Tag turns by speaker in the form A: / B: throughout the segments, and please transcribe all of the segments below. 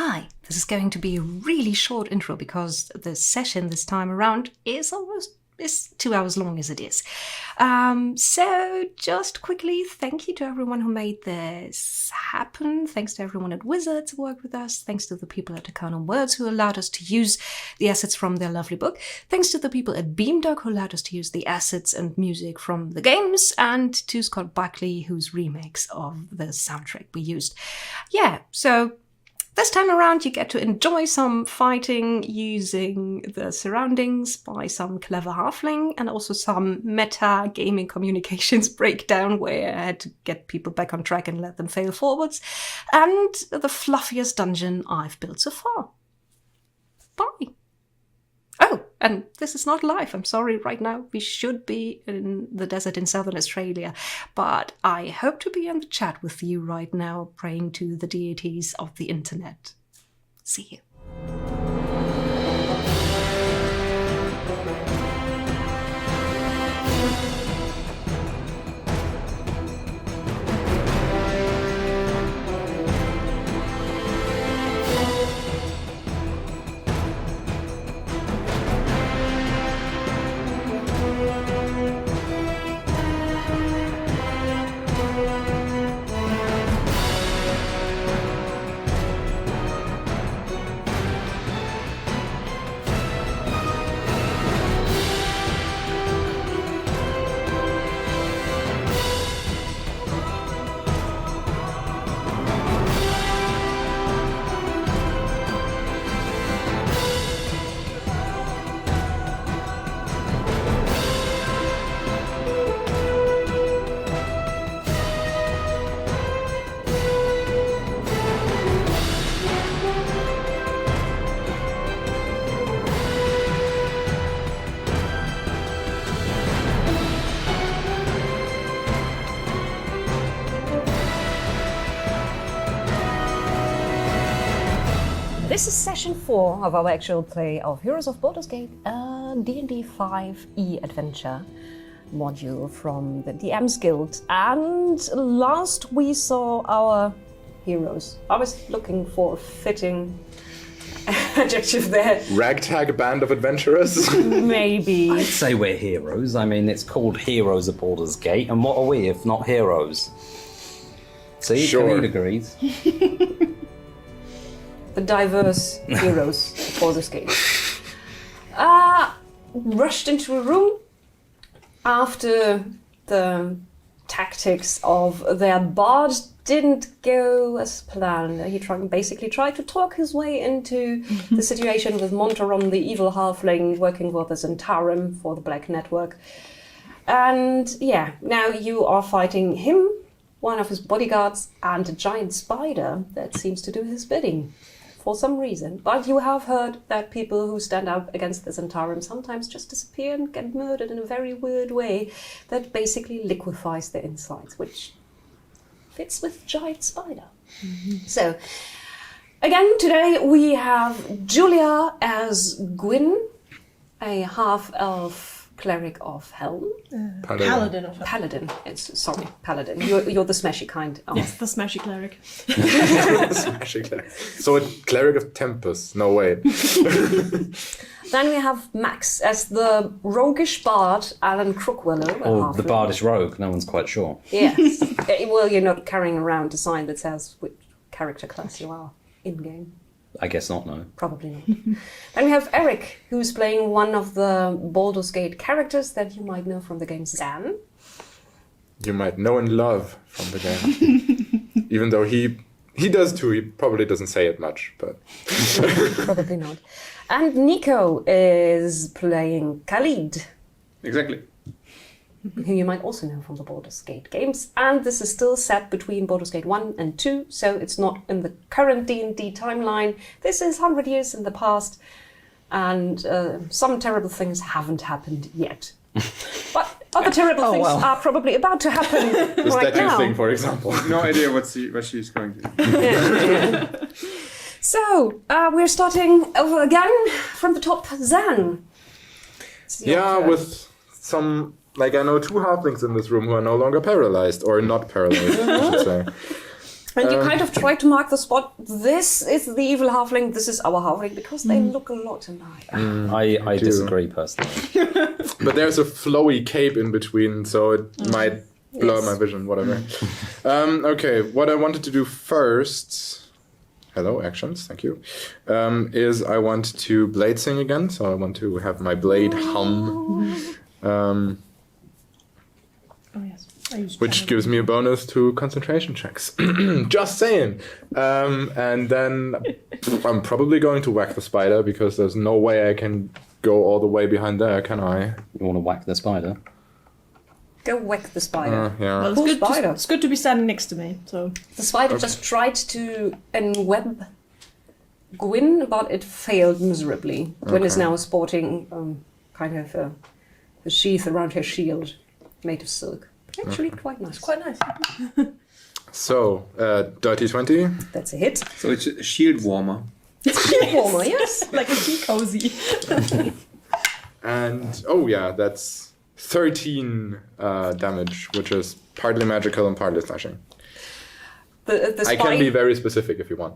A: Hi, this is going to be a really short intro because the session this time around is 2 hours long as it is. So just quickly, thank you to everyone who made this happen. Thanks to everyone at Wizards who worked with us. Thanks to the people at Accounting Words who allowed us to use the assets from their lovely book. Thanks to the people at Beamdog who allowed us to use the assets and music from the games. And to Scott Buckley, whose remix of the soundtrack we used. Yeah, so this time around, you get to enjoy some fighting using the surroundings by some clever halfling and also some meta gaming communications breakdown where I had to get people back on track and let them fail forwards. And the fluffiest dungeon I've built so far. Bye. Oh, and this is not live. I'm sorry, right now we should be in the desert in southern Australia, but I hope to be in the chat with you right now, praying to the deities of the internet. See you. This is session 4 of our actual play of Heroes of Baldur's Gate, a D&D 5e adventure module from the DM's Guild. And last we saw our heroes. I was looking for a fitting adjective there.
B: Ragtag band of adventurers?
A: Maybe.
C: I'd say we're heroes. I mean, it's called Heroes of Baldur's Gate, and what are we if not heroes? See,
B: Sure.
C: Khalid agrees.
A: The diverse heroes of Baldur's Gate. Rushed into a room after the tactics of their bard didn't go as planned. He basically tried to talk his way into the situation with Montaron, the evil halfling, working for the Zentarum for the Black Network. And yeah, now you are fighting him, one of his bodyguards, and a giant spider that seems to do his bidding. For some reason. But you have heard that people who stand up against the Zentarum sometimes just disappear and get murdered in a very weird way that basically liquefies their insides, which fits with giant spider. So, again, today we have Julia as Gwyn, a half-elf cleric of Helm.
D: Paladin of
A: Paladin. Sorry, Paladin. You're the smashy kind. Oh.
D: Yes, the smashy cleric.
B: Smashy cleric. So a cleric of Tempest. No way.
A: Then we have Max as the roguish bard, Alan Crookwillow.
C: Or the bardish rogue, no one's quite sure.
A: Yes. Well, you're not carrying around a sign that says which character class you are in-game.
C: I guess not, no.
A: Probably not. Then we have Eric, who's playing one of the Baldur's Gate characters that you might know from the game Zan.
B: You might know and love from the game. Even though he does too, he probably doesn't say it much, but...
A: Probably not. And Nico is playing Khalid.
E: Exactly.
A: Who you might also know from the Baldur's Gate games. And this is still set between Baldur's Gate 1 and 2, so it's not in the current D&D timeline. This is 100 years in the past, and some terrible things haven't happened yet. But other terrible things are probably about to happen
B: the
A: right
B: statue
A: now.
B: thing, for example.
E: No idea what she's going to do.
A: Yeah. So, we're starting over again from the top. Zan.
B: Yeah, with some... Like, I know 2 halflings in this room who are no longer paralyzed, or not paralyzed, I should say.
F: And you kind of try to mark the spot. This is the evil halfling. This is our halfling because they look a lot alike.
C: I disagree personally.
B: But there's a flowy cape in between, so it might blur my vision, whatever. Okay, what I wanted to do first... Hello, actions, thank you. Is I want to blade sing again, so I want to have my blade hum.
D: Oh yes.
B: Which gives me a bonus to concentration checks. Just saying. And then I'm probably going to whack the spider because there's no way I can go all the way behind there, can I?
C: You want to whack the spider?
F: Go whack the spider.
B: Yeah.
D: Well, it's good to be standing next to me. So
F: The spider just tried to enweb Gwyn, but it failed miserably. Gwyn is now sporting kind of a sheath around her shield made of silk. Actually, quite nice.
D: quite nice.
B: So, dirty 20.
F: That's a hit.
E: So it's a shield warmer.
F: Warmer, yes.
D: Like a tea cozy.
B: And, oh yeah, that's 13 damage, which is partly magical and partly slashing.
F: The
B: I can be very specific if you want.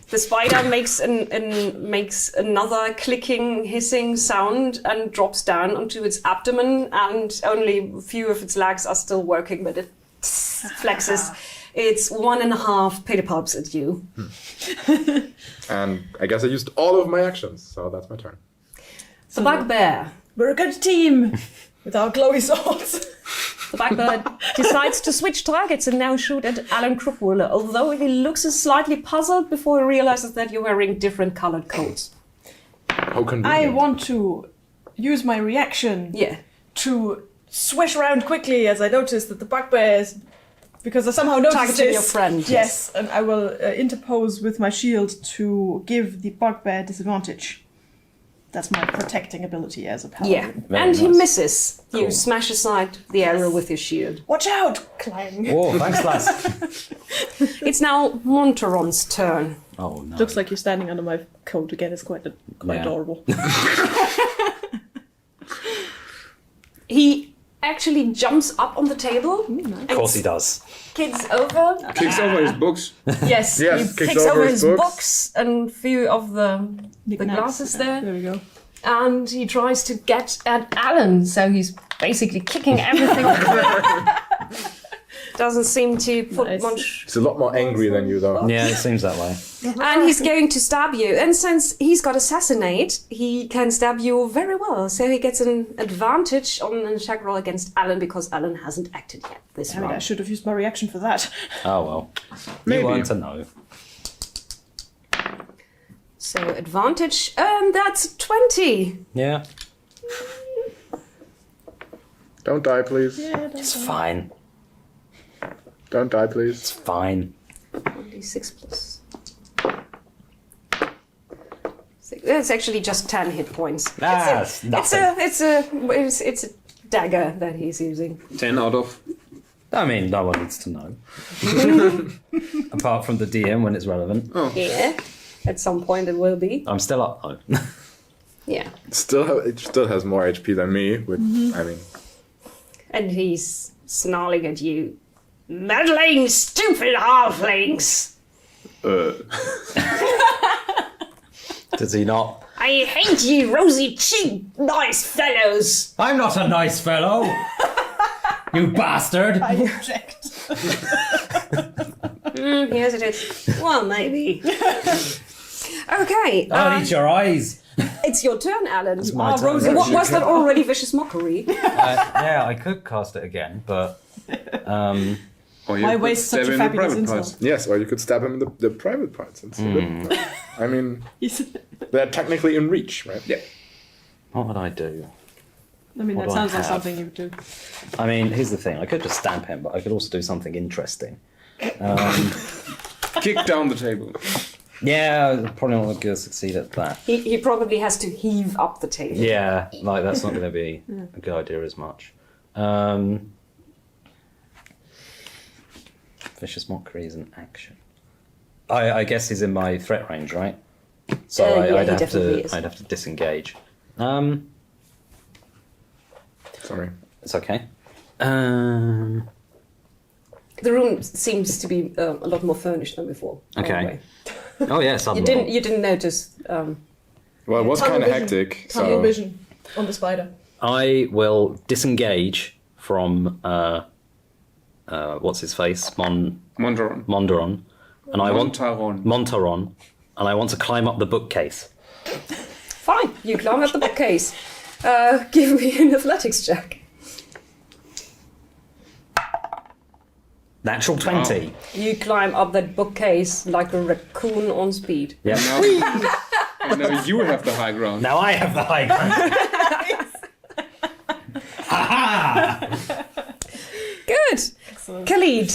F: The spider makes makes another clicking, hissing sound and drops down onto its abdomen, and only a few of its legs are still working, but it flexes its 1.5 pedipalps at you.
B: And I guess I used all of my actions, so that's my turn.
F: The bugbear.
D: We're a good team with our glowy swords.
F: The bugbear decides to switch targets and now shoot at Alan Crookwaller, although he looks slightly puzzled before he realizes that you're wearing different colored coats.
B: How convenient.
D: I want to use my reaction
F: Yeah.
D: to swish around quickly as I notice that the bugbear is... Because I somehow noticed
F: Targeting
D: this.
F: your friend,
D: Yes, and I will interpose with my shield to give the bugbear disadvantage. That's my protecting ability as a paladin.
F: Yeah.
C: Very
F: And he
C: nice.
F: misses. You
C: Cool.
F: smash aside the arrow with your shield.
D: Watch out, Klein.
C: Oh, thanks, lass.
F: It's now Monteron's turn.
C: Oh, no.
D: Looks like you're standing under my coat again. It's quite
C: Yeah.
D: adorable.
F: He actually jumps up on the table.
C: Of course he does.
F: Kicks over.
E: Kicks over his books.
F: Yes,
B: Yes,
F: he
B: kicks
F: kicks
B: over
F: over
B: his
F: his
B: books.
F: books and a few of the
D: Knickknacks.
F: glasses there.
D: There we go.
F: And he tries to get at Alan, so he's basically kicking everything. Doesn't seem to put
D: Nice.
F: much.
B: He's a lot more angry than you, though.
C: Yeah, it seems that way.
F: And he's going to stab you. And since he's got assassinate, he can stab you very well. So he gets an advantage on an attack roll against Alan because Alan hasn't acted yet this
D: Damn it, I
F: round.
D: should have used my reaction for that.
C: Oh, well.
E: Maybe.
C: You weren't to know.
F: So advantage, and that's 20.
C: Yeah,
B: Don't die, please.
C: it's fine.
B: Don't die, please.
C: It's fine.
F: 1d6 plus. It's actually just 10 hit points.
C: That's nothing.
F: It's a dagger that he's using.
E: 10 out of.
C: I mean, no one needs to know. Apart from the DM when it's relevant.
F: Yeah. At some point it will be.
C: I'm still up, though.
F: Yeah.
B: It still has more HP than me, which, I mean...
F: And he's snarling at you. Meddling, stupid halflings!
C: Does he not?
F: I hate ye rosy-cheeked nice fellows!
C: I'm not a nice fellow! You bastard!
D: I object.
F: Yes, it is. Well, maybe. Okay.
C: I'll eat your eyes!
F: It's your turn, Alan.
C: It's my turn.
D: Rosie.
F: What was that already vicious mockery?
C: Yeah, I could cast it again, but...
E: Or
D: Why
E: you could
D: waste such
E: stab
D: a
E: him in the
D: fabulous
E: private
D: insult?
E: parts.
B: Yes, or you could stab him in the private parts. It's I mean, they're technically in reach, right?
E: Yeah.
C: What would I do?
D: I mean,
C: What
D: that
C: do I
D: sounds like
C: have?
D: something you would do.
C: I mean, here's the thing. I could just stamp him, but I could also do something interesting.
E: Kick down the table.
C: Yeah, I'm probably not going to succeed at that.
F: He probably has to heave up the table.
C: Yeah, like that's not going to be a good idea as much. Vicious mockery is an action. I guess he's in my threat range, right? So
F: Yeah,
C: I'd
F: he
C: have
F: definitely
C: to
F: is.
C: I'd have to disengage.
B: Sorry.
C: It's okay.
F: The room seems to be a lot more furnished than before. by the
C: Okay.
F: way.
C: Oh yes,
F: You didn't notice.
B: Well, it was
D: Tunnel
B: kind of
D: vision.
B: hectic.
D: Tunnel
B: So
D: vision on the spider.
C: I will disengage from what's his face,
E: Montaron.
C: Mondaron, and I want
E: Montaron.
C: Montaron, and I want to climb up the bookcase.
F: Fine, you climb up the bookcase. Give me an athletics check.
C: Natural 20.
F: You climb up that bookcase like a raccoon on speed.
C: Yep.
E: And now you have the high ground.
C: Now I have the high ground.
F: Good.
D: Excellent.
F: Khalid.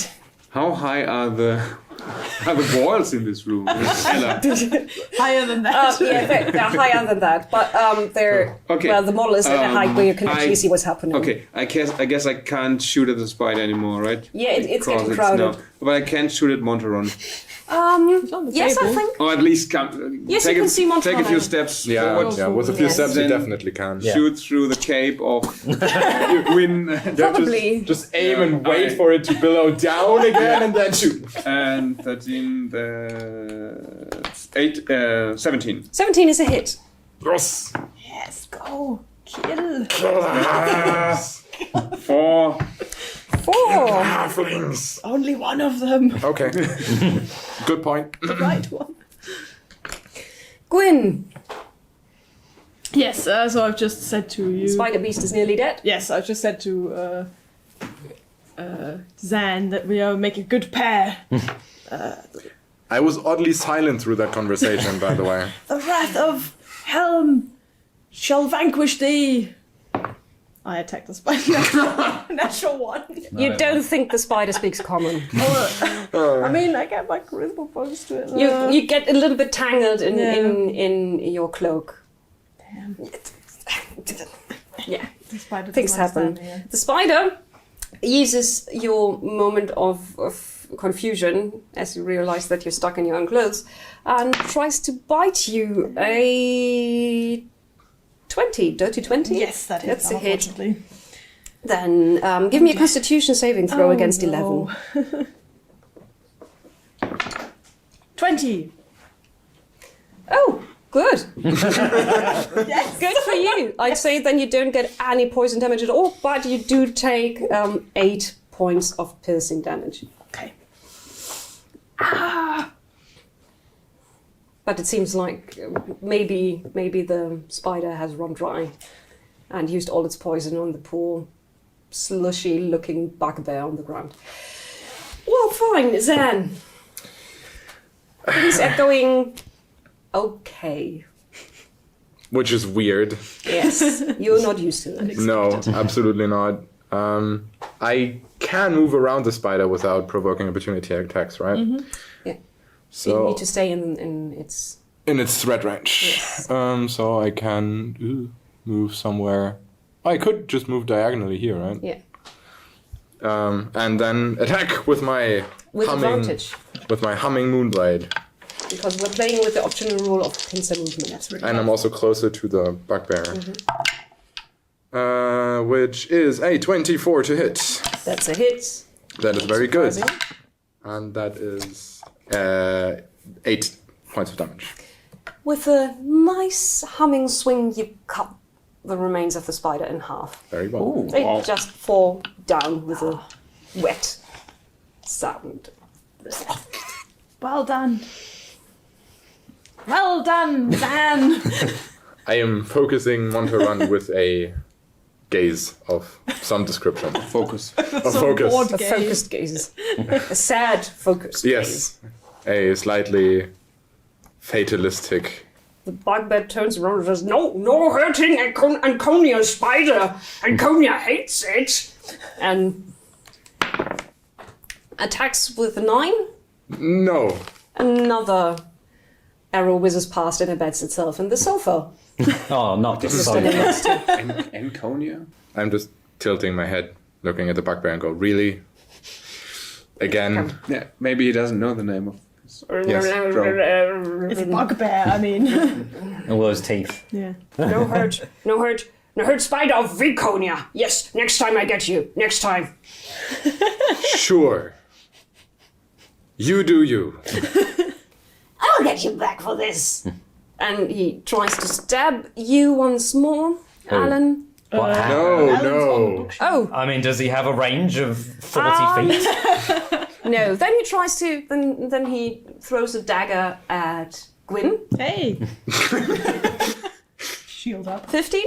E: How high are the walls in this room?
D: Higher than that.
F: Yeah, they're higher than that, but they're
E: Okay.
F: well. The model is at a height where you can
E: I-
F: actually see what's happening.
E: Okay, I guess I can't shoot at the spider anymore, right?
F: Yeah, it's
E: Because
F: getting crowded.
E: But I can shoot at Montaron.
D: on the
F: Yes, I
D: table.
F: think.
E: Or at least
F: Yes,
E: take
F: you
E: a,
F: can see Montaron.
E: take a few steps
B: yeah,
E: forward.
B: yeah. With a few
F: Yes.
B: steps, you
E: Then-
B: definitely can.
C: Yeah.
E: Shoot through the cape of Win.
F: Probably.
B: Just aim and wait
E: Alright.
B: for it to billow down again, and then shoot.
E: And 13, 17.
F: 17 is a hit.
B: Yes.
D: Yes, go. Kill.
E: 4.
F: 4.
B: Halflings.
D: Only one of them.
B: Okay. Good point.
D: The right one.
F: Gwyn.
D: Yes, so I've just said to you.
F: Spider Beast is nearly dead.
D: Yes, I've just said to Zan that we are making a good pair.
B: I was oddly silent through that conversation, by the way.
D: The wrath of Helm shall vanquish thee. I attack the spider. Natural one.
F: You don't think the spider speaks common.
D: I mean, I get my charisma bonus to it.
F: You get a little bit tangled in,
D: Yeah.
F: in your cloak.
D: Damn.
F: Yeah,
D: The spider
F: things
D: doesn't
F: happen.
D: understand me,
F: The spider uses your moment of confusion as you realize that you're stuck in your own clothes and tries to bite you. A 20, dirty 20?
D: Yes, that is
F: That's a hit.
D: unfortunately.
F: Then give me a constitution saving throw
D: Oh,
F: against
D: no.
F: 11.
D: 20.
F: Oh, good.
D: Yes.
F: Good for you. I'd say then you don't get any poison damage at all, but you do take 8 points of piercing damage.
D: Okay.
F: But it seems like maybe the spider has run dry and used all its poison on the poor, slushy-looking bugbear on the ground. Well, fine, Zan. Things are going okay.
B: Which is weird.
F: Yes, you're not used to it.
B: No, absolutely not. I can move around the spider without provoking opportunity attacks, right?
F: Yeah.
B: So
F: You need to stay in its...
B: in its threat range.
F: Yes.
B: So I can move somewhere. I could just move diagonally here, right?
F: Yeah.
B: And then attack with my
F: With advantage.
B: with my humming moonblade.
F: Because we're playing with the optional rule of pincer movement. That's really
B: And I'm also closer to the bugbear. Which is a 24 to hit.
F: That's a hit.
B: That is very good.
F: Surprising.
B: And that is 8 points of damage.
F: With a nice humming swing, you cut the remains of the spider in half.
B: Very well.
F: They just fall down with a wet sound.
D: Well done. Well done, Zan.
B: I am focusing Montaron with a gaze of some description.
E: Focus.
B: A focus.
D: bored
F: A
D: gaze.
F: focused gaze. A sad focused gaze.
B: Yes. A slightly fatalistic.
F: The bugbear turns around and says, No hurting Anconia's spider. Anconia hates it. And attacks with a 9.
B: No.
F: Another arrow whizzes past and embeds itself in the sofa.
C: Oh, not
F: You're
C: just
F: standing
C: so.
F: next to.
E: Anconia?
B: I'm just tilting my head, looking at the bugbear and go, really? Again?
E: Yeah, maybe he doesn't know the name of his
D: It's a bugbear, I mean.
C: All those teeth.
D: Yeah.
F: No hurt spider of Viconia. Yes, next time I get you. Next time.
B: Sure. You do you.
F: I'll get you back for this. And he tries to stab you once more, Alan.
C: What happened?
B: No,
D: Alan's on the
B: no.
D: bookshelf.
F: Oh,
C: I mean, does he have a range of 40 feet?
F: no. Then he tries to. Then he throws a dagger at Gwyn.
D: Hey. Shield up.
F: 15.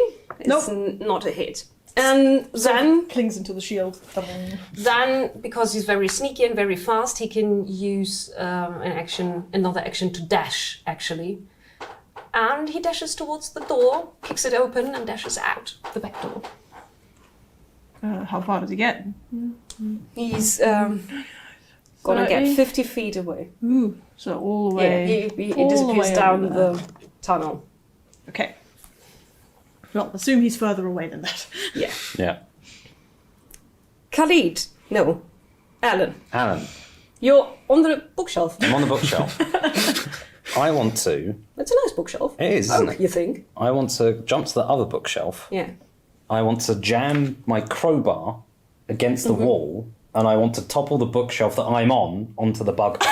D: Nope.
F: It's not a hit. And then
D: Clings into the shield.
F: because he's very sneaky and very fast, he can use another action to dash, actually. And he dashes towards the door, kicks it open, and dashes out the back door.
D: How far does he get?
F: He's gonna get 50 feet away.
D: Ooh, so all the way.
F: Yeah, he
D: all the
F: disappears
D: way
F: down
D: over
F: the
D: there.
F: tunnel.
D: Okay. Well, assume he's further away than that.
F: Yeah.
C: Yeah.
F: Khalid. No. Alan.
C: Alan,
F: You're on the bookshelf.
C: I'm on the bookshelf. I want to...
F: That's a nice bookshelf.
C: It is, isn't it?
F: You think?
C: I want to jump to the other bookshelf.
F: Yeah.
C: I want to jam my crowbar against the wall, and I want to topple the bookshelf that I'm on onto the bug.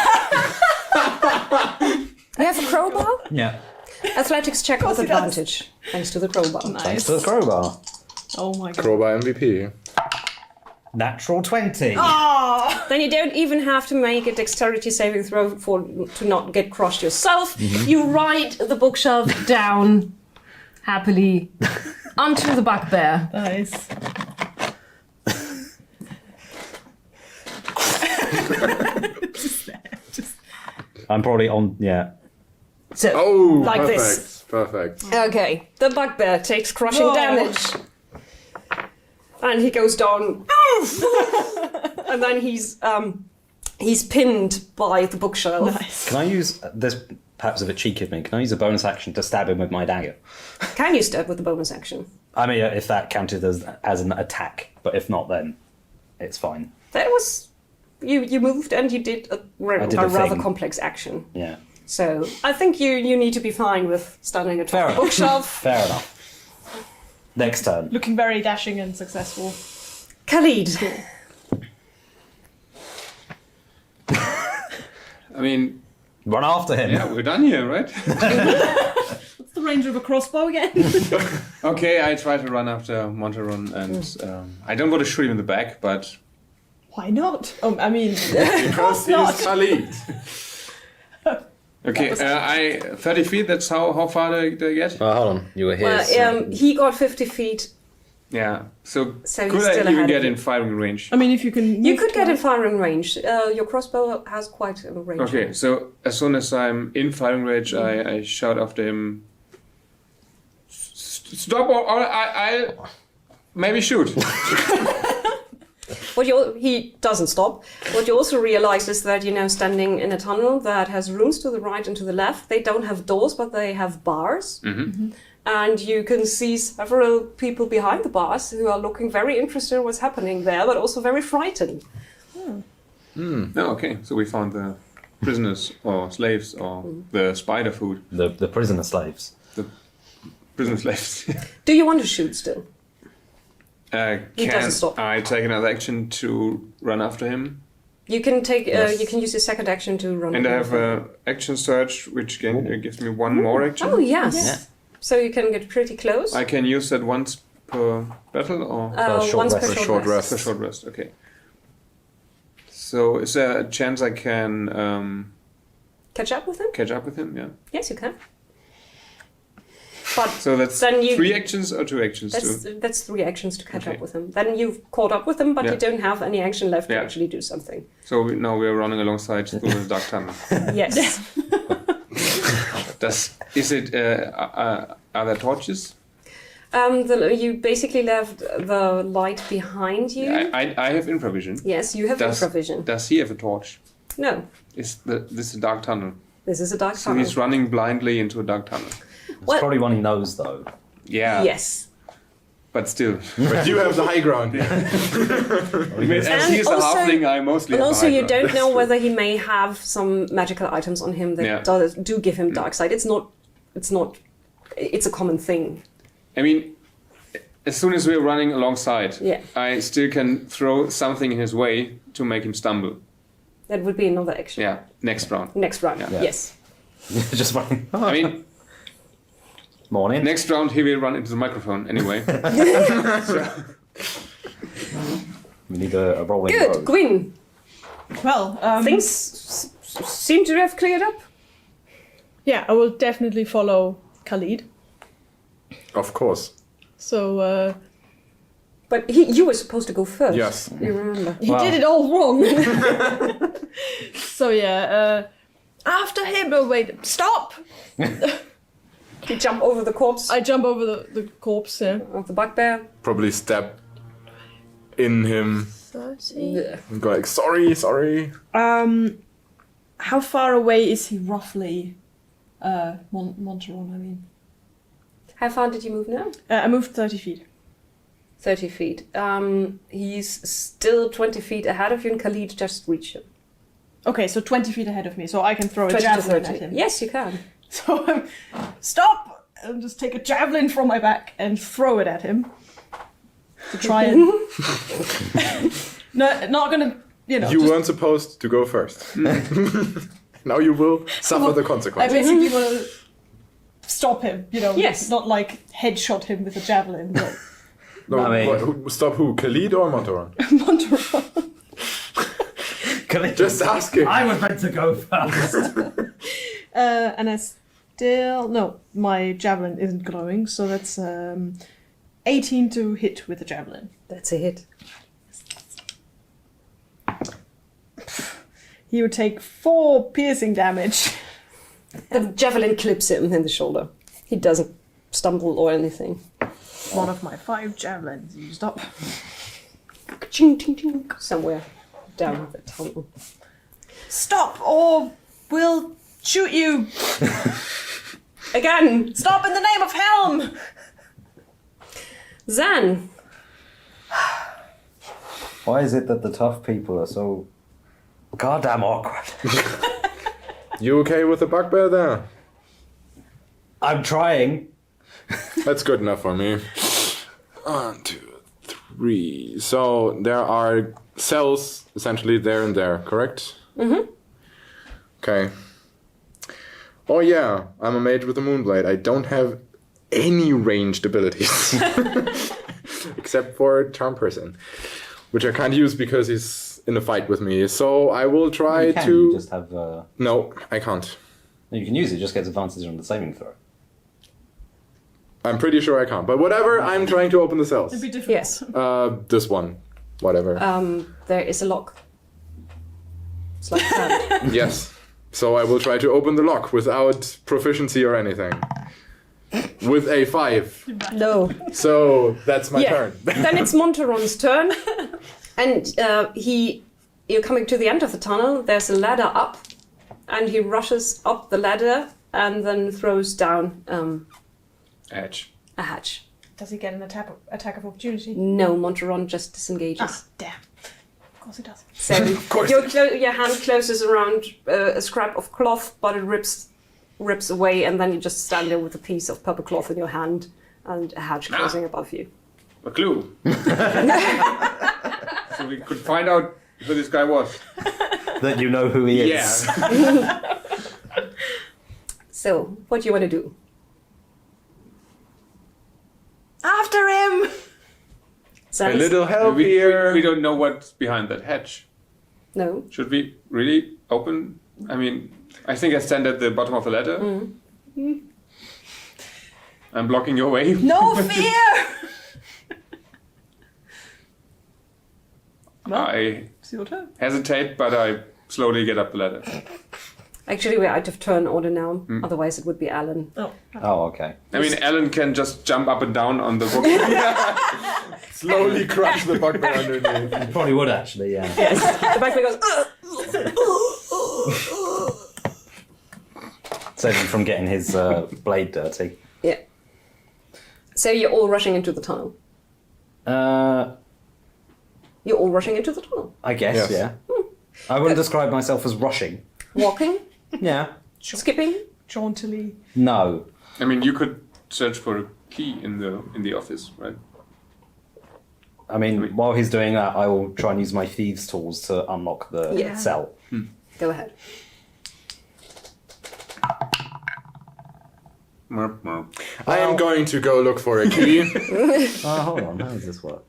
F: You have a crowbar?
C: Yeah.
F: Athletics check with
D: he does.
F: advantage. Thanks to the crowbar.
C: Thanks to the crowbar.
D: Oh my god.
B: Crowbar MVP.
C: Natural 20.
F: Then you don't even have to make a dexterity saving throw to not get crushed yourself. You ride the bookshelf down happily onto the bugbear.
D: Nice.
C: I'm probably on... Yeah.
F: So,
B: Oh,
F: like
B: perfect.
F: this.
B: Perfect.
F: Okay, the bugbear takes crushing
D: Whoa.
F: damage. And he goes down. And then he's pinned by the bookshelf.
D: Nice.
C: Can I use... There's perhaps a bit cheeky of me. Can I use a bonus action to stab him with my dagger?
F: Can you stab with the bonus action?
C: I mean, if that counted as an attack. But if not, then it's fine.
F: That was... You moved and you did a
C: did a
F: rather
C: thing.
F: complex action.
C: Yeah.
F: So I think you need to be fine with standing atop
C: Fair
F: the
C: enough.
F: bookshelf.
C: Fair enough. Next turn.
D: Looking very dashing and successful.
F: Khalid.
E: I mean,
C: Run after him.
E: yeah, we're done here, right?
D: What's the range of a crossbow again?
E: Okay, I try to run after Monteron, and I don't want to shoot him in the back, but
D: Why not? I mean,
B: Because
D: not.
B: he's Khalid.
E: okay. 30 feet. That's how far do I get?
C: Oh, hold on. You were here.
F: Well, he got 50 feet.
E: Yeah. So,
F: So he's
E: could I
F: still
E: even
F: ahead
E: get
F: of you.
E: in firing range?
D: I mean, if you can.
F: You
D: move
F: could get in
D: twice-
F: firing range. Your crossbow has quite a range.
E: Okay. So as soon as I'm in firing range, I shout after him. Stop! Or I'll maybe shoot.
F: He doesn't stop. What you also realize is that you're now standing in a tunnel that has rooms to the right and to the left. They don't have doors, but they have bars. And you can see several people behind the bars who are looking very interested in what's happening there, but also very frightened.
E: Oh, okay. So we found the prisoners or slaves or the spider food.
C: The prisoner slaves.
E: Prisoner slaves.
F: Do you want to shoot still? He
E: Can
F: doesn't stop.
E: I take another action to run after him?
F: You can take.
C: Yes.
F: You can use your second action to run.
E: And I
F: away
E: have
F: from
E: a action surge, which gives me one more action.
F: Oh yes.
C: Yeah.
F: So you can get pretty close.
E: I can use that once per battle or
C: a short
F: once
C: rest.
F: per
B: A
F: short,
B: short
F: rest.
E: for short rest. Okay. So is there a chance I can
F: Catch up with him?
E: catch up with him? Yeah.
F: Yes, you can. But
E: So that's
F: Then you-
E: 3 actions or 2 actions too?
F: that's 3 actions to catch
E: Okay.
F: up with him. Then you've caught up with him, but
E: Yeah.
F: you don't have any action left to
E: Yeah.
F: actually do something.
E: So now we're running alongside through the dark tunnel.
F: Yes.
E: Are there torches?
F: You basically left the light behind you.
E: I have infravision.
F: Yes, you have infravision.
E: Does he have a torch?
F: No,
E: This is a dark tunnel.
F: this is a dark
E: So
F: tunnel.
E: he's running blindly into a dark tunnel.
C: It's
F: Well-
C: probably one he knows, though.
E: Yeah.
F: Yes.
E: But still.
B: But you have the high ground.
E: As
F: And
E: he's a
F: also-
E: halfling, I mostly
F: And
E: have
F: also,
E: a
F: you
E: high
F: don't
E: ground.
F: know whether he may have some magical items on him that
E: Yeah.
F: do give him dark side. It's not. It's a common thing.
E: I mean, as soon as we're running alongside,
F: Yeah.
E: I still can throw something in his way to make him stumble.
F: That would be another action.
E: Yeah, next round.
F: Next round,
E: Yeah.
F: yes.
C: Just running.
E: I mean,
C: Morning.
E: next round he will run into the microphone anyway.
C: We need a rolling
F: Good,
C: road.
F: Gwyn.
D: Well,
F: Things seem to have cleared up.
D: yeah, I will definitely follow Khalid.
B: Of course.
D: So
F: But you were supposed to go first.
B: Yes.
F: You remember?
D: he
C: Wow.
D: did it all wrong. So yeah, after him. Oh wait, stop!
F: You jump over the corpse
D: I jump over the corpse. Yeah.
F: of the bugbear.
B: Probably step in him
D: 30.
B: and go like, sorry.
D: How far away is he roughly? Monteron, I mean.
F: How far did you move now?
D: I moved 30 feet.
F: 30 feet. He's still 20 feet ahead of you, and Khalid just reached him.
D: Okay, so 20 feet ahead of me, so I can throw a
F: 20 to
D: javelin
F: 30.
D: at him.
F: Yes, you can.
D: So stop! And just take a javelin from my back and throw it at him. To try and... No, not gonna,
B: You
D: just-
B: weren't supposed to go first. Now you will suffer the
D: I
B: consequences.
D: basically want to stop him,
F: Yes.
D: not like headshot him with a javelin, but
B: No,
C: I mean-
B: stop who? Khalid or Monteron?
D: Monteron.
B: Just asking.
C: I was meant to go first.
D: And I still... No, my javelin isn't glowing, so that's 18 to hit with a javelin.
F: That's a hit.
D: He would take 4 piercing damage.
F: The javelin clips him in the shoulder. He doesn't stumble or anything.
D: One of my 5 javelins used up.
F: Ching, ching, ching, somewhere down the tunnel.
D: Stop or we'll shoot you!
F: Again,
D: Stop in the name of Helm!
F: Zan.
C: Why is it that the tough people are so goddamn awkward?
B: You okay with the bugbear there?
C: I'm trying.
B: That's good enough for me. 1, 2, 3. So there are cells essentially there and there, correct? Mm-hmm. Okay. Oh yeah, I'm a mage with a moonblade. I don't have any ranged abilities. Except for charm person. Which I can't use because he's in a fight with me. So I will try
C: You can,
B: to...
C: you just have...
B: No, I can't.
C: You can use it, just gets advantage on the saving throw.
B: I'm pretty sure I can't. But whatever, I'm trying to open the cells.
D: It'd be difficult.
F: Yes.
B: This one. Whatever.
F: There is a lock. It's like that.
B: Yes. So I will try to open the lock without proficiency or anything. With a 5.
F: No.
B: So that's my turn.
F: Then it's Monteron's turn. And you're coming to the end of the tunnel. There's a ladder up. And he rushes up the ladder and then throws down
E: Edge.
F: a hatch.
D: Does he get an attack of opportunity?
F: No, Monteron just disengages.
D: Ah, damn. Of course he does.
F: So your hand closes around a scrap of cloth, but it rips away, and then you just stand there with a piece of purple cloth in your hand and a hatch closing above you.
E: A clue. So we could find out who this guy was.
C: That you know who he is.
E: Yeah.
F: So, what do you want to do?
D: After him!
B: A
F: Sans?
B: little help
E: we
B: here.
E: don't know what's behind that hedge.
F: No.
E: Should we really open? I mean, I think I stand at the bottom of the ladder. I'm blocking your way.
D: No fear!
E: I
D: It's your turn.
E: hesitate, but I slowly get up the ladder.
F: Actually, we're out of turn order now. Otherwise, it would be Alan.
D: Oh.
C: Oh, okay.
E: I mean, Alan can just jump up and down on the book.
B: Slowly crush the bugbear underneath.
C: You probably would actually, yeah.
F: The backman goes,
C: Save him from getting his blade dirty.
F: yeah. So you're all rushing into the tunnel. You're all rushing into the tunnel.
C: I guess,
B: Yes.
C: yeah. I wouldn't describe myself as rushing.
F: Walking,
C: Yeah.
F: skipping.
D: Jauntily.
C: No.
E: I mean, you could search for a key in the office, right?
C: I mean, while he's doing that, I will try and use my thieves' tools to unlock the
F: Yeah.
C: cell.
F: Go ahead.
E: Merp, merp.
B: I am going to go look for a key.
C: Oh, hold on. How does this work?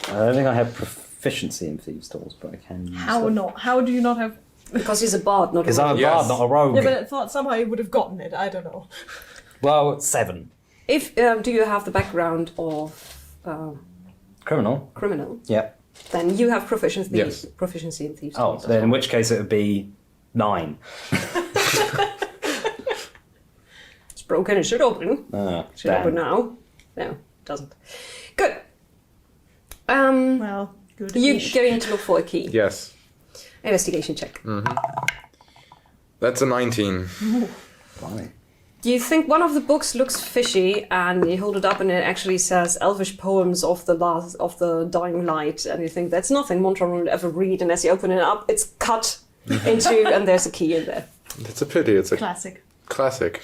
C: I don't think I have proficiency in thieves' tools, but I can use
D: How
C: them.
D: not? How do you not have?
F: Because he's a bard, not a
C: Because I'm a
B: Yes.
C: bard, not a rogue.
D: Yeah, but I thought somehow you would have gotten it. I don't know.
C: Well, 7.
F: If do you have the background of
C: Criminal?
F: criminal,
C: Yeah.
F: then you have proficiency.
B: Yes.
F: Proficiency in thieves.
C: Oh,
F: tools as
C: then in
F: well.
C: which case it would be 9.
F: It's broken. It should open. Should open
C: Damn.
F: now. No, it doesn't. Good.
D: Well, good.
F: You going to look for a key?
B: Yes.
F: Investigation check.
B: That's a 19.
C: Blimey.
F: You think one of the books looks fishy, and you hold it up, and it actually says "Elvish poems of the dying light," and you think that's nothing Montron would ever read. And as you open it up, it's cut into, and there's a key in there.
B: It's a pity. It's a
D: Classic.
B: classic.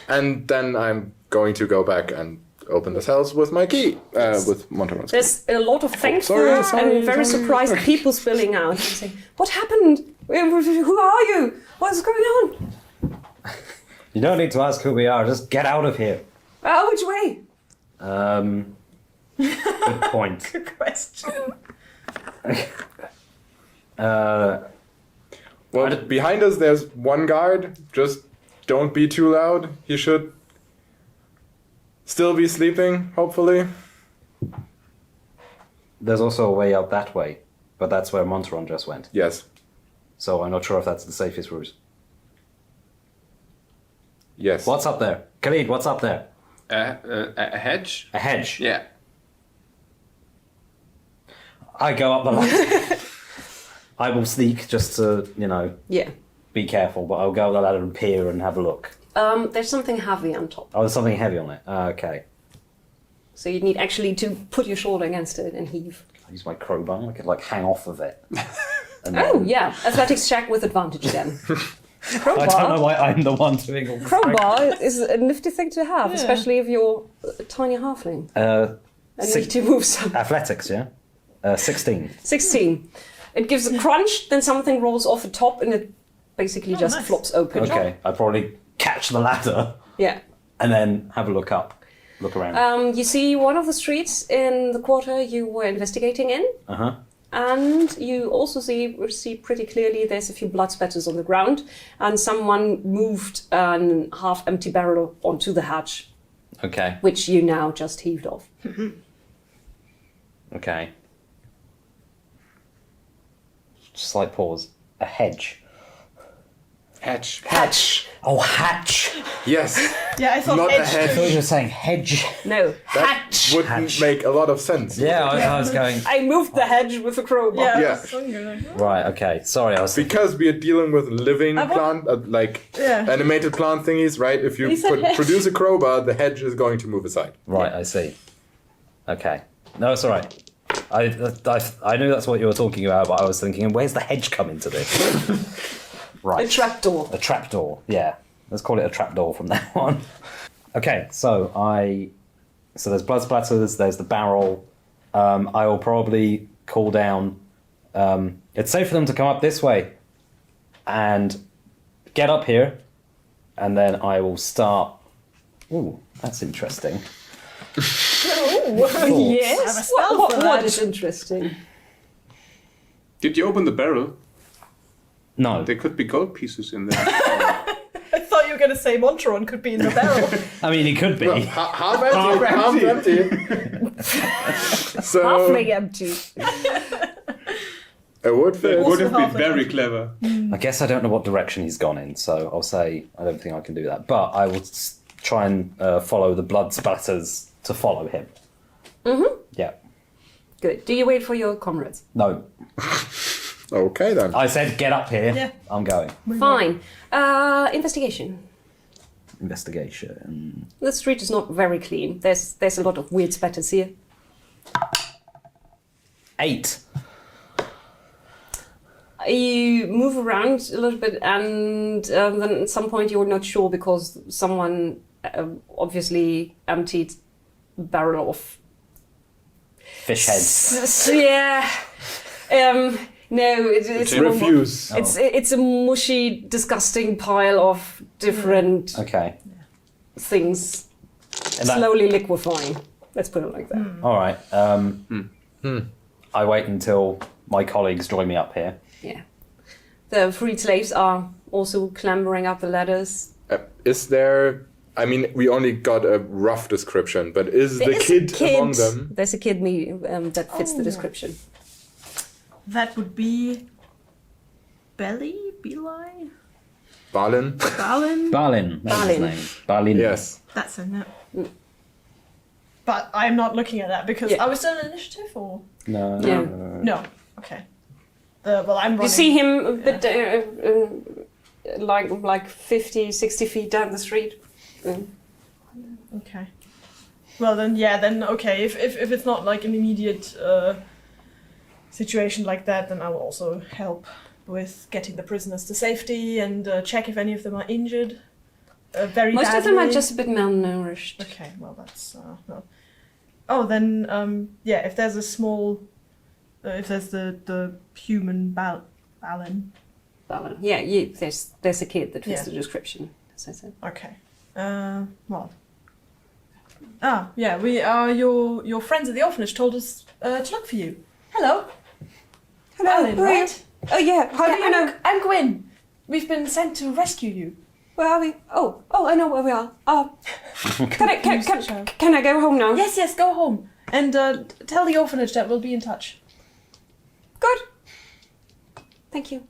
B: And then I'm going to go back and open the cells with my key. With Montaron's key.
F: There's a lot of thankful
B: sorry,
F: and very surprised people spilling out and saying, "What happened? Who are you? What's going on?
C: You don't need to ask who we are, just get out of here.
F: Which way?"
C: Good point.
D: Good question.
B: Well, behind us there's one guard. Just don't be too loud. He should still be sleeping, hopefully.
C: There's also a way out that way, but that's where Montaron just went.
B: Yes.
C: So I'm not sure if that's the safest route.
B: Yes.
C: What's up there? Khalid, what's up there?
E: A hedge?
C: A hedge.
E: Yeah.
C: I go up the ladder. I will sneak just to,
F: Yeah.
C: be careful, but I'll go up the ladder and peer and have a look.
F: There's something heavy on top,
C: Oh, there's something heavy on it. Okay.
F: so you need actually to put your shoulder against it and heave.
C: I use my crowbar. I could hang off of it. And
F: Oh
C: then-
F: yeah, athletics check with advantage again.
C: I don't know why I'm the one doing all this.
F: Crowbar is a nifty thing to have,
D: Yeah.
F: especially if you're a tiny halfling and you
C: Six-
F: need to move some.
C: Athletics, yeah? 16.
F: 16. It gives a crunch, then something rolls off the top, and it basically just
D: nice.
F: flops open.
C: Okay, I probably catch the ladder
F: Yeah.
C: and then have a look around.
F: You see one of the streets in the quarter you were investigating in,
C: Uh-huh.
F: and you also see pretty clearly there's a few blood spatters on the ground, and someone moved a half-empty barrel onto the hatch,
C: Okay,
F: which you now just heaved off.
C: okay. Slight pause. A hedge.
B: Hatch.
F: Hatch.
C: Oh, hatch!
B: Yes.
D: Yeah, I thought
B: Not a
D: edge.
B: hedge.
C: I thought you were saying hedge.
F: No,
B: That
F: hatch.
B: wouldn't
C: Hatch.
B: make a lot of sense.
C: Yeah, I was going...
F: I moved the hedge with a crowbar.
D: Yeah.
B: Yeah.
D: So you're like, oh.
C: Right, okay. Sorry, I was...
B: Because we are dealing with living
D: I want-
B: plant,
D: Yeah.
B: animated plant thingies, right? If you
D: He said hedge.
B: produce a crowbar, the hedge is going to move aside.
C: Right, I see. Okay. No, it's all right. I knew that's what you were talking about, but I was thinking, where's the hedge come into this? Right.
F: A trapdoor.
C: A trapdoor, yeah. Let's call it a trapdoor from now on. Okay, so there's blood splatters, there's the barrel. I will probably call down. It's safe for them to come up this way and get up here, and then I will start. Ooh, that's interesting. Thoughts?
D: I have a
F: Yes.
D: spell
F: What,
D: for
F: what
D: that.
F: is interesting?
E: Did you open the barrel?
C: No.
E: There could be gold pieces in there.
D: I thought you were going to say Montaron could be in the barrel.
C: I mean, it could be.
B: Well, half empty. Half empty. So
F: Halfway empty.
B: it would fit.
E: It would have been
D: half
E: very
D: empty.
E: clever.
C: I guess I don't know what direction he's gone in, so I'll say I don't think I can do that. But I will try and follow the blood splatters to follow him.
F: Mm-hmm.
C: Yeah.
F: Good. Do you wait for your comrades?
C: No.
B: Okay then.
C: I said get up here.
D: Yeah.
C: I'm going.
F: Fine. Investigation.
C: Investigation.
F: The street is not very clean. There's a lot of weird spatters here.
C: 8.
F: You move around a little bit, and then at some point you're not sure because someone obviously emptied barrel of
C: Fish heads.
F: yeah. No, it's
B: Refuse.
F: It's a mushy, disgusting pile of different
C: Okay.
F: things
C: And that-
F: slowly liquefying. Let's put it like that.
C: All right. I wait until my colleagues join me up here.
F: Yeah. The freed slaves are also clambering up the ladders.
B: Is there? I mean, we only got a rough description, but is the kid among them?
F: There's a kid that fits the description.
D: That would be Beli?
B: Balin?
D: Balin?
C: Balin. That's his
F: Balin.
C: name. Balin.
B: Yes.
D: That's a no. But I'm not looking at that because
F: Yeah.
D: I was still in initiative or
C: No.
F: Yeah.
D: no. Okay. Well, I'm running.
F: You see him a bit, like 50, 60 feet down the street.
D: Okay. Well then okay. If it's not like an immediate situation like that, then I will also help with getting the prisoners to safety and check if any of them are injured. Very
F: Most
D: badly.
F: of them are just a bit malnourished.
D: Okay. Well, that's no. Oh, then if there's a small, if there's the human Balin.
F: Yeah, there's a kid that fits
D: Yeah.
F: the description, as I said.
D: Okay. Well. Yeah, we are your friends at the orphanage told us to look for you. Hello. Balin,
F: who are you?
D: right?
F: Oh yeah, how do you know?
D: I'm Gwyn. We've been sent to rescue you.
F: Where are we? Oh, I know where we are. Can I go home now?
D: Yes, go home. And tell the orphanage that we'll be in touch.
F: Good. Thank you.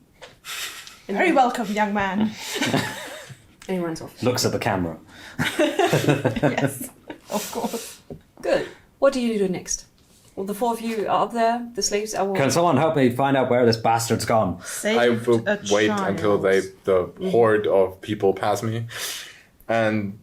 D: Very welcome, young man.
F: And he runs off.
C: Looks at the camera.
D: Yes, of course.
F: Good. What do you do next? Well, the four of you are up there. The slaves are.
C: Can someone help me find out where this bastard's gone?
B: I will wait until the horde of people pass me. And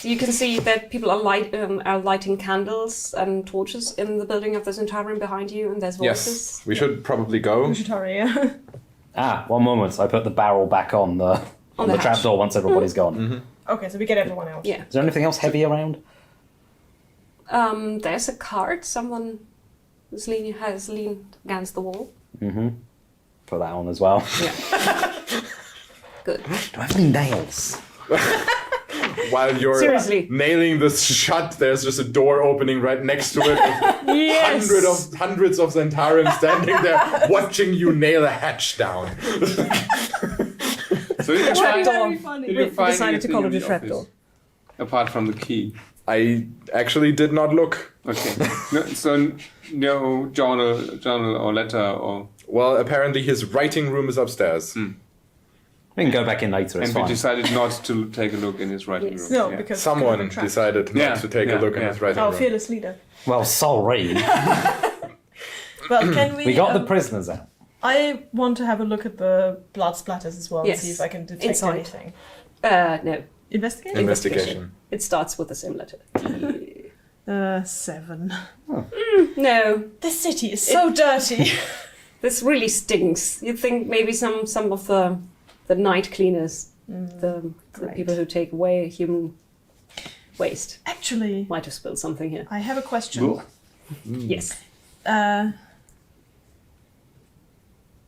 F: You can see that people are lighting candles and torches in the building of this entire room behind you, and there's voices.
B: yes, we should probably go.
D: We should hurry, yeah.
C: One moment. I put the barrel back on the
F: the hatch.
C: trapdoor once everybody's gone.
D: Okay, so we get everyone out.
F: Yeah.
C: Is there anything else heavy around?
F: There's a cart. Someone has leaned against the wall.
C: Put that on as well.
F: Yeah. Good.
C: Do I have any nails?
B: While you're
F: Seriously.
B: nailing this shut, there's just a door opening right next to it. With
F: Yes.
B: hundreds of Centaurans standing there watching you nail a hatch down.
E: So did you find,
D: Very funny.
E: did you
F: We
E: find
F: decided to
E: anything
F: call
E: in
F: it a
E: the
F: trapdoor.
E: office? Apart from the key.
B: I actually did not look.
E: Okay. So no journal or letter or...
B: Well, apparently his writing room is upstairs.
C: We can go back in later. It's
E: And we
C: fine.
E: decided not to take a look in his writing
F: Yes.
E: room.
D: No,
E: Yeah.
D: because
B: Someone
D: trapped.
B: decided not to take a look in his writing
D: Oh,
B: room.
D: fearless leader.
C: Well, sorry.
D: Well, can we?
C: We got the prisoners out.
D: I want to have a look at the blood splatters as well
F: Yes.
D: and see if I can detect
F: Inside.
D: anything.
F: No.
D: Investigate.
B: Investigation.
F: It starts with the same letter.
D: 7.
F: No.
D: This city is so dirty.
F: This really stinks. You'd think maybe some of the night cleaners, the
D: Right.
F: people who take away human waste,
D: Actually,
F: might have spilled something here.
D: I have a question.
F: Yes.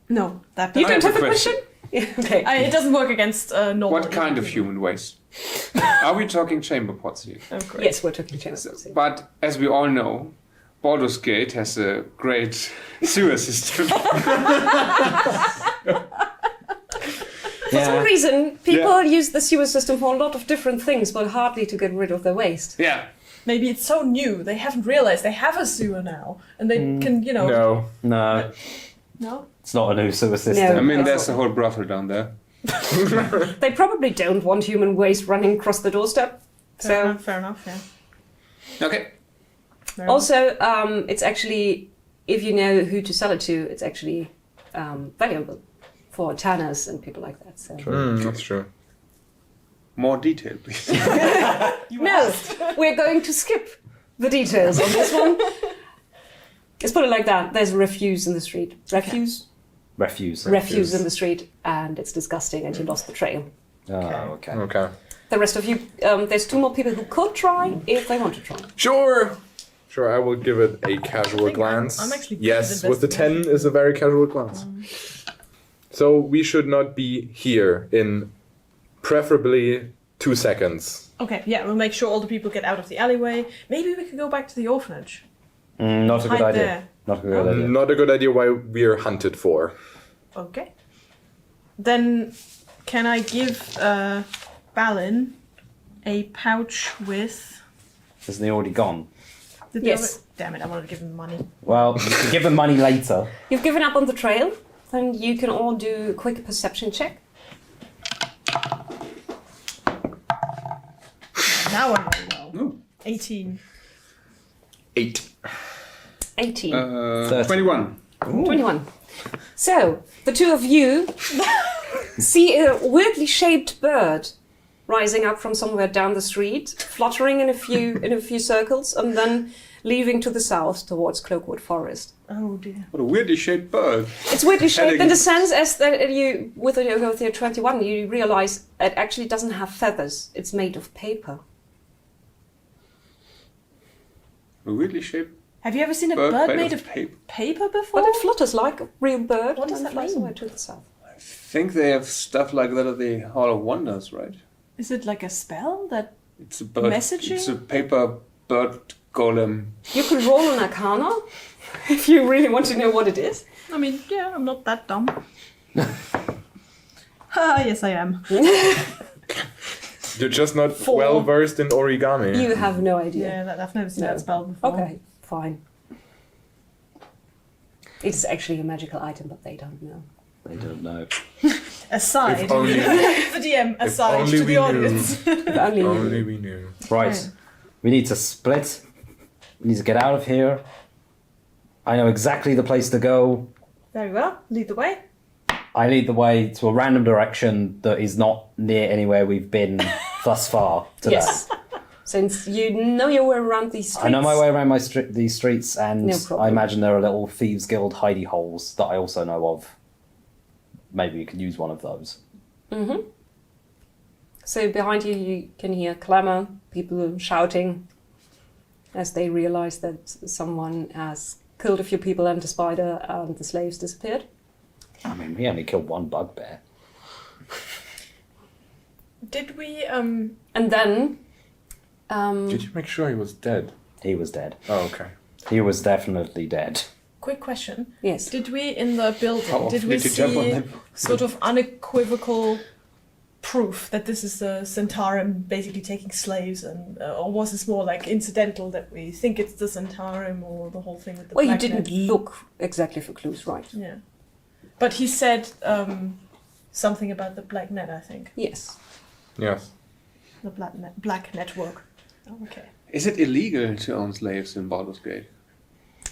D: No, that
F: You
D: doesn't.
F: don't have a
E: question.
F: question? Yeah, okay.
D: It doesn't work against normal.
E: What kind of human waste? Are we talking chamber pots here?
D: Oh, great.
F: Yes, we're talking chamber pots here.
E: But as we all know, Baldur's Gate has a great sewer system.
F: For some reason, people use the sewer system for a lot of different things, but hardly to get rid of their waste.
E: Yeah.
D: Maybe it's so new they haven't realized they have a sewer now, and they can, you know.
B: No.
D: No.
C: It's not a new sewer system.
F: No.
E: I mean, there's a whole brothel down there.
F: They probably don't want human waste running across the doorstep.
D: Fair enough, yeah.
E: Okay.
D: Very
F: Also, it's actually, if you know who to sell it to, it's actually valuable for tanners and people like that. So.
B: That's true.
E: More detail, please.
F: No, we're going to skip the details on this one. Let's put it like that. There's refuse in the street. Refuse
C: Refuse.
F: in the street, and it's disgusting, and you lost the trail.
C: Oh, okay.
B: Okay.
F: the rest of you, there's 2 more people who could try if they want to try.
B: Sure, I will give it a casual glance.
D: I'm actually good
B: yes,
D: at
B: with the 10 is a very casual glance. So we should not be here in preferably 2 seconds.
D: Okay, yeah, we'll make sure all the people get out of the alleyway. Maybe we can go back to the orphanage.
C: Not a good
D: Hide
C: idea.
D: there.
C: Not a good idea.
B: Not a good idea why we're hunted for.
D: Okay. Then, can I give Balin a pouch with...
C: Isn't he already gone?
D: Did
F: Yes.
D: Damn it, I wanted to give him money.
C: Well, you can give him money later.
F: You've given up on the trail, then you can all do a quick perception check.
D: Now I'm very well.
E: Ooh.
D: 18.
B: 8.
F: 18.
E: 21.
F: 21. So, the 2 of you see a weirdly shaped bird rising up from somewhere down the street, fluttering in a few circles, and then leaving to the south towards Cloakwood Forest.
D: Oh dear.
E: What a weirdly shaped bird.
F: It's weirdly shaped
E: Heading-
F: in the sense as that you, with your 21, you realize it actually doesn't have feathers. It's made of paper.
E: A weirdly shaped
D: Have you ever seen a
E: bird,
D: bird made of
E: paper.
D: paper before?
F: But it flutters like a real bird
D: What does
F: and
D: that
F: flies
D: mean?
F: away to the south.
E: I think they have stuff like that at the Hall of Wonders, right?
D: Is it like a spell that...
E: It's a bird.
D: Messaging?
E: It's a paper bird golem.
F: You could roll an arcana if you really want to know what it is.
D: I mean, yeah, I'm not that dumb. Yes I am.
B: You're just not
F: 4.
B: well versed in origami.
F: You have no idea.
D: Yeah, I've never seen
F: No.
D: that spell before.
F: Okay, fine. It's actually a magical item, but they don't know.
C: They don't know.
D: Aside.
B: If only-
D: the DM, aside
B: only
D: to
B: we
D: the audience.
F: If only you
B: Only
F: knew.
B: we knew.
C: Right. We need to split. We need to get out of here. I know exactly the place to go.
D: Very well, lead the way.
C: I lead the way to a random direction that is not near anywhere we've been thus far today.
F: Yes. Since you know your way around these streets.
C: I know my way around these streets, and
F: No problem.
C: I imagine there are little Thieves Guild hidey holes that I also know of. Maybe we could use one of those.
F: Mm-hmm. So behind you, you can hear clamour, people shouting as they realise that someone has killed a few people and a spider and the slaves disappeared.
C: I mean, we only killed one bugbear.
D: Did we,
F: And then...
B: Did you make sure he was dead?
C: He was dead.
B: Oh, okay.
C: He was definitely dead.
D: quick question.
F: Yes.
D: Did we, in the building,
E: How
D: did
E: often
D: we
E: did you jump on
D: see
E: them?
D: sort of unequivocal proof that this is the Centaurum basically taking slaves, and or was this more like incidental that we think it's the Centaurum or the whole thing with the
F: Well, you
D: black
F: didn't
D: net?
F: look exactly for clues, right?
D: Yeah. But he said something about the black net, I think.
F: Yes.
B: Yes.
D: The black network. Oh, okay.
E: Is it illegal to own slaves in Baldur's Gate?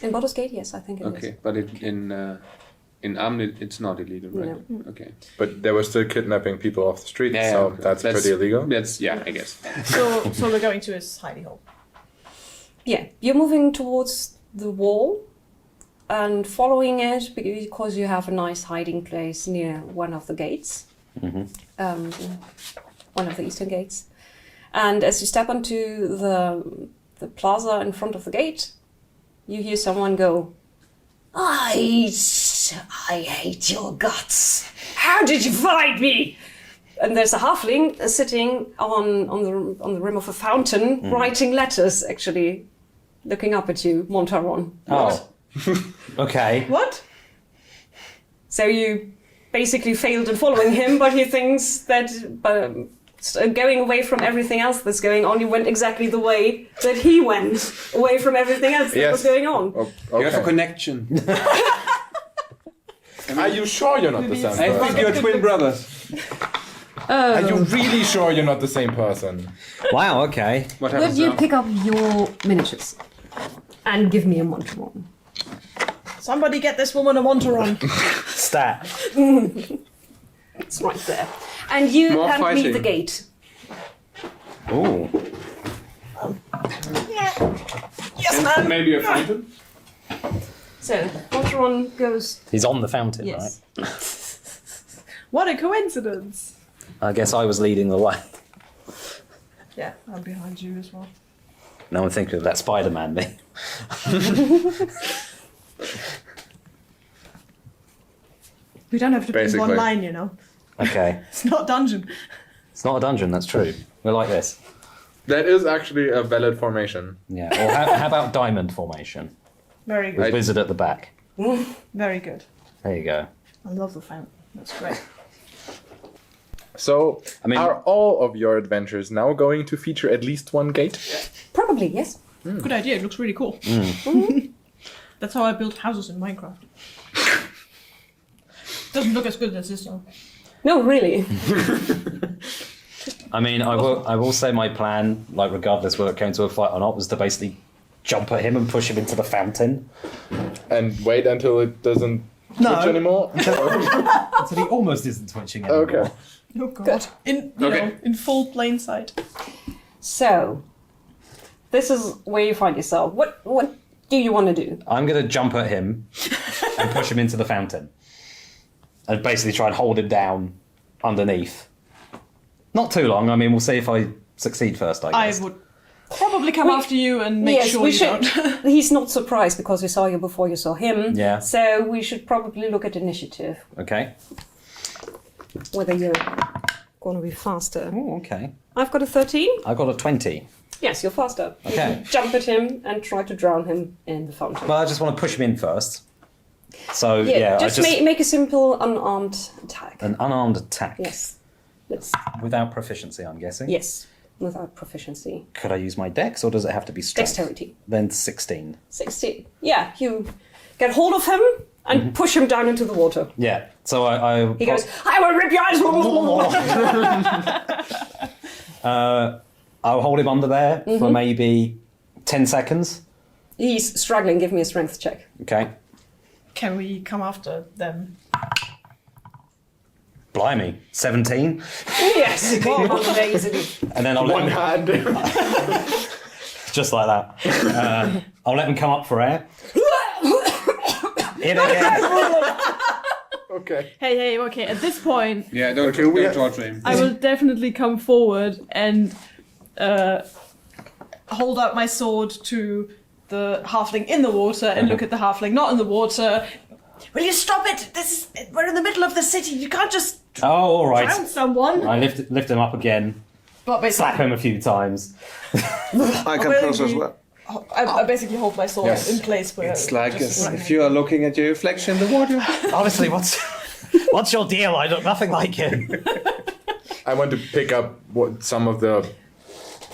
F: In Baldur's Gate, yes, I think it is.
E: Okay, but in Amnit it's not illegal, right?
F: No.
E: Okay.
B: But they were still kidnapping people off the street,
E: Yeah,
B: so
E: okay.
B: that's pretty illegal.
E: That's I guess.
D: So we're going to his hidey hole.
F: Yeah, you're moving towards the wall and following it because you have a nice hiding place near one of the gates, one of the eastern gates. And as you step onto the plaza in front of the gate, you hear someone go, I hate your guts. How did you find me? And there's a halfling sitting on the rim of a fountain, writing letters, actually, looking up at you, Montaron.
C: Oh. Okay.
D: What?
F: So you basically failed in following him, but he thinks that going away from everything else that's going on, you went exactly the way that he went, away from everything else that was going on.
B: Oh,
E: You have a
B: okay.
E: connection.
B: Are you sure you're not the same
E: I think
B: person?
E: you're twin brothers.
B: Are you really sure you're not the same person?
C: Wow, okay.
E: What
F: Would
E: happens
F: you
E: now?
F: pick up your miniatures and give me a Montaron?
D: Somebody get this woman a Montaron.
C: Stat.
F: It's right there. And you
E: More
F: hand me
E: fighting.
F: the gate.
C: Ooh.
D: Yes, ma'am.
E: Maybe a fountain?
F: So Montaron goes.
C: He's on the fountain,
F: Yes.
D: What a coincidence.
C: right? I guess I was leading the way.
D: Yeah, I'm behind you as well.
C: No one thinking of that Spider-Man me.
D: We don't have to be in
B: Basically.
D: one line, you know.
C: Okay.
D: It's not a dungeon.
C: It's not a dungeon, that's true. We're like this.
B: That is actually a valid formation.
C: Yeah. Or how about diamond formation?
D: Very good.
C: With wizard at the back.
D: Very good.
C: There you go.
D: I love the fountain. That's great.
B: So,
C: I mean-
B: are all of your adventures now going to feature at least one gate?
F: Probably, yes.
D: Good idea. It looks really cool. That's how I build houses in Minecraft. Doesn't look as good as this though.
F: No, really.
C: I mean, I will say my plan, like regardless whether it came to a fight or not, was to basically jump at him and push him into the fountain.
B: And wait until it doesn't
D: No.
B: twitch anymore?
C: Until he almost isn't twitching anymore.
B: Okay.
D: Oh god. In in full plain sight.
F: So, this is where you find yourself. What do you want to do?
C: I'm going to jump at him and push him into the fountain. And basically try and hold him down underneath. Not too long. I mean, we'll see if I succeed first, I guess.
D: I would probably come after you and make sure
F: we
D: you
F: should.
D: don't.
F: He's not surprised because we saw you before you saw him.
C: Yeah.
F: So we should probably look at initiative.
C: Okay.
F: Whether you're going to be faster.
C: Oh, okay.
F: I've got a 13.
C: I got a 20.
F: Yes, you're faster. You
C: Okay.
F: can jump at him and try to drown him in the fountain.
C: Well, I just want to push him in first. So, yeah,
F: just make a simple unarmed attack.
C: An unarmed attack.
F: Yes. Let's.
C: Without proficiency, I'm guessing.
F: Yes, without proficiency.
C: Could I use my dex, or does it have to be strength?
F: Dexterity.
C: Then 16.
F: 16. Yeah, you get hold of him and push him down into the water.
C: Yeah. So I
F: He goes, I will rip your eyes.
C: I'll hold him under there for maybe 10 seconds.
F: He's struggling. Give me a strength check.
C: Okay.
D: Can we come after them?
C: Blimey. 17.
F: Yes. Amazing.
C: And then I'll let
B: One
C: him,
B: hand.
C: just like that. I'll let him come up for air. In again.
B: Okay.
D: Hey, okay. At this point,
E: Yeah, don't
B: Okay, we
E: don't
B: have-
E: torture him.
D: I will definitely come forward and hold out my sword to the halfling in the water and look at the halfling not in the water. Will you stop it? We're in the middle of the city. You can't just
C: Oh, all
D: drown
C: right.
D: someone.
C: I lift him up again.
D: But
C: Slap
D: basically,
C: him a few times.
E: I come
D: Well,
E: close as
D: you-
E: well.
D: I basically hold my sword
B: Yes.
D: in place where
E: It's like
D: just
E: if you are looking at your reflection in the water.
C: Honestly, what's your deal? I look nothing like him.
B: I want to pick up some of the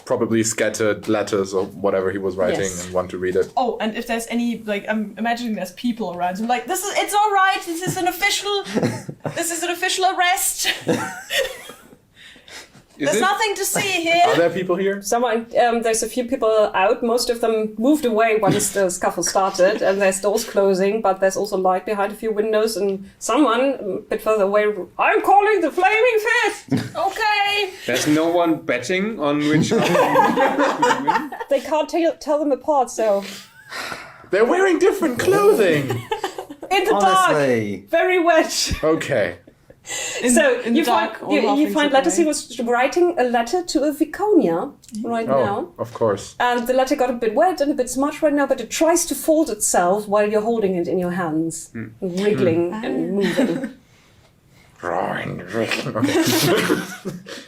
B: probably scattered letters or whatever he was writing
F: Yes.
B: and want to read it.
D: Oh, and if there's any, like, I'm imagining there's people around. So I'm like, it's all right. This is an official arrest. There's nothing to see
B: Are
D: here.
B: there people here?
F: Someone, there's a few people out. Most of them moved away once the scuffle started, and there's doors closing, but there's also light behind a few windows, and someone a bit further away, I'm calling the Flaming Fist!
D: Okay.
E: There's no one betting on which.
F: They can't tell them apart, so
B: They're wearing different clothing.
F: in the
C: Honestly.
F: dark, very wet.
B: Okay.
F: So
D: in the dark, all
F: you
D: halflings
F: find
D: look
F: letters. He
D: away.
F: was writing a letter to a Viconia right now.
B: Oh, of course.
F: And the letter got a bit wet and a bit smudged right now, but it tries to fold itself while you're holding it in your hands, wriggling and moving.
B: Okay.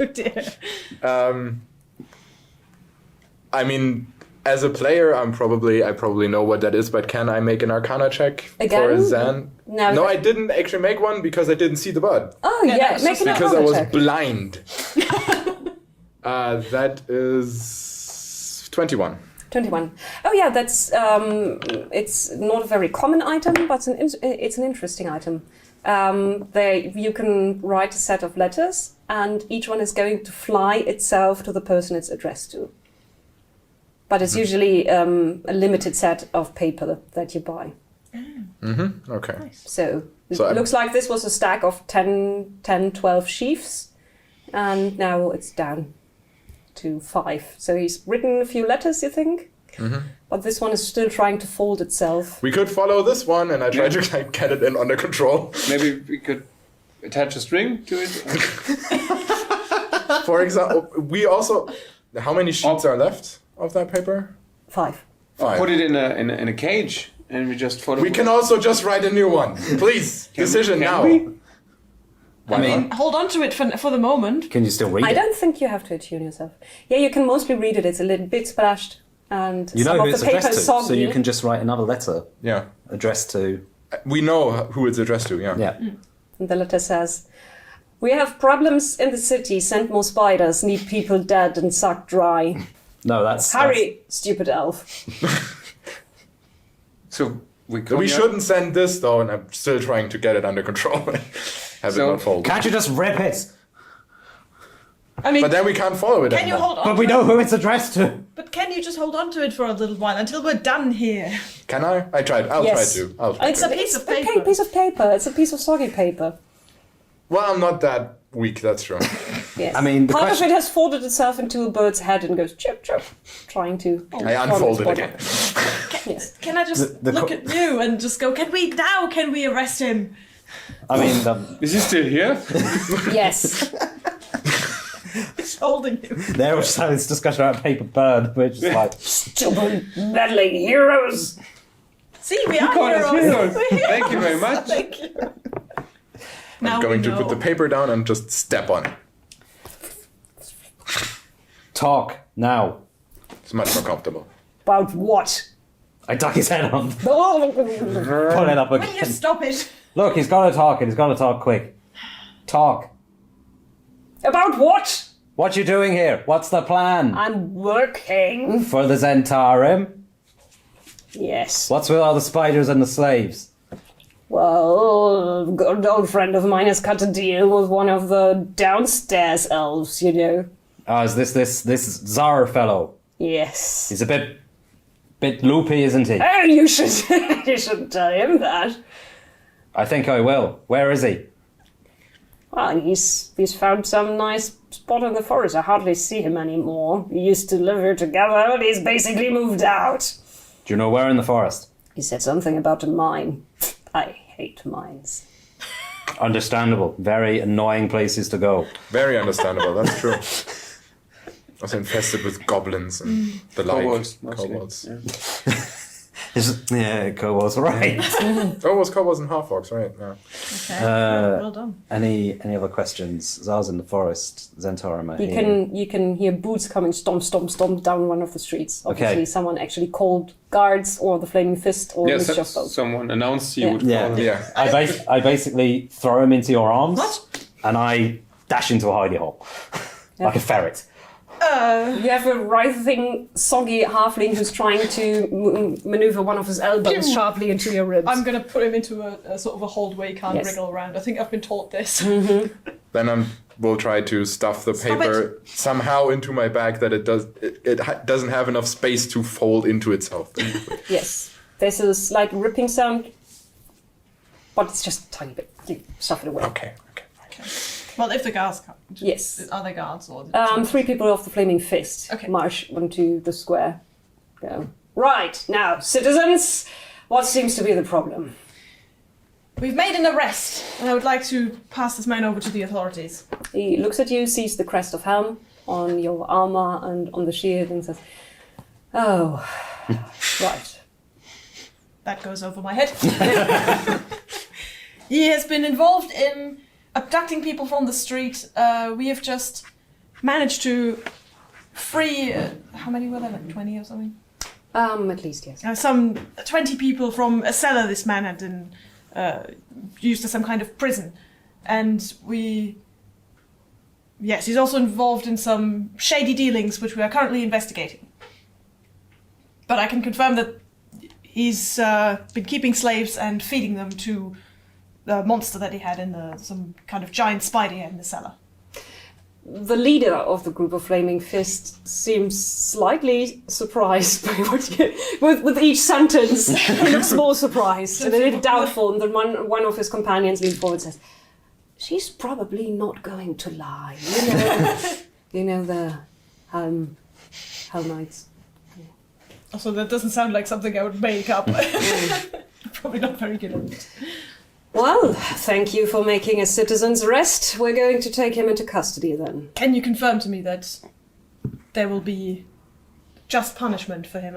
D: Oh dear.
B: I mean, as a player, I probably know what that is, but can I make an Arcana check for
F: Again?
B: Zan?
F: No,
B: No, I didn't actually make one because I didn't see the bud.
F: Oh
D: Yeah,
F: yeah,
D: that's
F: make an
B: Because I
F: Arcana
B: was
F: check.
B: blind. That is 21.
F: 21. Oh yeah, that's it's not a very common item, but it's an interesting item. You can write a set of letters, and each one is going to fly itself to the person it's addressed to. But it's usually a limited set of paper that you buy.
B: Mm-hmm. Okay.
F: So it
B: So
F: looks like this was a stack of 10, 12 sheafs, and now it's down to 5. So he's written a few letters, you think? But this one is still trying to fold itself.
B: We could follow this one, and I tried to like, get it in under control.
E: Maybe we could attach a string to it.
B: For example, we also How many sheets are left of that paper?
F: 5.
B: 5.
E: Put it in a cage, and we just follow.
B: We can also just write a new one. Please, decision now.
E: we?
B: Why not?
D: Hold on to it for the moment.
C: Can you still read
F: I
C: it?
F: don't think you have to attune yourself. Yeah, you can mostly read it. It's a little bit splashed, and
C: You
F: some
C: know who
F: of
C: it's
F: the paper
C: addressed
F: is
C: to,
F: soggy.
C: so you can just write another letter
B: Yeah.
C: addressed to.
B: We know who it's addressed to, yeah.
C: Yeah.
F: And the letter says, "We have problems in the city. Send more spiders. Need people dead and sucked dry.
C: No, that's
F: Hurry, stupid elf."
E: So we
B: We shouldn't send this though, and I'm still trying to get it under control. Have it
E: So-
B: not fold.
C: Can't you just rip it?
D: I mean,
B: But then we can't follow it
D: can you
B: anymore.
D: hold on?
C: But we
D: to
C: know
D: it?
C: who it's addressed to.
D: But can you just hold on to it for a little while until we're done here?
B: Can I? I tried. I'll
F: Yes.
B: try to. I'll try
D: It's
B: to.
D: a piece of
F: Okay,
D: paper.
F: piece of paper. It's a piece of soggy paper.
B: Well, I'm not that weak, that's true.
F: Yes.
C: I mean, the
F: part
C: question-
F: of it has folded itself into a bird's head and goes chip chip, trying to.
B: I unfold it again.
F: Yes.
D: Can I just
C: The
D: look at you and just go, can we arrest him?
C: I mean,
E: Is he still here?
F: Yes.
D: It's holding you.
C: there was this discussion about paper bird, which is like,
F: Stupid meddling heroes.
D: See, we are
E: Call us
D: heroes.
E: heroes. Thank you very much.
D: Thank you. Now
B: I'm going
D: we
B: to
D: know.
B: put the paper down and just step on it.
C: talk now.
B: It's much more comfortable.
F: About what?
C: I duck his head on,
F: Oh,
C: pull it up
D: Will you
C: again.
D: stop it?
C: Look, he's got to talk, and he's got to talk quick. Talk.
F: about what?
C: What you doing here? What's the plan?
F: I'm working.
C: For the Zentarim?
F: Yes.
C: What's with all the spiders and the slaves?
F: Well, a good old friend of mine has cut a deal with one of the downstairs elves, you know.
C: Oh, is this Zara fellow?
F: Yes.
C: He's a bit loopy, isn't he?
F: Oh, you should you shouldn't tell him that.
C: I think I will. Where is he?
F: Well, he's found some nice spot in the forest. I hardly see him anymore. We used to live here together, but he's basically moved out.
C: Do you know where in the forest?
F: He said something about a mine. I hate mines.
C: Understandable. Very annoying places to go.
B: Very understandable, that's true. Also infested with goblins and the like.
E: Kobolds, mostly.
B: Kobolds.
E: Yeah.
C: Yeah, Kobolds, right.
B: Oh, it was kobolds and half-orcs, right? Yeah.
D: Okay, well done.
C: Any other questions? Zara's in the forest. Zentarim are here.
F: You can hear boots coming stomp, stomp, stomp down one of the streets. Obviously,
C: Okay.
F: someone actually called guards or the Flaming Fist or
E: Yes,
F: mixture of both.
E: someone announced you
F: Yeah.
E: would
C: Yeah.
E: call him.
B: Yeah.
C: I basically throw him into your arms.
D: What?
C: And I dash into a hidey hole. Like a ferret.
F: You have a writhing, soggy halfling who's trying to maneuver one of his elbows
D: Pew!
F: sharply into your ribs.
D: I'm going to put him into a sort of a hold where he can't
F: Yes.
D: wriggle around. I think I've been taught this.
B: Then we'll try to stuff the
D: Stop
B: paper somehow into my bag that it doesn't have enough space to fold into itself.
F: Yes. There's a slight ripping sound, but it's just a tiny bit. You stuff it away.
B: Okay.
D: Well, if the guards come.
F: Yes.
D: Are they guards or?
F: 3 people of the Flaming Fist
D: Okay.
F: march onto the square. Go. Right, now, citizens, what seems to be the problem?
D: We've made an arrest, and I would like to pass this man over to the authorities.
F: He looks at you, sees the crest of helm on your armor and on the shield, and says, "Oh, right.
D: That goes over my head. He has been involved in abducting people from the street. We have just managed to free. How many were there? Like 20 or something?
F: At least, yes.
D: Some 20 people from a cellar this man had used as some kind of prison. And yes, he's also involved in some shady dealings which we are currently investigating. But I can confirm that he's been keeping slaves and feeding them to the monster that he had in some kind of giant spider he had in the cellar.
F: The leader of the group of Flaming Fist seems slightly surprised by what you, with each sentence. He looks more surprised and a little doubtful, and then one of his companions leans forward and says, "She's probably not going to lie. You know the Hell Knights."
D: Also, that doesn't sound like something I would make up. Probably not very good at it.
F: Well, thank you for making a citizen's arrest. We're going to take him into custody then.
D: Can you confirm to me that there will be just punishment for him.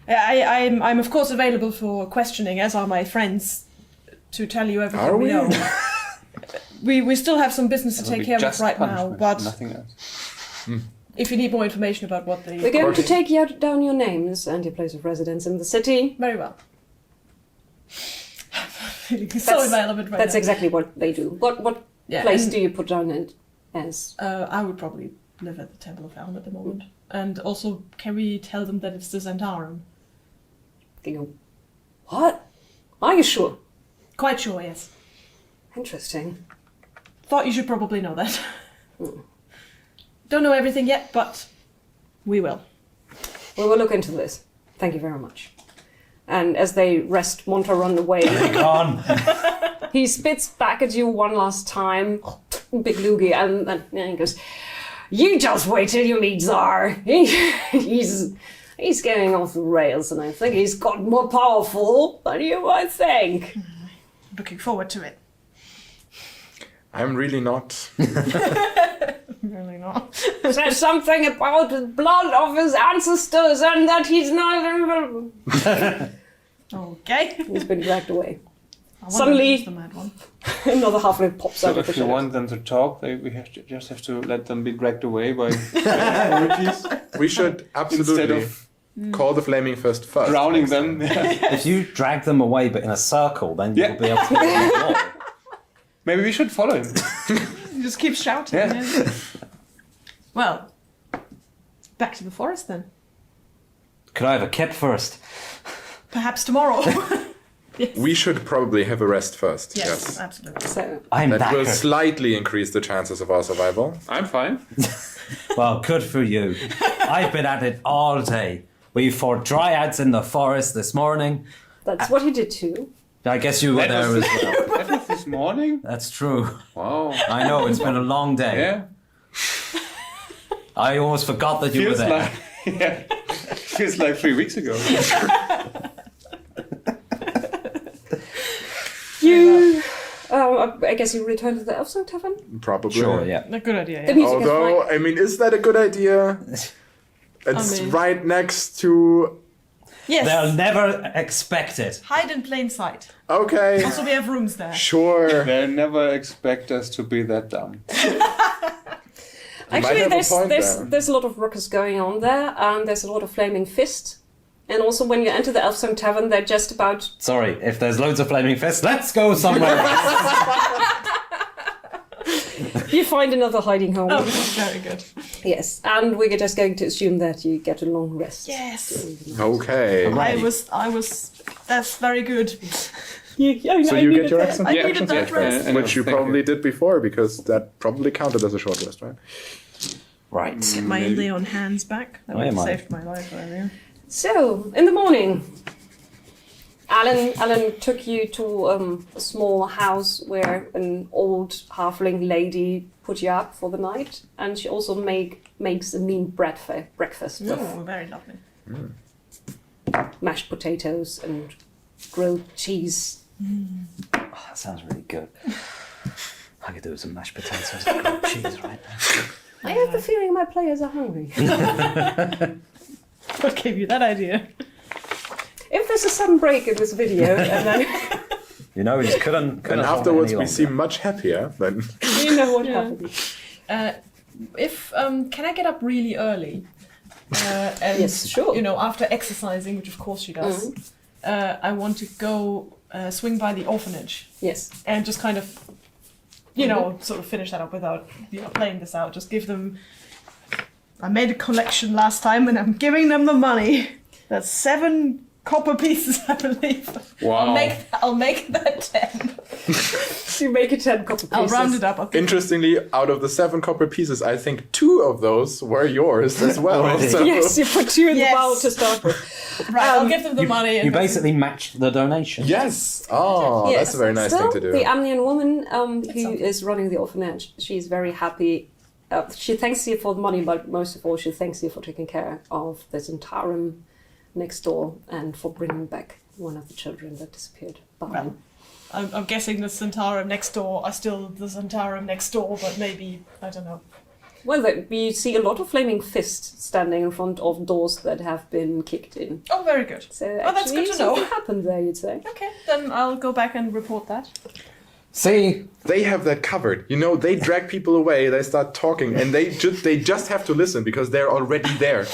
D: I'm of course available for questioning, as are my friends, to tell you everything
B: Are
D: we
B: we?
D: know. we still have some business to
E: It'll
D: take
E: be
D: care of
E: just
D: right now,
E: punishment,
D: but
E: nothing else.
D: if you need more information about what they...
F: We're going to take down your names and your place of residence in the city.
D: Very well. So in my element right
F: That's
D: now.
F: exactly what they do. What
D: Yeah,
F: place
D: and-
F: do you put down it as?
D: I would probably live at the Temple of Elm at the moment. And also, can we tell them that it's the Zentarum?
F: They go, what? Are you sure?
D: Quite sure, yes.
F: Interesting.
D: Thought you should probably know that. Don't know everything yet, but we will.
F: We will look into this. Thank you very much. And as they rest Montaron away,
C: Gone.
F: he spits back at you one last time, big loogie, and then he goes, "You just wait till you meet Tsar. He's going off the rails, and I think he's got more powerful than you might think."
D: Looking forward to it.
B: I'm really not.
D: Really not.
F: There's something about the blood of his ancestors, and that he's not.
D: Okay.
F: He's been dragged away.
D: I wonder
F: Suddenly-
D: who's the mad one.
F: Another halfling pops out
E: So
F: of the
E: if you
F: shadows.
E: want them to talk, just have to let them be dragged away by authorities
B: We should absolutely
E: instead of
B: call the Flaming Fist first.
E: drowning
B: next time.
E: them.
C: If you drag them away but in a circle, then
E: Yeah.
C: you'll be able to get them more.
E: Maybe we should follow him.
D: You just keep shouting.
E: Yeah.
D: Yeah. Well, back to the forest then.
C: Could I have a kip first?
D: Perhaps tomorrow.
B: We should probably have a rest first.
D: yes,
B: Yes.
D: absolutely.
F: So,
C: I'm
B: That will
C: knackered.
B: slightly increase the chances of our survival.
E: I'm fine.
C: Well, good for you. I've been at it all day. We fought dryads in the forest this morning.
F: that's what he did too.
C: I guess you were
E: That
C: there
E: was-
C: as well.
E: That was this morning.
C: That's true.
E: Wow.
C: I know, it's been a long day.
E: Yeah.
C: I almost forgot that you
E: Feels
C: were there.
E: like feels like 3 weeks ago.
F: You, I guess you returned to the Elfsong Tavern?
B: Probably.
C: Sure, yeah.
D: A good idea,
F: The
D: yeah.
F: music is
B: Although,
F: fine.
B: I mean, is that a good idea? It's
D: mean-
B: right next to.
D: Yes.
C: They'll never expect it.
D: Hide in plain sight.
B: Okay.
D: Also, we have rooms there.
B: Sure.
E: They'll never expect us to be that dumb.
F: Actually,
B: have a point
F: there's
B: there.
F: there's a lot of ruckus going on there, and there's a lot of flaming fist. And also, when you enter the Elfsong Tavern, they're just about.
C: Sorry, if there's loads of flaming fists, let's go somewhere else.
F: You find another hiding home.
D: Oh, very good.
F: Yes, and we're just going to assume that you get a long rest.
D: Yes.
B: Okay.
C: Right.
D: I was. That's very good.
B: So you get your accent
D: I
E: Yeah,
D: needed that
B: check,
D: rest.
E: I know,
B: which you
E: thank
B: probably
E: you.
B: did before, because that probably counted as a short rest, right?
C: Right.
D: Get my lay on hands back. That
C: Oh,
D: would have
C: yeah,
D: saved my life earlier.
F: So, in the morning, Alan took you to a small house where an old halfling lady put you up for the night, and she also makes a mean breakfast with
D: Oh, very lovely.
F: mashed potatoes and grilled cheese.
C: Oh, that sounds really good. I could do with some mashed potatoes and grilled cheese right now.
F: I have the feeling my players are hungry.
D: What gave you that idea?
F: If there's a sudden break in this video, and then
C: You know, we just couldn't
B: And
C: hold it
B: afterwards,
C: any
B: we
C: longer.
B: seem much happier than.
F: you know what
D: Yeah.
F: happened.
D: If can I get up really early? And,
F: Yes, sure.
D: You know, after exercising, which of course she does. I want to go swing by the orphanage
F: Yes.
D: and just kind of, you know, sort of finish that up without playing this out. Just give them. I made a collection last time, and I'm giving them the money. That's 7 copper pieces, I believe.
E: Wow.
D: I'll make that 10.
F: So you make it 10 copper pieces.
D: I'll round it up. I'll give
B: Interestingly, out of the 7 copper pieces, I think 2 of those were yours as well.
C: Already.
B: So
F: Yes, you put 2 in
D: Yes.
F: the bowl to start with.
D: Right, I'll give them the money. And
C: You basically matched the donation.
B: Yes. Oh,
F: Yes.
B: that's a very nice
F: Still,
B: thing to do.
F: The Amnian woman who
D: something.
F: is running the orphanage, she's very happy. She thanks you for the money, but most of all, she thanks you for taking care of the Zentarum next door and for bringing back one of the children that disappeared.
D: Well, I'm guessing the Zentarum next door are still the Zentarum next door, but maybe, I don't know.
F: Well, we see a lot of flaming fists standing in front of doors that have been kicked in.
D: Oh, very good.
F: So
D: Oh, that's good to know.
F: something happened there, you'd say.
D: Okay, then I'll go back and report that.
C: See,
B: They have that covered. You know, they drag people away, they start talking, and they just have to listen because they're already there.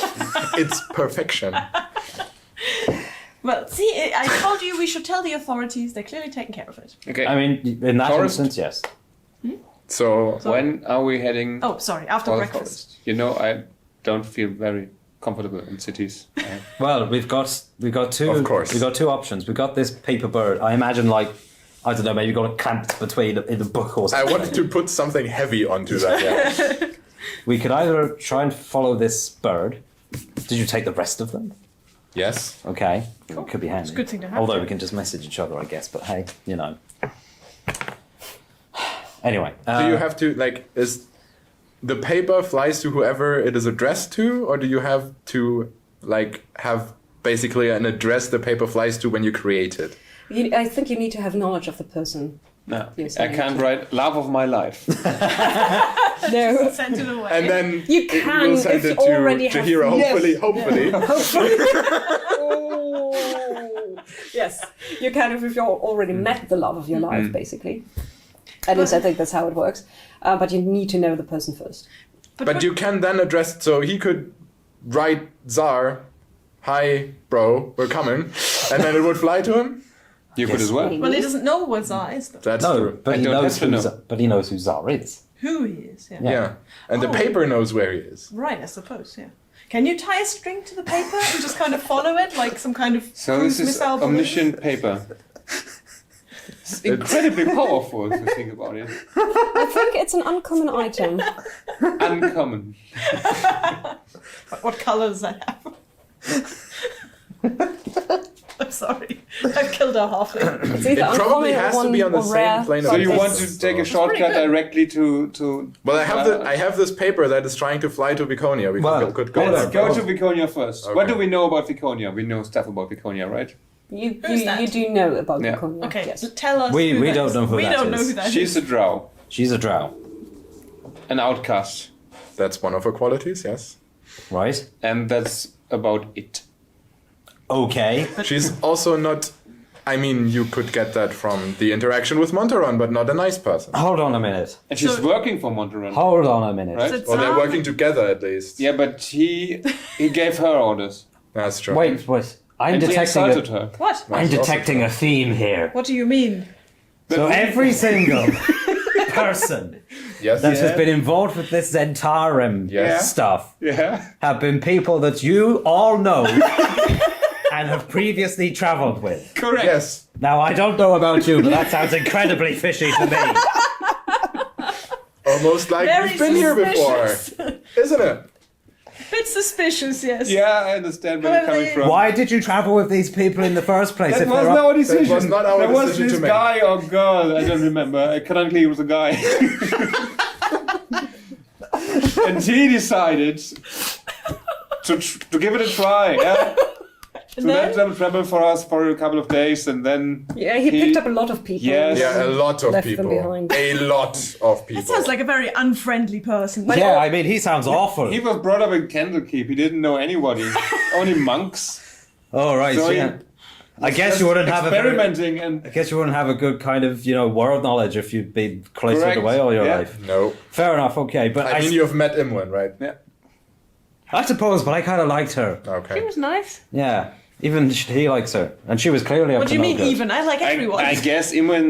B: It's perfection.
D: Well, see, I told you we should tell the authorities. They're clearly taking care of it.
E: Okay.
C: I mean, in that
E: Forest?
C: instance, yes.
B: So,
E: when are we heading?
D: Oh, sorry, after
E: for the
D: breakfast.
E: forest? You know, I don't feel very comfortable in cities.
C: Well, we've got two.
B: Of course.
C: We've got two options. We've got this paper bird. I imagine, like, I don't know, maybe got it clamped between in a book or
B: I
C: something.
B: wanted to put something heavy onto that. Yeah.
C: We could either try and follow this bird. Did you take the rest of them?
B: Yes.
C: Okay, it could be handy.
D: It's a good thing to have.
C: Although we can just message each other, I guess. But hey, you know. Anyway,
B: Do you have to, like, is the paper flies to whoever it is addressed to, or do you have to, like, have basically an address the paper flies to when you create it?
F: I think you need to have knowledge of the person.
E: No,
F: Yes,
E: I
F: I
E: can't
F: do.
E: write love of my life.
F: No.
D: Send it away.
B: And then
F: You can
B: we'll send
F: if you
B: it to
F: already have-
B: Jahira,
F: Yes.
B: hopefully.
F: Oh. Yes, you can if you've already met the love of your life, basically. At least I think that's how it works. But you need to know the person first.
B: But you can then address, so he could write Tsar, hi, bro, we're coming, and then it would fly to him?
E: You could as well.
D: Well, he doesn't know what Tsar is, though.
B: That's
C: no,
B: true.
C: but
E: I
C: he
E: don't
C: knows
E: have to
C: who.
E: know.
C: But he knows who Tsar is.
D: Who he is, yeah.
B: Yeah. And the
D: Oh.
B: paper knows where he is.
D: Right, I suppose, yeah. Can you tie a string to the paper and just kind of follow it like some kind of
E: So
D: cruise
E: this is
D: missile balloon?
E: omniscient paper. It's incredibly powerful if you think about it.
F: I think it's an uncommon item.
E: Uncommon.
D: What colour does that have? I'm sorry. I've killed our halfling.
F: It's either
B: It probably
F: uncommon or
B: has to
F: one
B: be on the
F: or
B: same
F: rare.
B: plane of
E: So you
F: It's-
E: want to take a shortcut directly to
B: Well, I have this paper that is trying to fly to Viconia. We
C: Well,
B: could go
E: Let's
B: there.
E: go to Viconia first.
B: Okay.
E: What do we know about Viconia? We know stuff about Viconia, right?
F: You
D: that?
F: do know about
E: Yeah.
F: Viconia.
D: Okay,
F: Yes.
D: tell us.
C: We
D: who that
C: don't
D: is.
C: know who
D: we
C: that
D: don't know
C: is.
D: who that
E: She's
D: is.
E: a drow,
C: She's a drow,
E: an outcast,
B: That's one of her qualities, yes.
C: right?
E: and that's about it.
C: Okay.
B: She's also not. I mean, you could get that from the interaction with Monteron, but not a nice person.
C: Hold on a minute.
E: And she's
D: So-
E: working for Monteron.
C: Hold on a minute.
E: Right?
D: So
B: Or they're
D: Tsar-
B: working together at least.
E: Yeah, but he gave her orders.
B: That's true.
C: Wait. I'm
E: And he
C: detecting.
E: insulted her.
D: What?
C: I'm detecting a theme here.
D: What do you mean?
C: So every single person
B: Yes.
C: that has been involved with this Zentarum
B: Yes.
C: stuff
E: Yeah.
C: have been people that you all know and have previously travelled with.
E: Correct.
B: Yes.
C: Now, I don't know about you, but that sounds incredibly fishy to me.
B: Almost like
D: Very
B: we've been here before,
D: suspicious.
B: isn't it?
D: Bit suspicious, yes.
E: Yeah, I understand where you're
D: Well,
E: coming
D: they-
E: from.
C: Why did you travel with these people in the first place?
E: That
C: if
E: was
C: they're
E: not
C: up-
E: our decision.
B: was not our
E: That was
B: decision
E: this
B: to make.
E: guy or girl. I don't remember. Currently, it was a guy. And he decided to give it a try. Yeah. To
D: And
E: let
D: then?
E: them travel for us for a couple of days, and then
F: Yeah, he picked up a lot of people.
E: Yes.
B: Yeah, a lot of
F: Left them
B: people.
F: behind.
B: A lot of people.
D: That sounds like a very unfriendly person.
C: Yeah, I mean, he sounds awful.
E: he was brought up in Candlekeep. He didn't know anybody, only monks.
C: Oh, right,
E: So he
C: yeah. I guess you wouldn't have a very,
E: experimenting and
C: I guess you wouldn't have a good kind of, world knowledge if you'd been cloistered
E: Correct.
C: away all your
E: Yeah.
C: life.
B: No.
C: Fair enough, okay. But
B: I mean, you've met Imwen, right?
E: yeah.
C: I suppose, but I kind of liked her.
D: She
B: Okay.
D: was nice.
C: Yeah. Even he likes her. And she was clearly up
D: What
C: to
D: do you
C: no
D: mean
C: good.
D: even? I like everyone.
E: I guess Imwen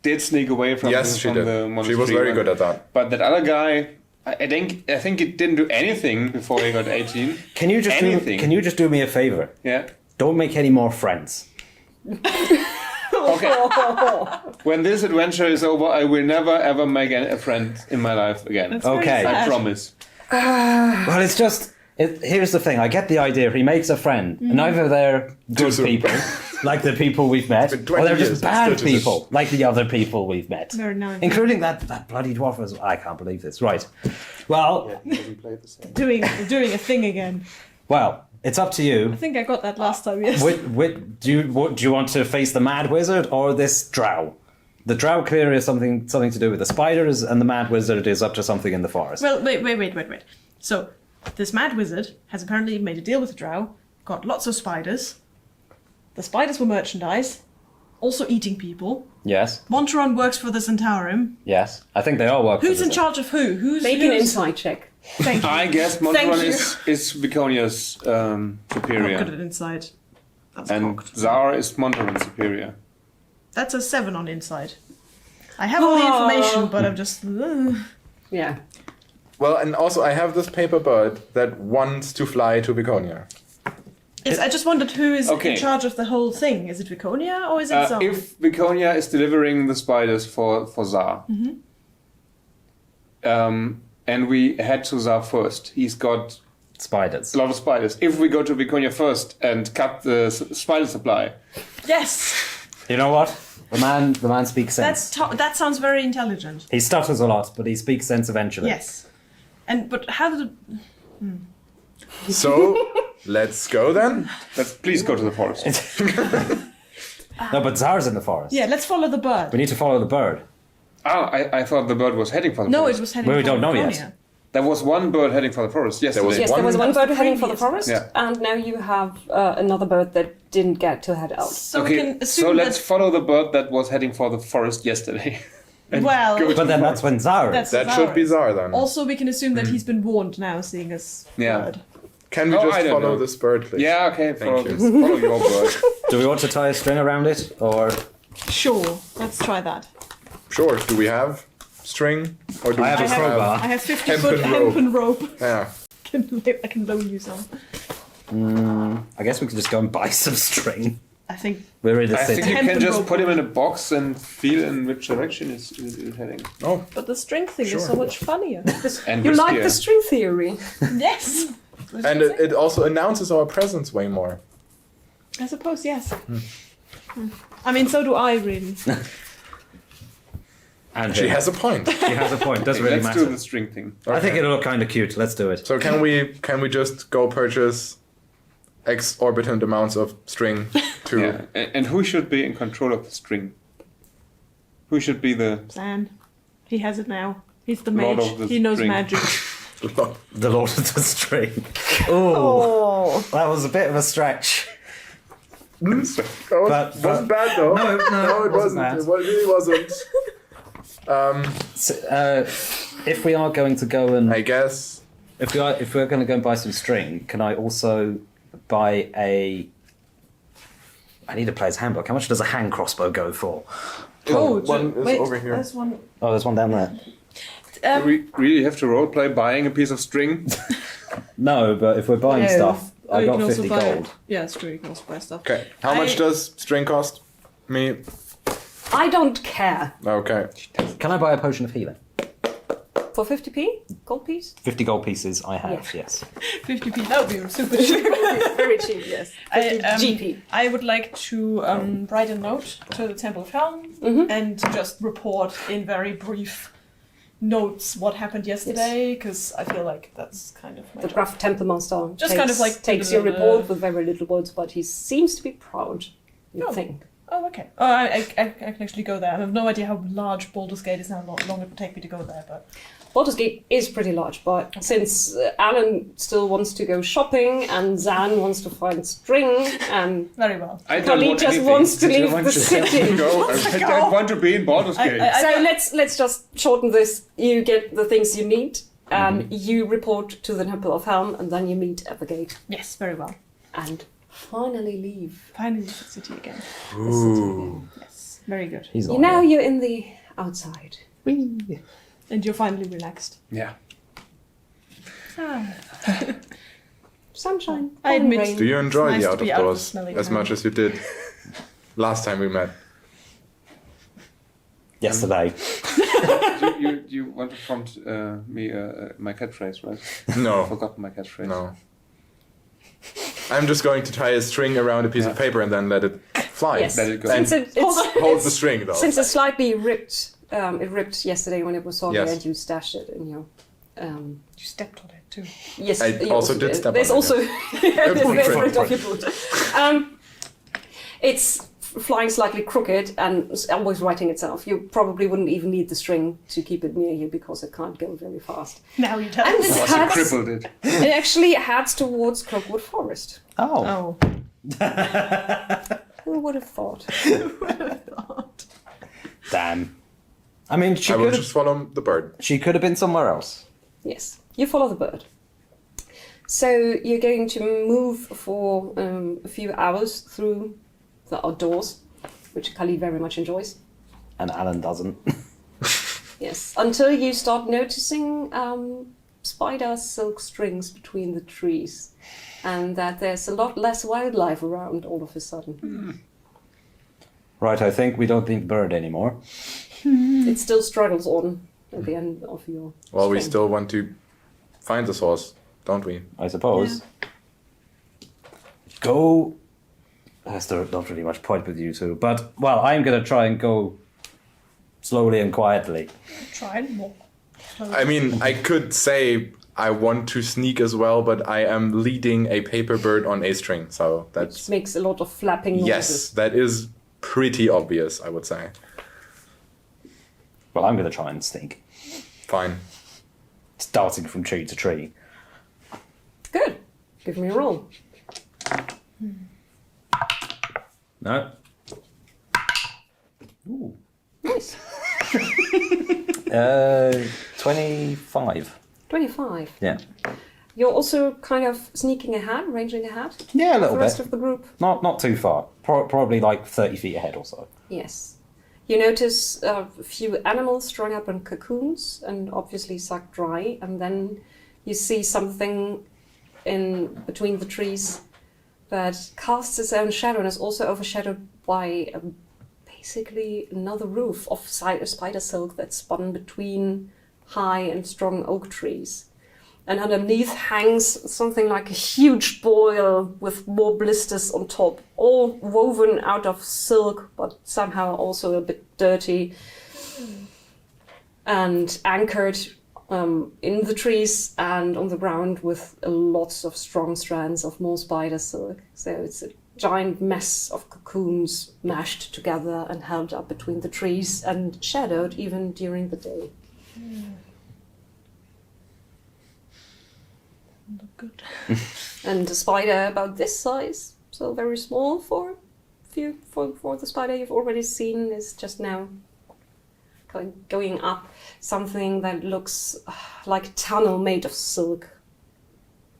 E: did sneak away from
B: Yes,
E: the,
B: she
E: from
B: did.
E: the
B: She
E: monastery.
B: was very good at that.
E: But that other guy, I think he didn't do anything before he got 18.
C: Can you just
E: Anything.
C: can you just do me a favor?
E: Yeah.
C: Don't make any more friends.
E: Okay. When this adventure is over, I will never ever make a friend in my life again.
D: That's very
C: Okay.
E: I
D: sad.
E: promise.
C: Well, it's just here's the thing. I get the idea. He makes a friend. And either they're good
B: soon.
C: people, like the people we've met,
B: been
C: or
B: 20
C: they're
B: years,
C: just
B: but
C: bad
B: still to this.
C: people, like the other people we've met.
D: Very nice.
C: Including that bloody dwarf as I can't believe this. Right. Well,
D: Doing a thing again.
C: well, it's up to you.
D: I think I got that last time, yes.
C: Do you want to face the mad wizard or this drow? The drow clearer is something to do with the spiders, and the mad wizard is up to something in the forest.
D: Well, wait. So, this mad wizard has apparently made a deal with the drow, got lots of spiders. The spiders were merchandise, also eating people.
C: Yes.
D: Monteron works for the Centaurum.
C: Yes. I think they all work.
D: Who's in charge of who?
F: Make an insight check.
D: Thank you.
E: I guess
D: Thank
E: Monteron
D: you.
E: is Viconia's
D: Not
E: superior.
D: good at insight. That's
E: And
D: cocked.
E: Zara is Monteron's superior.
D: That's a 7 on insight. I have all the information, but I'm just...
F: Yeah.
B: Well, and also I have this paper bird that wants to fly to Viconia.
D: Yes, I just wondered who is
E: Okay.
D: in charge of the whole thing. Is it Viconia or is it Zara?
E: If Viconia is delivering the spiders for Zar, and we head to Zar first, he's got
C: spiders.
E: a lot of spiders. If we go to Viconia first and cut the spider supply,
D: Yes!
C: You know what? The man speaks sense.
D: That sounds very intelligent.
C: He stutters a lot, but he speaks sense eventually.
D: Yes. But how did...
B: So, let's go then.
E: please go to the forest.
C: No, but Zar's in the forest.
D: Yeah, let's follow the bird.
C: We need to follow the bird.
E: I thought the bird was heading for the
D: No,
E: forest.
D: it was heading
C: Well, we
D: for
C: don't know
D: Viconia.
C: yet.
E: There was one bird heading for the forest yesterday.
B: was
F: Yes, there was one bird
D: That's the
F: heading for the
D: previous
F: forest,
E: Yeah.
F: and now you have another bird that didn't get to head out.
D: So we can assume
E: so let's
D: that...
E: follow the bird that was heading for the forest yesterday. And
D: Well,
E: go to
C: But
E: the
C: then that's
E: forest.
C: when Zar is.
D: That's
B: That should be
D: Zara.
B: Zar then.
D: Also, we can assume that he's been warned now, seeing as
E: Yeah.
D: bird.
B: Can we
E: Oh,
B: just
E: I don't
B: follow
E: know.
B: this bird, please?
E: Yeah, okay, follow
B: you.
E: follow your bird.
C: Do we want to tie a string around it, or
D: Sure, let's try that.
B: Sure. Do we have string? Or do
C: I
B: we
C: have a
B: just
C: crowbar.
D: I have 50
B: Hempen
D: foot
B: rope.
D: hempen rope.
B: Yeah.
D: I can loan you some.
C: I guess we could just go and buy some string.
D: I think
C: We're in the
E: I think
C: city.
E: you can
D: Hempen
E: just
D: rope.
E: put him in a box and feel in which direction it's heading.
B: Oh,
D: but the string thing
B: Sure.
D: is so much funnier.
E: And
F: You like
E: riskier.
F: the string theory?
D: Yes.
B: and it also announces our presence way more.
D: I suppose yes. I mean, so do I really.
C: And
B: She has a point.
C: She has a point. Doesn't really
E: Let's
C: matter.
E: do the string thing.
C: I think it'll look kind of cute. Let's do it.
B: So can we just go purchase exorbitant amounts of string to?
E: Yeah. And who should be in control of the string? Who should be the...
D: Zan, he has it now. He's the
E: Lord
D: mage.
E: of the
D: He knows
E: string.
D: magic.
C: The Lord of the String. Oh, that was a bit of a stretch.
B: That
C: But-
B: wasn't bad though.
C: No,
B: it wasn't.
C: bad.
B: It really wasn't.
C: So, if we are going to go and
B: I guess.
C: if we're going to go and buy some string, can I also buy a? I need a player's handbook. How much does a hand crossbow go for?
B: One is over here.
D: There's one.
C: Oh, there's one down there.
E: Do we really have to roleplay buying a piece of string?
C: No, but if we're buying
D: No.
C: stuff, I
D: you
C: got
D: can also
C: 50
D: buy
C: gold.
D: Yeah, it's true. You can also buy stuff.
B: Okay. How much does string cost me?
F: I don't care.
B: Okay.
C: Can I buy a potion of healing?
F: For 50p? Gold piece?
C: 50 gold pieces I have, yes.
D: 50p. That would be super cheap.
F: Very cheap, yes. 50 GP.
D: I would like to write a note to the Temple of Helm and just report in very brief notes what happened yesterday, because I feel like that's kind of my
F: The
D: job.
F: Gruff Temple Master
D: Just kind of like
F: takes your report with very little words, but he seems to be proud, you
D: Oh.
F: think.
D: Oh, okay. Oh, I can actually go there. I have no idea how large Baldur's Gate is now, how long it would take me to go there, but...
F: Baldur's Gate is pretty large, but since Alan still wants to go shopping and Zan wants to find string and
D: Very well.
E: I don't
F: Polly
E: want
F: just
E: anything.
F: wants to
C: Did you
F: leave
C: want
F: the
C: to-
F: city.
E: No, I don't want to be in Baldur's Gate.
F: So let's just shorten this. You get the things you need, you report to the Temple of Helm, and then you meet at the gate
D: Yes, very well.
F: and finally leave.
D: Finally, the city again.
B: Ooh.
D: Yes, very good.
C: He's
F: Now you're in the outside.
D: And you're finally relaxed.
E: Yeah.
F: Sunshine.
D: I admit-
F: rain.
B: Do you enjoy
D: nice
B: the
D: to
B: out
D: be
B: of
D: out of
B: doors
D: smelly
B: as
D: town.
B: much as you did last time we met?
C: Yesterday.
E: You want to prompt me my catchphrase, right? I
B: No.
E: forgot my catchphrase.
B: No. I'm just going to tie a string around a piece of paper and then let it fly.
F: Yes.
E: Let it go.
F: Since
B: Hold the string though.
F: Since it's slightly ripped, it ripped yesterday when it was soggy,
B: Yes.
F: and you stashed it in your.
D: You stepped on it too.
F: Yes,
B: I
F: you
B: also did step
F: There's
B: on it,
F: also
B: Good
F: there's
B: point.
F: print of your boot. It's flying slightly crooked and always righting itself. You probably wouldn't even need the string to keep it near you because it can't go very fast.
D: Now you tell
F: And
D: us.
F: it,
E: Once you crippled it.
F: it actually heads towards Crookwood Forest.
C: Oh.
F: Who would have thought?
C: Damn. I mean,
B: I will just follow the bird.
C: she could have been somewhere else.
F: Yes, you follow the bird. So you're going to move for a few hours through the outdoors, which Kali very much enjoys.
C: And Alan doesn't.
F: Yes, until you start noticing spider silk strings between the trees, and that there's a lot less wildlife around all of a sudden.
C: Right, I think we don't need bird anymore.
F: It still struggles on at the end of your
B: Well, we
F: string.
B: still want to find the source, don't we?
C: I suppose. Go. There's not really much point with you two, but well, I'm gonna try and go slowly and quietly.
D: Try it more.
B: I mean, I could say I want to sneak as well, but I am leading a paper bird on a string, so
F: Which
B: that's
F: makes a lot of flapping noises.
B: yes, that is pretty obvious, I would say.
C: Well, I'm gonna try and sneak,
B: Fine.
C: starting from tree to tree.
F: Good. Give me a roll.
C: No. Ooh.
F: Nice.
C: 25.
F: 25.
C: Yeah.
F: You're also kind of sneaking ahead, ranging ahead.
C: Yeah, a
F: The
C: little
F: rest
C: bit.
F: of the group.
C: Not too far. Probably like 30 feet ahead or so.
F: Yes. You notice a few animals strung up in cocoons and obviously sucked dry, and then you see something in between the trees that casts its own shadow and is also overshadowed by basically another roof of spider silk that's spun between high and strong oak trees. And underneath hangs something like a huge boil with more blisters on top, all woven out of silk, but somehow also a bit dirty, and anchored in the trees and on the ground with lots of strong strands of more spider silk. So it's a giant mess of cocoons mashed together and held up between the trees and shadowed even during the day.
D: Not good.
F: And a spider about this size, so very small for the spider you've already seen, is just now going up something that looks like a tunnel made of silk.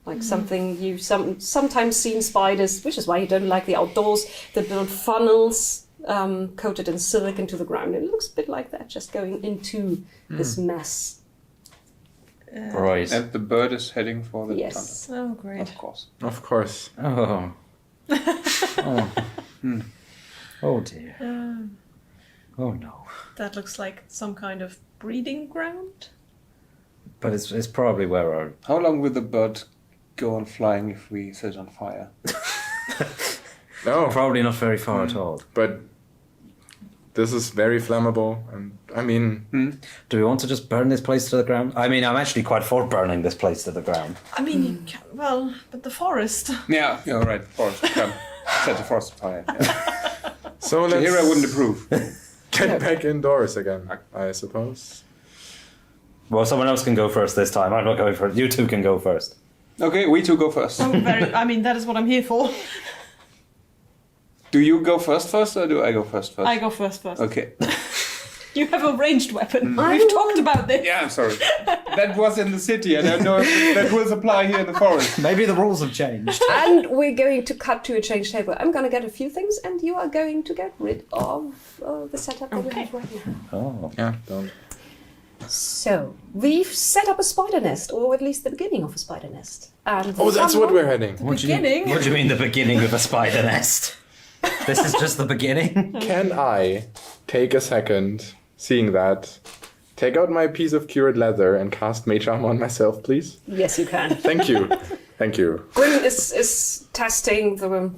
F: Like something you've sometimes seen spiders, which is why you don't like the outdoors, that build funnels coated in silk into the ground. It looks a bit like that, just going into this mess.
C: Right.
E: And the bird is heading for the
F: Yes.
D: Oh,
E: tunnel.
D: great.
E: Of course.
B: Of course.
C: Oh. Oh. Oh dear. Oh no.
D: That looks like some kind of breeding ground.
C: But it's probably where our...
E: How long will the bird go on flying if we set it on fire?
B: No,
C: Probably not very far at all.
B: but this is very flammable, and I mean,
C: Do we want to just burn this place to the ground? I mean, I'm actually quite for burning this place to the ground.
D: I mean, you can, well, but the forest.
E: Yeah, you're right. Forest. Come. Set the forest on fire. Yeah.
B: so
E: So
B: let's
E: here I wouldn't approve.
B: get back indoors again, I suppose.
C: Well, someone else can go first this time. I'm not going first. You two can go first.
E: Okay, we two go first.
D: Oh, I mean, that is what I'm here for.
E: Do you go first or do I go first?
D: I go first.
E: Okay.
D: You have a ranged weapon. We've talked about this.
E: Yeah, I'm sorry. That was in the city. I don't know if that will apply here in the forest.
C: Maybe the rules have changed.
F: And we're going to cut to a change table. I'm going to get a few things, and you are going to get rid of the setup that we have right now.
C: Oh.
B: Yeah, don't.
F: So, we've set up a spider nest, or at least the beginning of a spider nest. And
B: Oh, that's what we're heading.
C: What
D: Beginning?
C: do you mean the beginning of a spider nest? This is just the beginning?
B: Can I take a second, seeing that, take out my piece of cured leather and cast Mage Armor on myself, please?
F: Yes, you can.
B: Thank you. Thank you.
F: Grim is testing the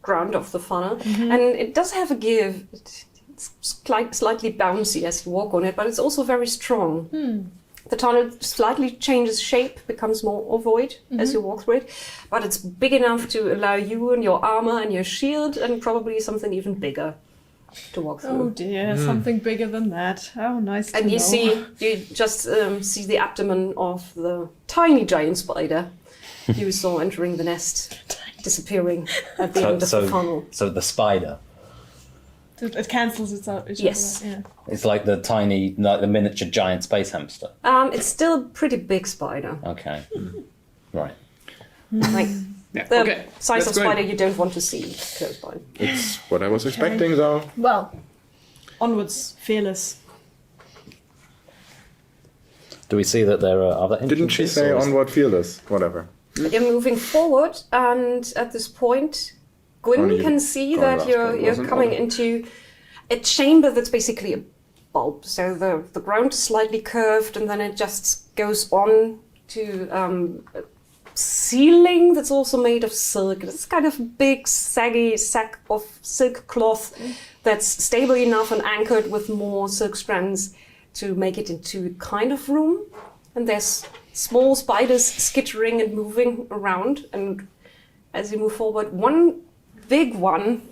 F: ground of the funnel, and it does have a give. It's slightly bouncy as you walk on it, but it's also very strong. The tunnel slightly changes shape, becomes more ovoid as you walk through it, but it's big enough to allow you and your armor and your shield and probably something even bigger to walk through.
D: Oh dear, something bigger than that. How nice to
F: And you
D: know.
F: you just see the abdomen of the tiny giant spider you saw entering the nest, disappearing at the end of the funnel.
C: So the spider.
D: So it cancels itself.
F: Yes.
D: Yeah.
C: It's like the tiny, like the miniature giant space hamster.
F: It's still a pretty big spider.
C: Okay. Right.
F: Like
E: Yeah.
F: the
E: Okay.
F: size
E: let's
F: of
E: go
F: spider
E: in.
F: you don't want to see close by.
B: It's what I was expecting, though.
D: Well, onwards, fearless.
C: Do we see that there are other entrances?
B: Didn't she say
C: or is-
B: onward fearless? Whatever.
F: You're moving forward, and at this point, Gwyn
B: Only
F: can see
B: going
F: that
B: last
F: you're
B: one,
F: you're
B: wasn't
F: coming
B: it?
F: into a chamber that's basically a bulb. So the ground is slightly curved, and then it just goes on to a ceiling that's also made of silk. It's kind of big, saggy sack of silk cloth that's stable enough and anchored with more silk strands to make it into a kind of room. And there's small spiders skittering and moving around. And as you move forward, one big one,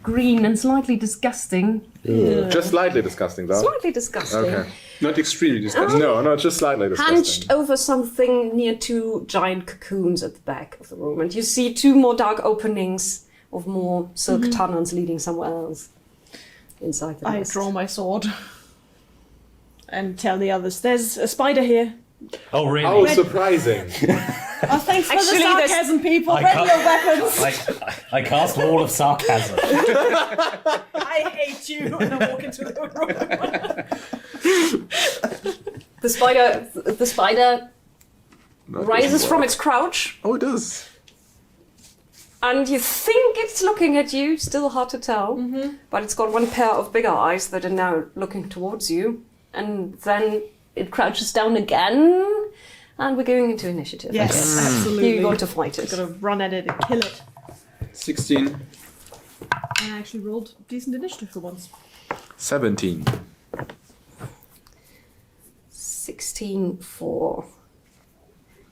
F: green and slightly disgusting.
B: Just slightly disgusting, though.
F: Slightly disgusting.
B: Okay.
E: Not extremely disgusting.
B: No, just slightly disgusting.
F: Hunched over something near two giant cocoons at the back of the room. And you see two more dark openings of more silk tunnels leading somewhere else inside the
D: I
F: nest.
D: draw my sword and tell the others, there's a spider here.
C: Oh, really?
B: How surprising.
D: Oh, thanks for
F: Actually,
D: the
F: there's-
D: sarcasm, people.
C: I
D: Ready
C: can't-
D: your weapons.
C: I cast Wall of Sarcasm.
D: I hate you. And I walk into the room.
F: The spider
B: Not
F: rises
B: doing
F: from
B: well.
F: its crouch,
B: Oh, it does.
F: and you think it's looking at you, still hard to tell, but it's got one pair of bigger eyes that are now looking towards you, and then it crouches down again, and we're going into initiative.
D: Yes, absolutely.
F: You want to fight it.
D: Gotta run at it and kill it.
E: 16.
D: And I actually rolled decent initiative for once.
B: 17.
F: 16 for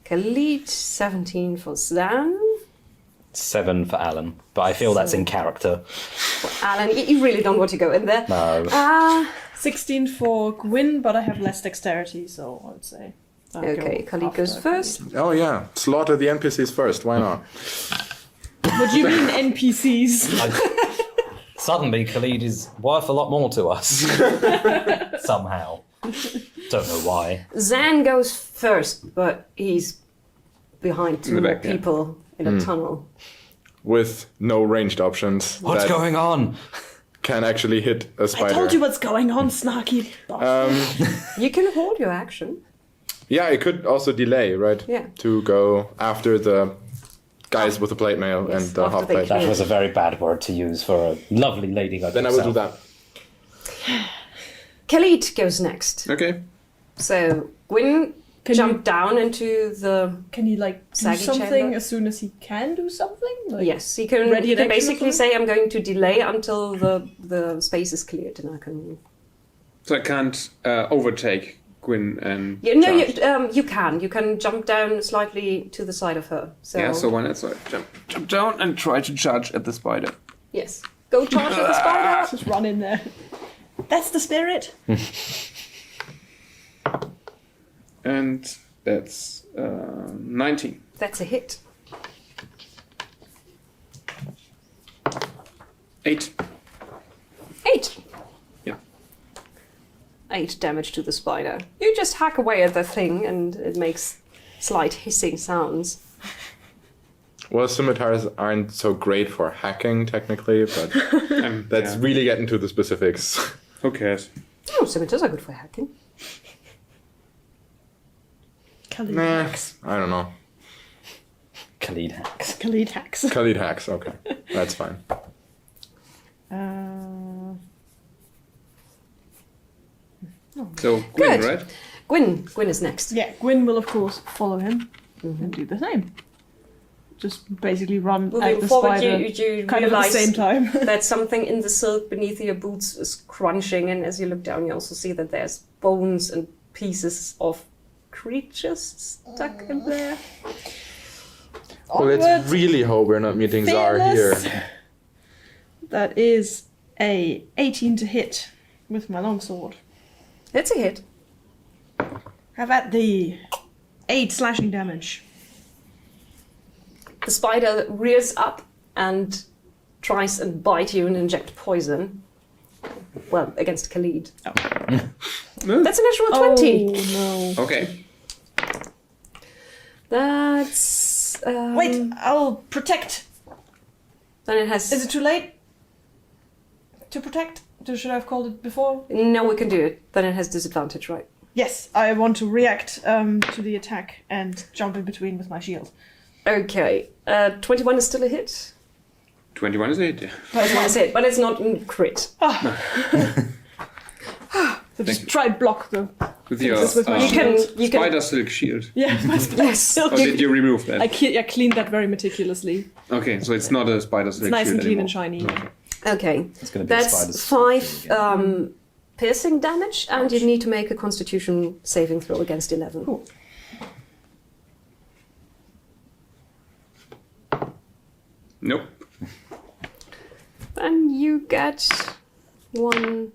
F: Khalid, 17 for Zan.
C: 7 for Alan, but I feel that's in character.
F: Alan, you really don't want to go in there.
C: No.
D: 16 for Gwyn, but I have less dexterity, so I would say. I'll
F: Okay,
D: go
F: Khalid goes
D: after
F: first.
B: Oh, yeah. Slaughter the NPCs first. Why not?
D: What do you mean NPCs?
C: Suddenly, Khalid is worth a lot more to us. Somehow. Don't know why.
F: Zan goes first, but he's behind two
E: In the
F: more
E: back, yeah.
F: people in a tunnel.
B: With no ranged options.
C: What's
B: that
C: going on?
B: can actually hit a
D: I
B: spider.
D: told you what's going on, snarky bastard.
F: You can hold your action.
B: Yeah, it could also delay, right?
F: Yeah.
B: To go after the guys with the plate mail
F: Yes,
B: and the
F: after
B: half
F: they
B: plate.
F: clear.
C: That was a very bad word to use for a lovely lady like
B: Then I will do
C: yourself.
B: that.
F: Khalid goes next.
E: Okay.
F: So Gwyn
D: Can
F: jumped down into the.
D: Can he, like, do
F: Saggy
D: something
F: chamber?
D: as soon as he can do something? Like,
F: Yes, he can.
D: Ready
F: He
D: in
F: can
D: action or
F: basically
D: something?
F: say, "I'm going to delay until the space is cleared, and I can."
E: So I can't overtake Gwyn and.
F: Yeah, no,
E: charge.
F: you can. You can jump down slightly to the side of her. So,
E: Yeah, so why not? So I jump down and try to charge at the spider.
F: yes, go charge at the spider.
D: Just run in there. That's the spirit.
E: And that's 19.
F: That's a hit.
E: 8.
F: 8.
E: Yeah.
F: 8 damage to the spider. You just hack away at the thing, and it makes slight hissing sounds.
B: Well, scimitars aren't so great for hacking, technically, but that's
E: Yeah.
B: really getting to the specifics.
E: Who cares?
F: Oh, scimitars are good for hacking.
D: Khalid
B: Nah,
D: hacks.
B: I don't know.
C: Khalid hacks.
D: Khalid hacks.
B: Khalid hacks, okay. That's fine.
E: So Gwyn,
F: Good.
E: right?
F: Gwyn is next.
D: Yeah, Gwyn will, of course, follow him and do the same. Just basically run at
F: Moving
D: the
F: forward,
D: spider
F: you
D: kind of at the
F: realize
D: same time.
F: that something in the silk beneath your boots is crunching, and as you look down, you also see that there's bones and pieces of creatures stuck in there.
B: Well, let's really hope we're not meeting Zar here.
D: Fearless. That is a 18 to hit with my longsword.
F: It's a hit.
D: Have at the 8 slashing damage.
F: The spider rears up and tries and bite you and inject poison. Well, against Khalid.
D: Oh.
F: That's a natural 20.
D: Oh no.
E: Okay.
F: That's...
D: Wait, I'll protect.
F: Then it has...
D: Is it too late to protect? Should I have called it before?
F: No, we can do it. Then it has disadvantage, right?
D: Yes, I want to react to the attack and jump in between with my shield.
F: Okay. 21 is still a hit.
E: 21 is it.
F: 21 is a hit, but it's not a crit.
D: So just try and block the...
E: With your
D: This with my
F: You can...
E: spider silk shield.
D: Yeah, my
F: Yes.
E: Or did you remove that?
D: I cleaned that very meticulously.
E: Okay, so it's not a spider silk
D: It's nice
E: shield
D: and clean
E: anymore.
D: and shiny.
F: Okay.
C: It's going to be
F: That's
C: spiders.
F: 5 piercing damage, and you need to make a Constitution saving throw against 11.
D: Cool.
E: Nope.
F: And you get 7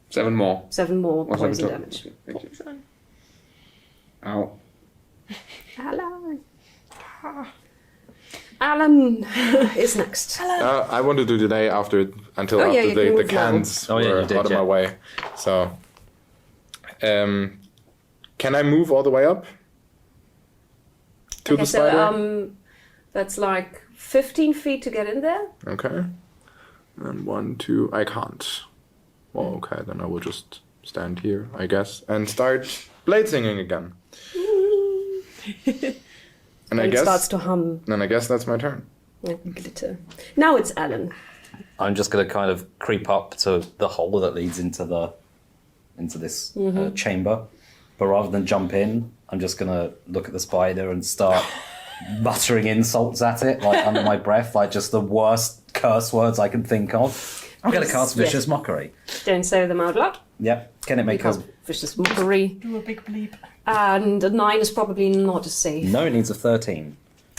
E: 7 more.
F: more
E: Or seven
F: poison
E: total.
F: damage.
E: Okay, thank you. Ow.
F: Alan. Alan is next.
B: I wanted to delay until
F: Oh,
B: after
F: yeah, you can
B: the
F: move now.
B: cans
C: Oh, yeah,
B: were
C: you did,
B: out of
C: yeah.
B: my way. So, can I move all the way up to
F: Okay,
B: the spider?
F: so that's like 15 feet to get in there.
B: Okay. And 1, 2. I can't. Well, okay, then I will just stand here, I guess, and start blade singing again. And I
F: And it
B: guess.
F: starts to hum
B: And I guess that's my turn.
F: like glitter. Now it's Alan.
C: I'm just going to kind of creep up to the hole that leads into this chamber, but rather than jump in, I'm just going to look at the spider and start muttering insults at it, like under my breath, like just the worst curse words I can think of. I'm going to cast
F: Yeah.
C: Vicious Mockery.
F: Don't say them out loud.
C: Yep. Can it
F: You
C: make
F: cast
C: a...
F: vicious mockery.
D: Do a big bleep.
F: And a 9 is probably not a save.
C: No, it needs a 13.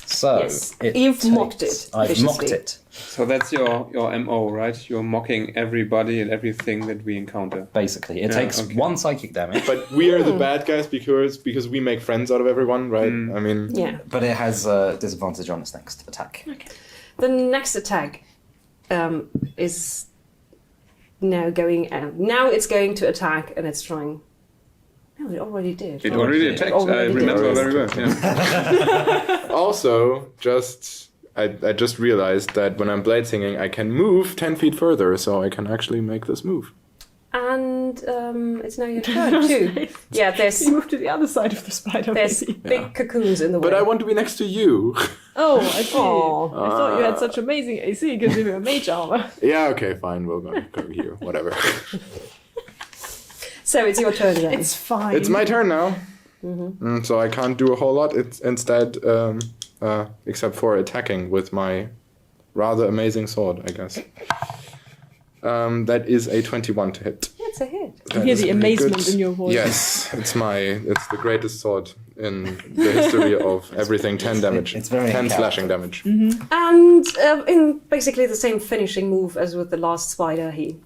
C: So
F: Yes.
C: it
F: You've
C: takes-
F: mocked it
C: I've
F: viciously.
C: mocked it,
E: So that's your MO, right? You're mocking everybody and everything that we encounter.
C: basically. It
E: Yeah,
C: takes
E: okay.
C: 1 psychic damage,
B: But we are the bad guys because we make friends out of everyone, right? I mean,
F: Yeah.
C: but it has disadvantage on its next attack.
F: The next attack is now going out. Now it's going to attack and it's trying. No, it already did.
E: It already attacked.
F: already
E: I
F: did.
E: remember very well. Yeah.
B: also, I just realized that when I'm blade singing, I can move 10 feet further, so I can actually make this move.
F: And it's now your turn too. Yeah, there's
D: You move to the other side of the spider,
F: there's
D: maybe.
F: big cocoons in the way.
B: But I want to be next to you.
D: Oh, I see.
F: Aw.
D: I thought you had such amazing AC because you were mage armor.
B: Yeah, okay, fine. We'll go here. Whatever.
F: So it's your turn then.
D: It's fine.
B: It's my turn now. So I can't do a whole lot. It's instead, except for attacking with my rather amazing sword, I guess. That is a 21 to hit.
F: It's a hit.
D: You hear the amazement in your voice.
B: Yes, it's the greatest sword in the history of everything. 10 damage.
C: It's very
B: 10
C: character.
B: slashing damage.
F: And in basically the same finishing move as with the last spider, he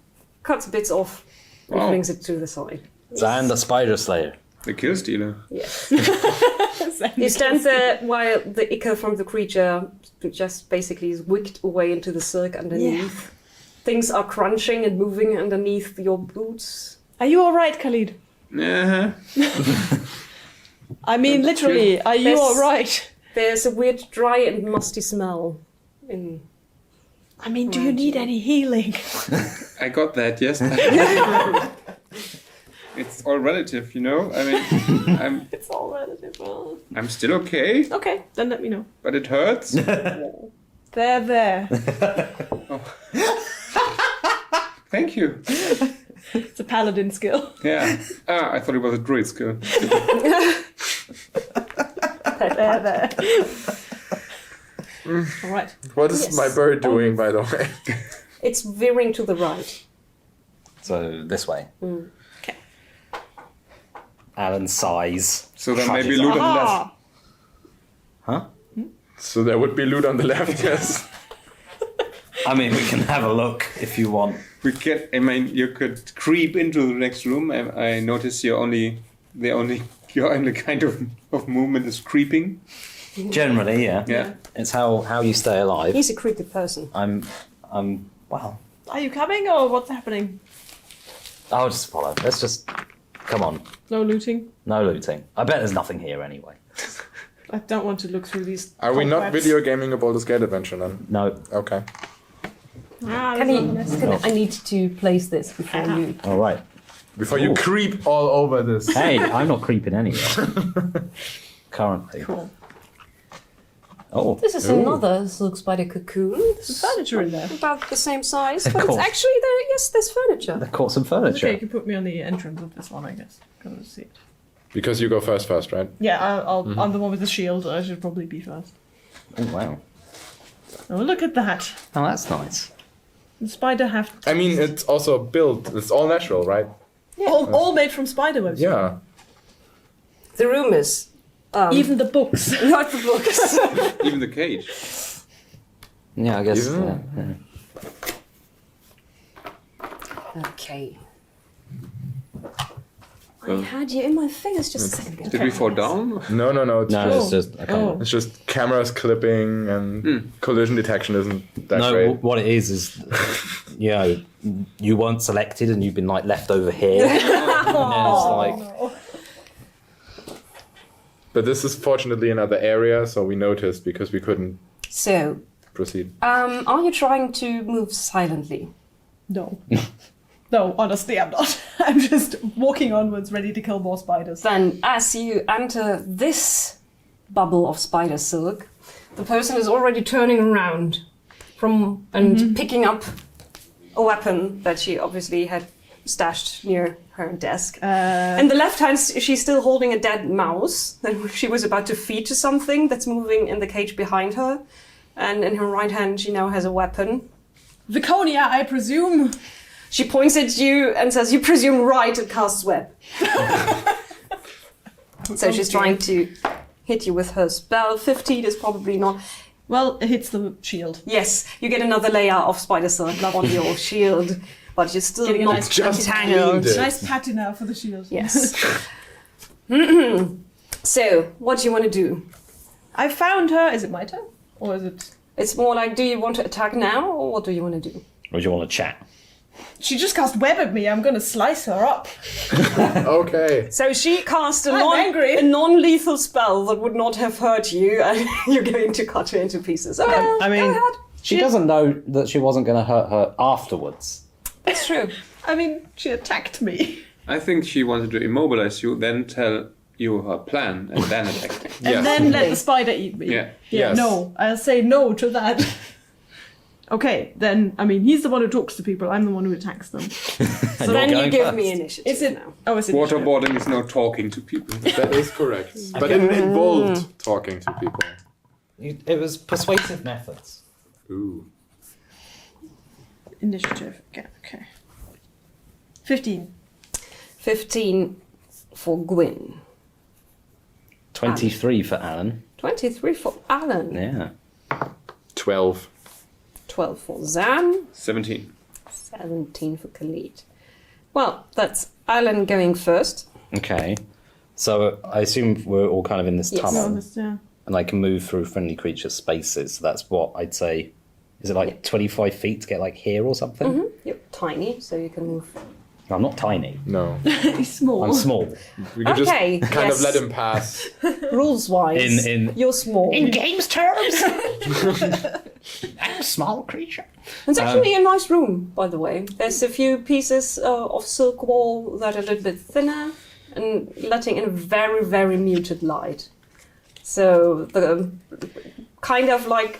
F: cuts bits off and
E: Wow.
F: brings it to the side.
C: Zan the Spider Slayer.
E: The kill stealer.
F: Yes. You stand there while the ichor from the creature just basically is wicked away into the silk underneath. Things are crunching and moving underneath your boots.
D: Are you alright, Khalid?
E: Uh-huh.
D: I mean, literally, are you
F: There's-
D: alright?
F: There's a weird dry and musty smell.
D: I mean, do you need any healing?
E: I got that, yes. It's all relative, you know? I mean,
F: It's all relative. Well.
E: I'm still okay,
D: Okay, then let me know.
E: but it hurts.
D: There.
E: Thank you.
D: It's a paladin skill.
E: Yeah. I thought it was a druid skill.
D: There. Alright.
B: What is
F: Yes.
B: my bird doing, by the way?
F: It's veering to the right.
C: So this way. Alan's size.
E: So there may be
C: trudges
E: loot
C: up.
E: on the left.
C: Huh?
B: So there would be loot on the left, yes.
C: I mean, we can have a look if you want.
E: We can. I mean, you could creep into the next room. I notice your only kind of movement is creeping.
C: Generally, yeah.
E: Yeah.
C: It's how you stay alive.
F: He's a creepy person.
C: Well,
D: Are you coming or what's happening?
C: I'll just follow. Let's just come on.
D: No looting.
C: No looting. I bet there's nothing here anyway.
D: I don't want to look through these.
B: Are we not
D: cobwebs.
B: video gaming a Baldur's Gate adventure then?
C: No.
B: Okay.
G: I need to place this before you.
C: All right.
B: Before you
C: Ooh.
B: creep all over this.
C: Hey, I'm not creeping anywhere. Currently.
D: Cool.
C: Oh.
G: This is another silk spider cocoon.
D: There's furniture in there.
F: About the same size,
C: Of
F: but it's
C: course.
F: actually there. Yes, there's furniture.
C: They've caught some furniture.
D: Okay, you can put me on the entrance of this one, I guess. Can't see it.
B: Because you go first, right?
D: Yeah, I'm the one with the shield. I should probably be first.
C: Oh, wow.
D: Oh, look at that.
C: Oh, that's nice.
D: The spider have
B: I mean, it's also built. It's all natural, right?
D: all made from spider webs.
B: Yeah.
F: The room is
D: Even the books.
F: not the books.
E: Even the cage.
C: Yeah, I guess.
B: Yeah.
F: Okay.
E: Well,
F: I had you in my fingers just a second ago.
E: did we fall down?
B: No. It's
C: No,
B: just,
C: it's just. I can't.
B: it's just cameras clipping and collision detection isn't that
C: No,
B: great.
C: what it is, you know, you weren't selected and you've been like left over here. And then it's like,
B: But this is fortunately another area, so we noticed because we couldn't
F: So,
B: proceed.
F: are you trying to move silently?
D: No. No, honestly, I'm not. I'm just walking onwards, ready to kill more spiders.
F: Then, as you enter this bubble of spider silk, the person is already turning around and picking up a weapon that she obviously had stashed near her desk. In the left hand, she's still holding a dead mouse that she was about to feed to something that's moving in the cage behind her. And in her right hand, she now has a weapon.
D: Viconia, I presume.
F: She points at you and says, "You presume right," and casts web. So she's trying to hit you with her spell. 15 is probably not.
D: Well, it hits the shield.
F: Yes, you get another layer of spider silk on your shield, but you're still
D: Getting a
F: not
D: nice
B: Just
F: entangled.
B: cleaned it.
D: Nice patina for the shield.
F: Yes. So, what do you want to do?
D: I found her. Is it my turn? Or is it...
F: It's more like, do you want to attack now, or what do you want to do?
C: or do you want to chat?
D: She just cast web at me. I'm going to slice her up.
B: Okay.
F: So she cast a,
D: I'm angry.
F: a non-lethal spell that would not have hurt you, and you're going to cut her into pieces. Okay,
C: I mean,
F: go ahead.
C: she doesn't know that she wasn't going to hurt her afterwards.
F: That's true.
D: I mean, she attacked me.
E: I think she wanted to immobilize you, then tell you her plan, and then attack.
D: And
B: Yes.
D: then let the spider eat me.
E: Yeah.
B: Yes.
D: No, I'll say no to that. Okay, then, I mean, he's the one who talks to people. I'm the one who attacks them.
F: So then you
C: going
F: give
C: first.
F: me initiative
D: Is it...
F: now.
D: Oh, is it...
E: Waterboarding is now talking to people.
B: That is correct. But it involved talking to people.
C: It was persuasive methods.
B: Ooh.
D: Initiative. Okay. 15.
F: 15 for Gwyn.
C: 23 for Alan.
F: 23 for Alan.
C: Yeah.
B: 12.
F: 12 for Zan.
E: 17.
F: 17 for Khalid. Well, that's Alan going first.
C: Okay. So I assume we're all kind of in this
F: Yes.
C: tunnel.
D: No, this, yeah.
C: And I can move through friendly creature spaces. So that's what I'd say. Is it like 25 feet to get like here or something?
F: You're tiny, so you can move.
C: I'm not tiny.
B: No.
D: He's small.
C: I'm small.
B: We could
F: Okay,
B: just kind
F: yes.
B: of let him pass.
F: Rules wise,
C: In
F: you're small.
C: games terms, I'm a small creature.
F: It's actually a nice room, by the way. There's a few pieces of silk wall that are a little bit thinner and letting in a very, very muted light. So the kind of like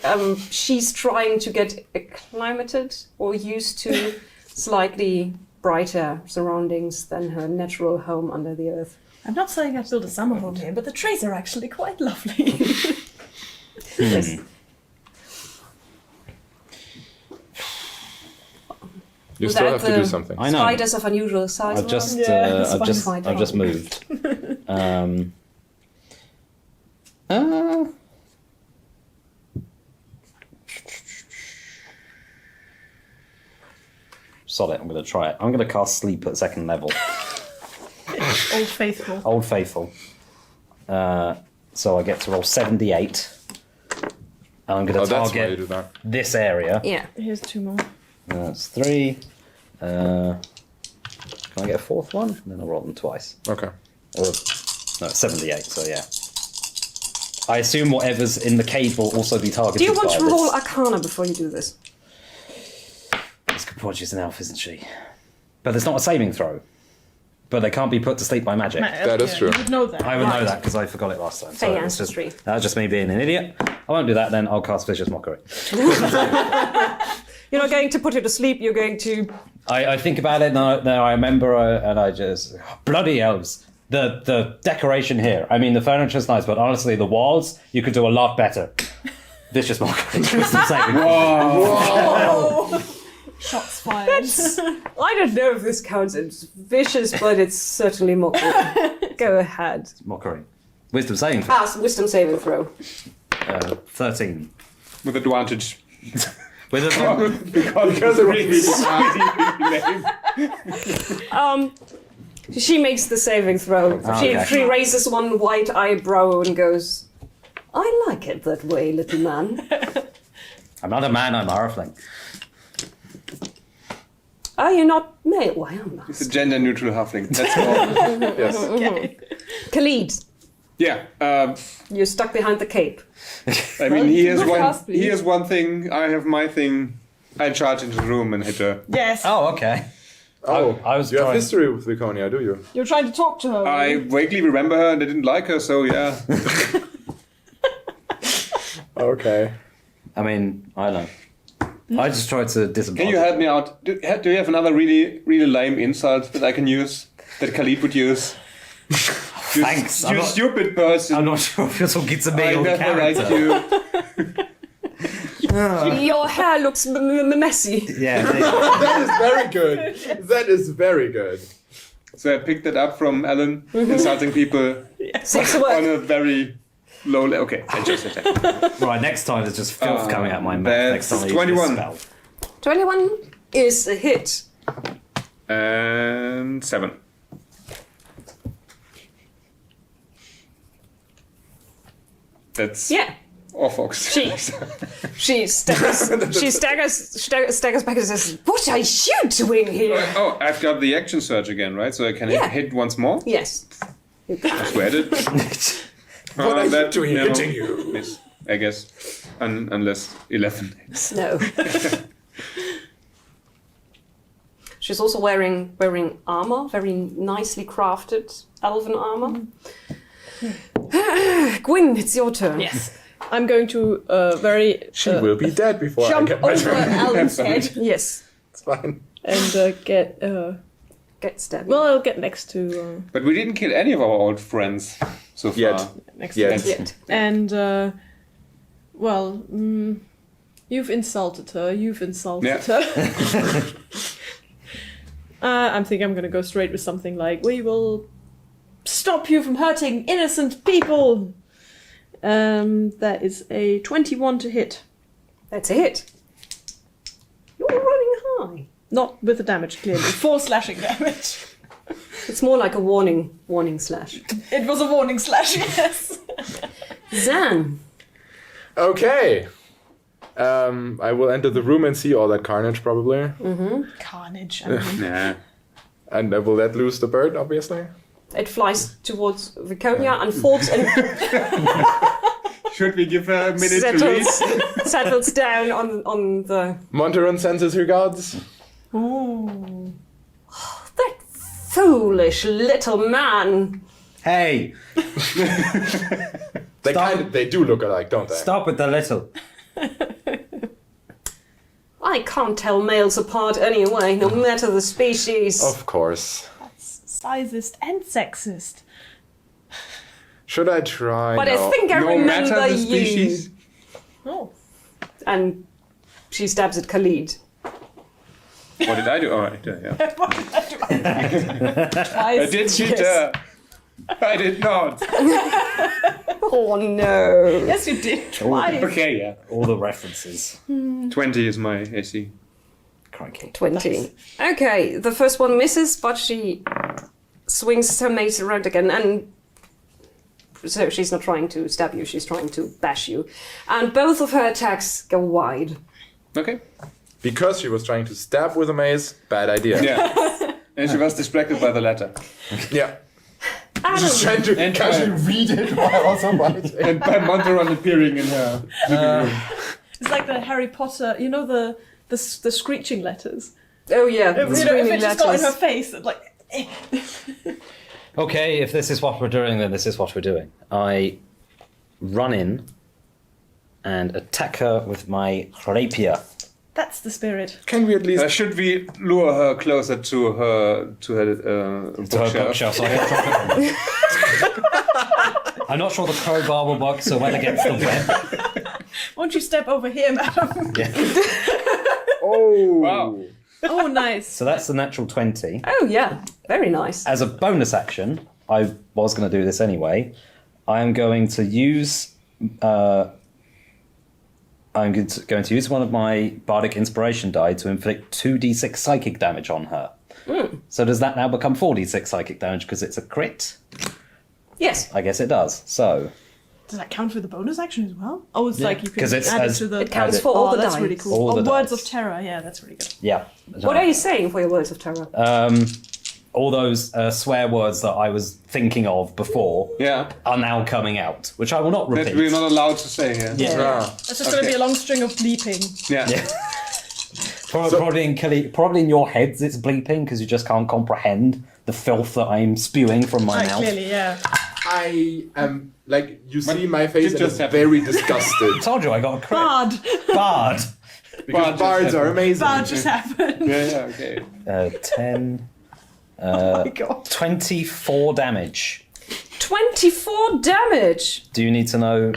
F: she's trying to get acclimated or used to slightly brighter surroundings than her natural home under the earth.
D: I'm not saying I built a summer home here, but the trees are actually quite lovely.
B: You still have to do something.
C: I know.
F: Spiders of unusual size.
C: I've just,
G: Yeah,
C: I've just moved. Sod it, I'm going to try it. I'm going to cast Sleep at 2nd level.
D: Old Faithful.
C: Old Faithful. So I get to roll 78. And I'm going to
B: That's why you do
C: target
B: that.
C: this area.
F: Yeah.
D: Here's 2 more.
C: That's 3. Can I get a 4th one? And then I'll roll them twice.
B: Okay.
C: Or, no, 78, so yeah. I assume whatever's in the cave will also be targeted
F: Do you want
C: by
F: to roll
C: this.
F: Arcana before you do this?
C: It's She's an elf, isn't she? But there's not a saving throw. But they can't be put to sleep by magic.
B: That is true.
D: You would know that.
C: I would know that because I forgot it last time.
F: Fey
C: it's just,
F: ancestry.
C: that's just me being an idiot. I won't do that then. I'll cast Vicious Mockery.
F: You're not going to put her to sleep, you're going to...
C: I think about it now I remember and I just... Bloody elves. The decoration here. I mean, the furniture's nice, but honestly, the walls, you could do a lot better. Vicious Mockery. Wisdom saving.
B: Whoa!
D: Shots fired.
F: I don't know if this counts as vicious, but it's certainly mockery. Go ahead.
C: Mockery. Wisdom saving throw.
F: Wisdom saving throw.
C: 13.
E: With advantage.
C: With a
B: Because it was
F: She makes the saving throw.
C: okay.
F: She raises one white eyebrow and goes, I like it that way, little man.
C: I'm not a man, I'm a halfling.
F: Are you not male? Why am I?
E: It's a gender neutral halfling. That's all.
B: yes.
F: Khalid,
E: Yeah.
F: you're stuck behind the cape.
E: I mean, he has
G: Go
E: one.
G: fast, please.
E: He has one thing. I have my thing. I charge into the room and hit her.
D: Yes.
C: Oh, okay.
B: Oh,
C: I was
B: you have
C: trying-
B: history with Laconia, do you?
D: You're trying to talk to her.
E: I vaguely remember her and I didn't like her, so yeah.
B: Okay.
C: I mean, I don't know. I just tried to disembark.
E: Can you help me out? Do you have another really, really lame insult that I can use? That Khalid would use?
C: Thanks.
E: You stupid person.
C: I'm not sure if you're talking to me
E: I
C: or the
E: never liked
C: character.
E: you.
F: Your hair looks messy.
C: Yeah.
B: That is very good. That is very good.
E: So I picked that up from Alan, insulting people
F: Six
E: on
F: work.
E: a very low level. Okay, I just said that.
C: Right, next time there's just filth coming out my mouth. Next
E: that's
C: time I use this
E: 21.
C: spell.
F: 21 is a hit.
E: And 7. That's
F: Yeah.
E: Orfox.
F: She staggers back and says, "What are you doing here?"
E: Oh, I've got the action surge again, right? So I can
F: Yeah.
E: hit once more.
F: Yes.
E: I swear it.
B: What are you
E: that,
B: doing
E: no,
B: hitting you?
E: Miss, I guess. Unless 11 hits.
F: No. She's also wearing armor, very nicely crafted elven armor. Gwyn, it's your turn.
G: Yes. I'm going to very
B: She will be dead before I
G: jump
B: get my
G: over
B: turn.
G: Alan's head
F: Yes.
B: It's fine.
G: and get.
F: Get stabbed.
G: Well, I'll get next to
E: But we didn't kill any of our old friends so far.
B: Yet.
G: next
B: Yeah.
G: to
F: Yet.
G: and you've insulted her. You've insulted
E: Yeah.
G: her. I think I'm gonna go straight with something like, "We will stop you from hurting innocent people." That is a 21 to hit.
F: That's a hit. You're running high.
G: Not with the damage, clearly.
D: 4 slashing damage.
F: It's more like a warning slash.
D: It was a warning slash, yes.
F: Zan.
B: Okay. I will enter the room and see all that carnage, probably.
D: Carnage.
E: Nah.
B: And I will let loose the bird, obviously.
F: It flies towards Viconia and falls and
E: Should we give her a minute to read?
F: settles down on the...
B: Monteron sends his regards.
D: Ooh.
F: That foolish little man.
C: Hey,
B: They do look alike, don't they?
C: stop with the little.
F: I can't tell males apart anyway, no matter the species.
B: Of course.
D: Sizist and sexist.
B: Should I try?
F: But
B: No.
F: I think I
E: No
F: remember
E: matter the
F: you.
E: species.
D: Oh.
F: And she stabs at Khalid.
E: What did I do? Oh, I did, yeah.
D: What did I do?
E: I did cheat her. I did not.
F: Oh no.
D: Yes, you did. Twice.
E: Okay, yeah.
C: All the references.
E: 20 is my AC.
C: Crikey.
F: 20. Okay, the first one misses, but she swings her mace around again, and so she's not trying to stab you, she's trying to bash you. And both of her attacks go wide.
E: Okay.
B: Because she was trying to stab with a mace, bad idea.
E: Yeah. And she was distracted by the letter.
B: Yeah.
F: Adam,
B: Just trying to
E: And
B: casually read it while also writing.
E: And by Monteron appearing in her living room.
G: It's like the Harry Potter, you know, the screeching letters.
F: oh yeah,
G: If,
F: the
G: you know, if
F: screaming
G: it just got in
F: letters.
G: her face, it's like.
C: Okay, if this is what we're doing, then this is what we're doing. I run in and attack her with my rapier.
G: That's the spirit.
B: Can we at least...
E: Should we lure her closer to her
C: To her bookshelf, so I can drop it on. I'm not sure the crowbar will work so well against the web.
G: Won't you step over here, madam?
C: Yeah.
B: Oh!
E: Wow.
G: Oh, nice.
C: So that's the natural 20.
F: Oh yeah, very nice.
C: As a bonus action, I was going to do this anyway. I am going to use. I'm going to use one of my bardic inspiration die to inflict 2d6 psychic damage on her. So does that now become 4d6 psychic damage because it's a crit?
F: Yes.
C: I guess it does. So
G: Does that count for the bonus action as well? Oh, it's
C: Yeah,
G: like you can
C: 'cause it's
G: add it
C: as-
G: to the.
F: It counts
C: Add it.
F: for all
G: Oh,
F: the
G: that's
F: dice.
G: really cool.
C: All
G: Oh,
C: the
G: Words
C: dice.
G: of Terror. Yeah, that's really good.
C: yeah.
F: What are you saying for your words of terror?
C: All those swear words that I was thinking of before
E: Yeah.
C: are now coming out, which I will not repeat.
E: That we're not allowed to say here.
C: Yeah.
B: Ah.
G: It's just going to be a long string of bleeping.
E: Yeah.
C: Yeah. Probably in your heads it's bleeping because you just can't comprehend the filth that I'm spewing from my
G: Right,
C: mouth.
G: clearly, yeah.
B: I am... Like, you see
E: But
B: my face
E: it
B: and
E: just
B: it's
E: happened.
B: very disgusted.
C: Told you I got a crit.
G: Bard.
C: Bard.
B: Because
E: Bard
B: bards
E: just
B: are amazing.
G: Bard just happened.
E: Yeah, okay.
C: 10,
G: Oh my god.
C: 24 damage.
F: 24 damage!
C: Do you need to know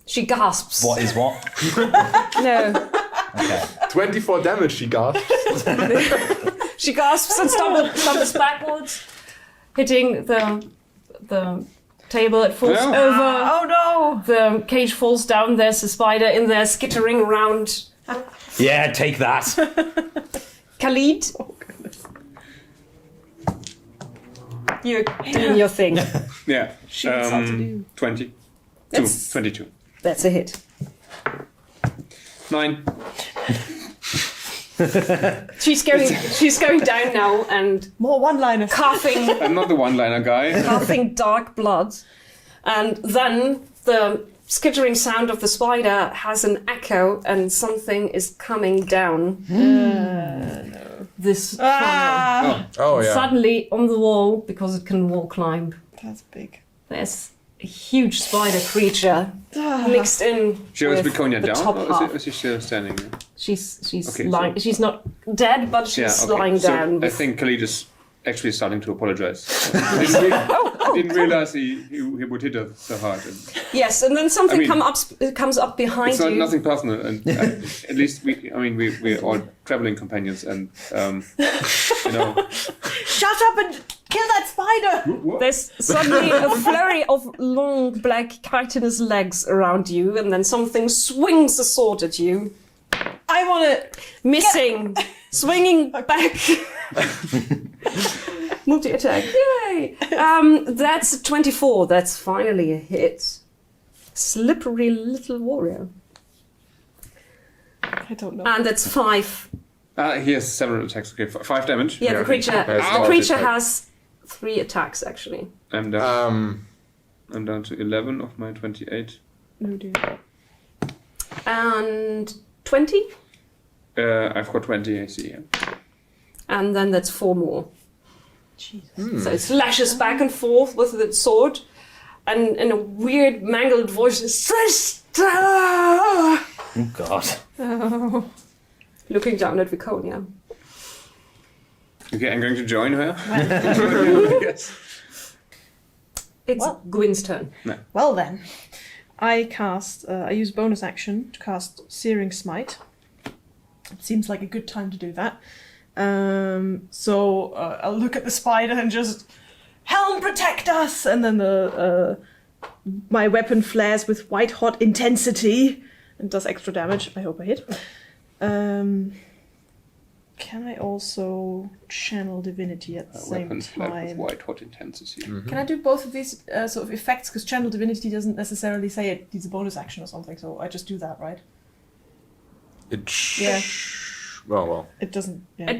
F: She gasps.
C: what is what?
F: No.
C: Okay.
B: 24 damage, she gasped.
F: She gasps and stumbles backwards, hitting the table. It falls
E: No.
F: over.
G: Oh no!
F: The cage falls down. There's a spider in there skittering around.
C: Yeah, take that.
F: Khalid, you're doing your thing.
E: Yeah.
G: She knows how to do.
E: 22.
F: That's-
E: 22.
F: That's a hit.
E: 9.
F: She's going down now and
G: More one-liners.
F: coughing
E: I'm not the one-liner guy.
F: coughing dark blood. And then the skittering sound of the spider has an echo and something is coming down. This tunnel.
G: Ah!
B: Oh, yeah.
F: Suddenly on the wall, because it can wall climb,
G: That's big.
F: there's a huge spider creature mixed in
E: She was
F: with
E: Beconia
F: the
E: down,
F: top
E: or
F: half.
E: is she still standing there?
F: She's
E: Okay,
F: lying.
E: so-
F: She's not dead, but she's lying
E: So
F: down.
E: I
F: with-
E: think Khalid is actually starting to apologize. Didn't realize he would hit her so hard. And
F: Yes, and then something
E: I mean,
F: comes up behind
E: it's not
F: you.
E: nothing personal, and at least we're all traveling companions, and you know.
G: Shut up and kill that spider!
F: There's suddenly a flurry of long black chitinous legs around you, and then something swings a sword at you,
G: I want it.
F: missing, swinging back. Multi-attack, yay! That's a 24. That's finally a hit. Slippery little warrior,
G: I don't know.
E: Ah,
F: and that's 5.
E: He has several attacks. Okay, 5 damage.
F: Yeah, the creature.
B: That's
F: The creature
B: multi-attack.
F: has 3 attacks actually.
E: I'm down.
B: Um,
E: I'm down to 11 of my 28.
G: Oh dear.
F: And 20,
E: I've got 20 AC. Yeah.
F: and then that's 4 more.
G: Jesus.
F: So it slashes back and forth with the sword, and in a weird, mangled voice, Sister!
C: Oh, God.
F: Looking down at Viconia.
E: Okay, I'm going to join her. Yes.
F: It's
G: Well.
F: Gwyn's turn.
G: Well then, I use bonus action to cast Searing Smite. It seems like a good time to do that.
D: So I'll look at the spider and just, helm protect us! And then my weapon flares with white hot intensity and does extra damage. I hope I hit. Can I also channel divinity at the same
E: Weapons flared with
D: time?
E: white hot intensity.
D: Can I do both of these sort of effects? Because channel divinity doesn't necessarily say it needs a bonus action or something, so I just do that, right?
B: Yeah. Well.
D: It doesn't. Yeah.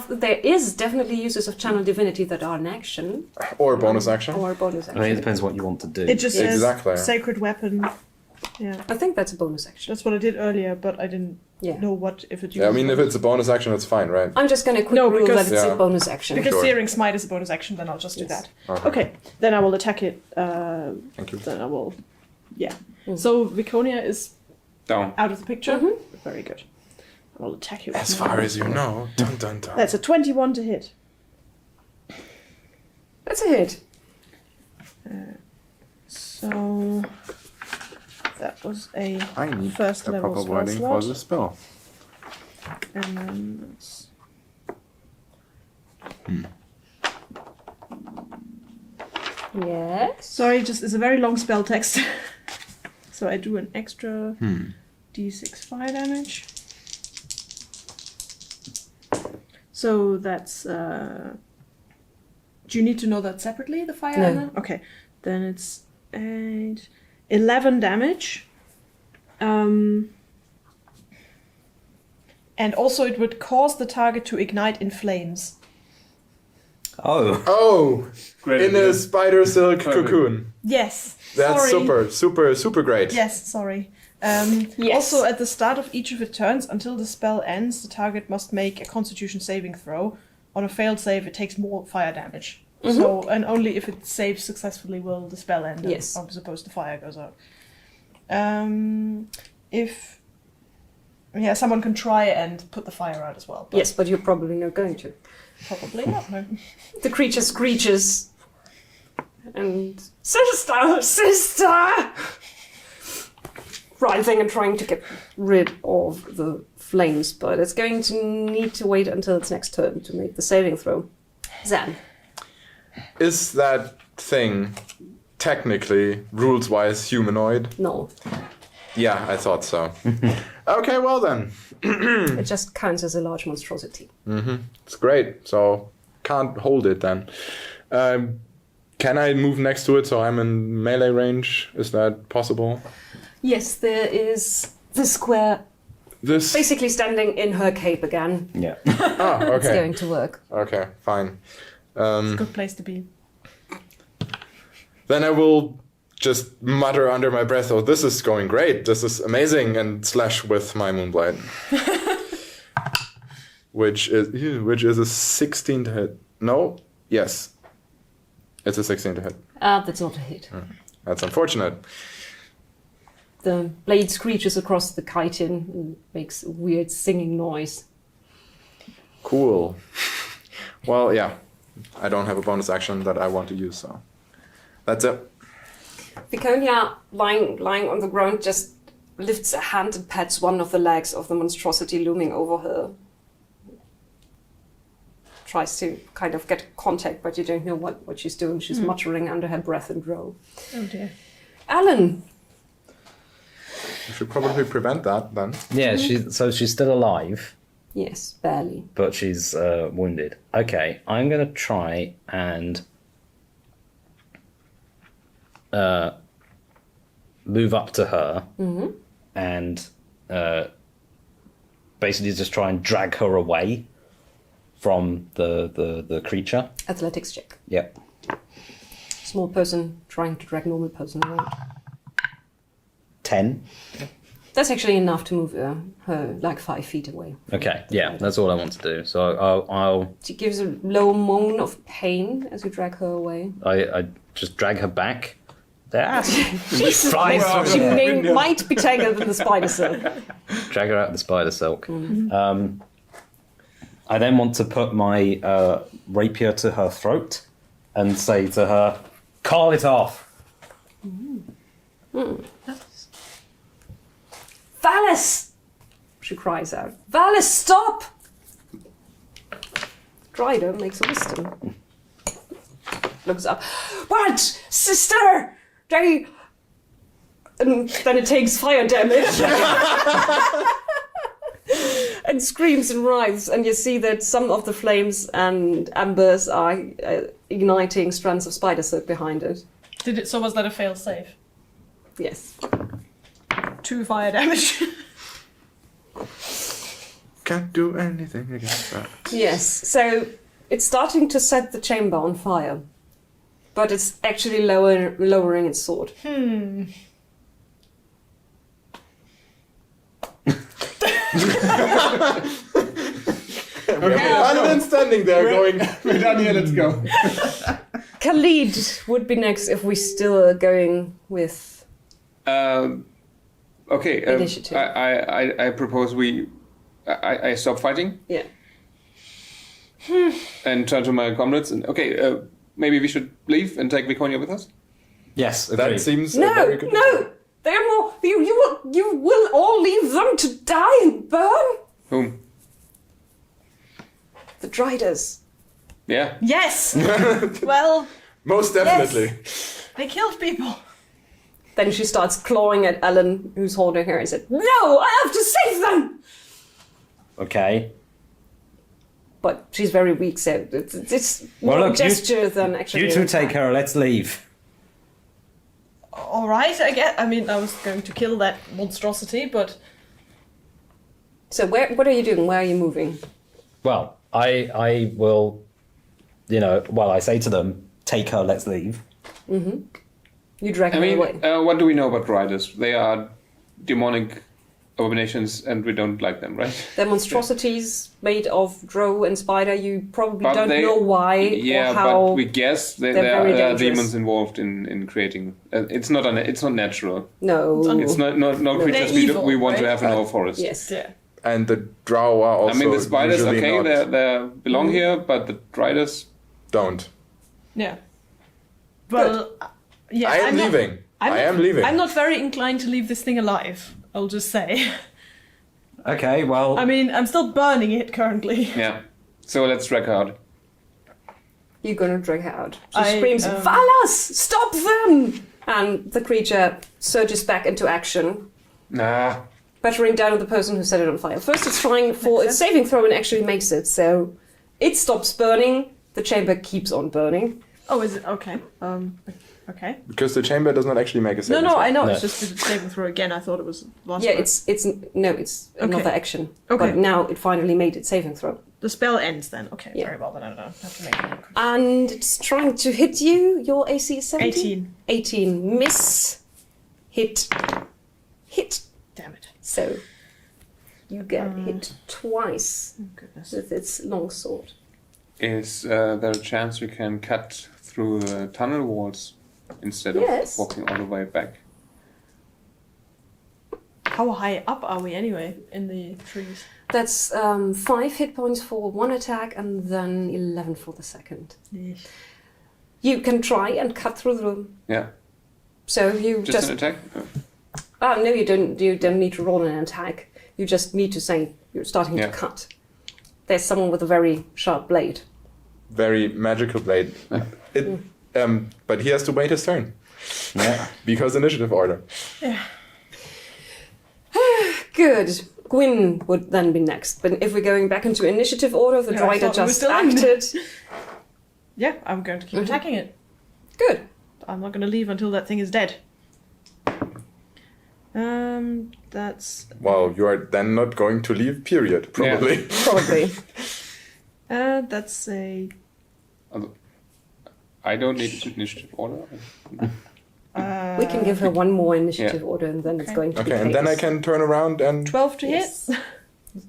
F: There is definitely uses of channel divinity that are an action.
B: Or bonus action.
F: Or a bonus
C: I
F: action.
C: mean, it depends what you want to do.
D: It just says
B: Exactly.
D: sacred weapon. Yeah,
F: I think that's a bonus action.
D: that's what I did earlier, but I didn't know what if it.
B: Yeah, I mean, if it's a bonus action, it's fine, right?
F: I'm just going to quick
D: No,
F: rule
D: because-
F: that it's
B: Yeah.
F: a bonus action.
D: because
B: Sure.
D: searing smite is a bonus action, then I'll just do
F: Yes.
D: that. Okay, then I will attack it.
B: Thank you.
D: Then I will. Yeah. So Viconia is
E: Down.
D: out of the picture. Very good. I will attack you. with
B: As
D: my-
B: far as you know. Dun dun dun.
D: That's a 21 to hit.
F: That's a hit.
D: So that was a
B: I need
D: first
B: a
D: level
B: proper
D: spell
B: wording for
D: slot.
B: the spell.
D: And then that's...
F: Yes.
D: Sorry, just it's a very long spell text. So I do an extra d6 fire damage. So that's do you need to know that separately, the fire?
F: No.
D: and the- Okay. Then it's 11 damage. And also it would cause the target to ignite in flames.
C: Oh.
B: Oh!
E: Great
B: In
E: idea.
B: a spider silk
E: Perfect.
B: cocoon.
D: Yes.
B: That's
D: sorry.
B: super great.
D: Yes, sorry.
F: Yes.
D: Also, at the start of each of its turns, until the spell ends, the target must make a Constitution saving throw. On a failed save, it takes more fire damage. So, and only if it saves successfully will the spell end.
F: Yes.
D: As opposed to fire goes out. If someone can try and put the fire out as well. But
F: Yes, but you're probably not going to.
D: probably not. No.
F: The creature screeches. And sister! Writhing and trying to get rid of the flames, but it's going to need to wait until its next turn to make the saving throw. Zan.
B: Is that thing technically, rules-wise, humanoid?
F: No.
B: Yeah, I thought so. Okay, well then.
F: It just counts as a large monstrosity.
B: It's great. So, can't hold it then. Can I move next to it so I'm in melee range? Is that possible?
F: Yes, there is the square
B: This.
F: basically standing in her cape again.
C: Yeah.
B: Ah,
F: It's
B: okay.
F: going to work.
B: Okay, fine.
D: Good place to be.
B: Then I will just mutter under my breath, "Oh, this is going great. This is amazing," and slash with my moonblade, which is a 16 to hit. No, yes, it's a 16 to hit.
F: That's not a hit.
B: That's unfortunate.
F: The blade screeches across the chitin and makes a weird singing noise.
B: Cool. Well, yeah, I don't have a bonus action that I want to use, so that's it.
F: Viconia, lying on the ground, just lifts a hand and pats one of the legs of the monstrosity looming over her. Tries to kind of get contact, but you don't know what she's doing. She's muttering under her breath in row.
D: Oh dear.
F: Alan!
B: You should probably prevent that then.
C: Yeah, she's still alive,
F: Yes, barely.
C: but she's wounded. Okay, I'm going to try and move up to her and basically just try and drag her away from the creature.
F: Athletics check.
C: Yep.
F: Small person trying to drag normal person around.
C: 10.
F: That's actually enough to move her like 5 feet away.
C: Okay, yeah, that's all I want to do. So I'll
F: She gives a low moan of pain as you drag her away.
C: I just drag her back. There.
F: Jesus,
C: flies
E: Well,
C: through
F: she
C: the air.
F: might be tangled in the spider silk.
C: Drag her out of the spider silk. I then want to put my rapier to her throat and say to her, "Call it off."
F: Valis! She cries out. Valis, stop! Strider makes a wisdom. Looks up. What? Sister! They... And then it takes fire damage. And screams and writhes. And you see that some of the flames and embers are igniting strands of spider silk behind it.
D: So was that a fail save?
F: Yes.
D: 2 fire damage.
B: Can't do anything against that.
F: Yes. So it's starting to set the chamber on fire. But it's actually lowering its sword.
B: Paladin standing there going,
E: We're done here, let's go.
F: Khalid would be next if we still are going with
E: Okay,
F: Initiative.
E: I propose I stop fighting
F: yeah.
E: and turn to my comrades and maybe we should leave and take Viconia with us.
C: Yes,
B: that
C: agreed.
B: seems
F: No,
B: very good.
F: no, they're more. You will all leave them to die and burn.
E: Whom?
F: The Driders.
E: Yeah.
D: Yes! Well,
B: Most definitely.
D: they killed people.
F: Then she starts clawing at Ellen, who's holding her, and said, "No, I have to save them."
C: Okay.
F: But she's very weak, so it's more
C: Well,
F: a
C: look,
F: gesture than actually.
C: You two
F: an
C: take
F: attack.
C: her. Let's leave.
D: All right, I guess. I mean, I was going to kill that monstrosity, but
F: So what are you doing? Where are you moving?
C: Well, I will. I say to them, take her. Let's leave.
F: You drag
E: I
F: her
E: mean,
F: away.
E: what do we know about riders? They are demonic abominations and we don't like them, right?
F: They're monstrosities made of drow and spider. You probably
E: But
F: don't
E: they-
F: know why
E: Yeah,
F: or how.
E: but we guess
F: they're
E: there
F: very
E: are
F: dangerous.
E: demons involved in creating. It's not natural.
F: No.
E: It's no creatures
D: evil,
E: we want to
D: right?
E: have in our forest.
F: Yes.
D: yeah.
B: And the drow are also
E: I mean, the spiders,
B: usually
E: okay,
B: not,
E: they belong here, but the riders.
B: don't.
D: Yeah. Well, yeah.
B: I am
D: I'm not-
B: leaving. I am leaving.
D: I'm not very inclined to leave this thing alive, I'll just say.
C: Okay. Well.
D: I mean, I'm still burning it currently.
E: Yeah. So let's drag her out.
F: You're gonna drag her out. She
D: I,
F: screams,
D: um,
F: "Valas, stop them!" And the creature surges back into action,
E: Nah.
F: battering down on the person who set it on fire. First, it's trying for its saving throw and actually makes it, so it stops burning. The chamber keeps on burning.
D: Oh, is it? Okay. Okay.
B: Because the chamber does not actually make a
D: No,
B: saving
D: no,
B: throw.
D: I know.
C: No.
D: It's just that it's saving throw again. I thought it was last
F: Yeah,
D: part.
F: it's another action.
D: Okay.
F: But now it finally made its saving throw.
D: The spell ends then. Okay,
F: Yeah.
D: very well. Then I don't have to make it.
F: And it's trying to hit you. Your AC is 17?
D: 18.
F: 18. Miss. Hit. Hit.
D: Damn it.
F: So you get hit twice
D: Oh, goodness.
F: with its long sword.
E: Is there a chance we can cut through the tunnel walls instead
F: Yes.
E: of walking all the way back?
D: How high up are we anyway in the trees?
F: That's 5 hit points for one attack and then 11 for the second. You can try and cut through the room.
E: Yeah.
F: So you
E: Just
F: just...
E: an attack?
F: Oh, no, you don't. You don't need to roll an attack. You just need to say you're starting
E: Yeah.
F: to cut. There's someone with a very sharp blade.
B: Very magical blade. But he has to wait his turn.
C: Yeah.
B: Because initiative order.
F: Good. Gwyn would then be next. But if we're going back into initiative order, the
D: Yeah, I
F: Drider
D: thought we were
F: just
D: still in.
F: acted.
D: Yeah, I'm going to keep attacking it.
F: Good.
D: I'm not going to leave until that thing is dead. That's
B: Well, you are then not going to leave, period, probably.
F: Probably.
D: that's a
E: I don't need initiative order.
F: We can give her one more initiative order and then it's
D: Okay.
F: going to be
B: Okay, and then I
F: chaos.
B: can turn around and...
D: 12 to
F: Yes.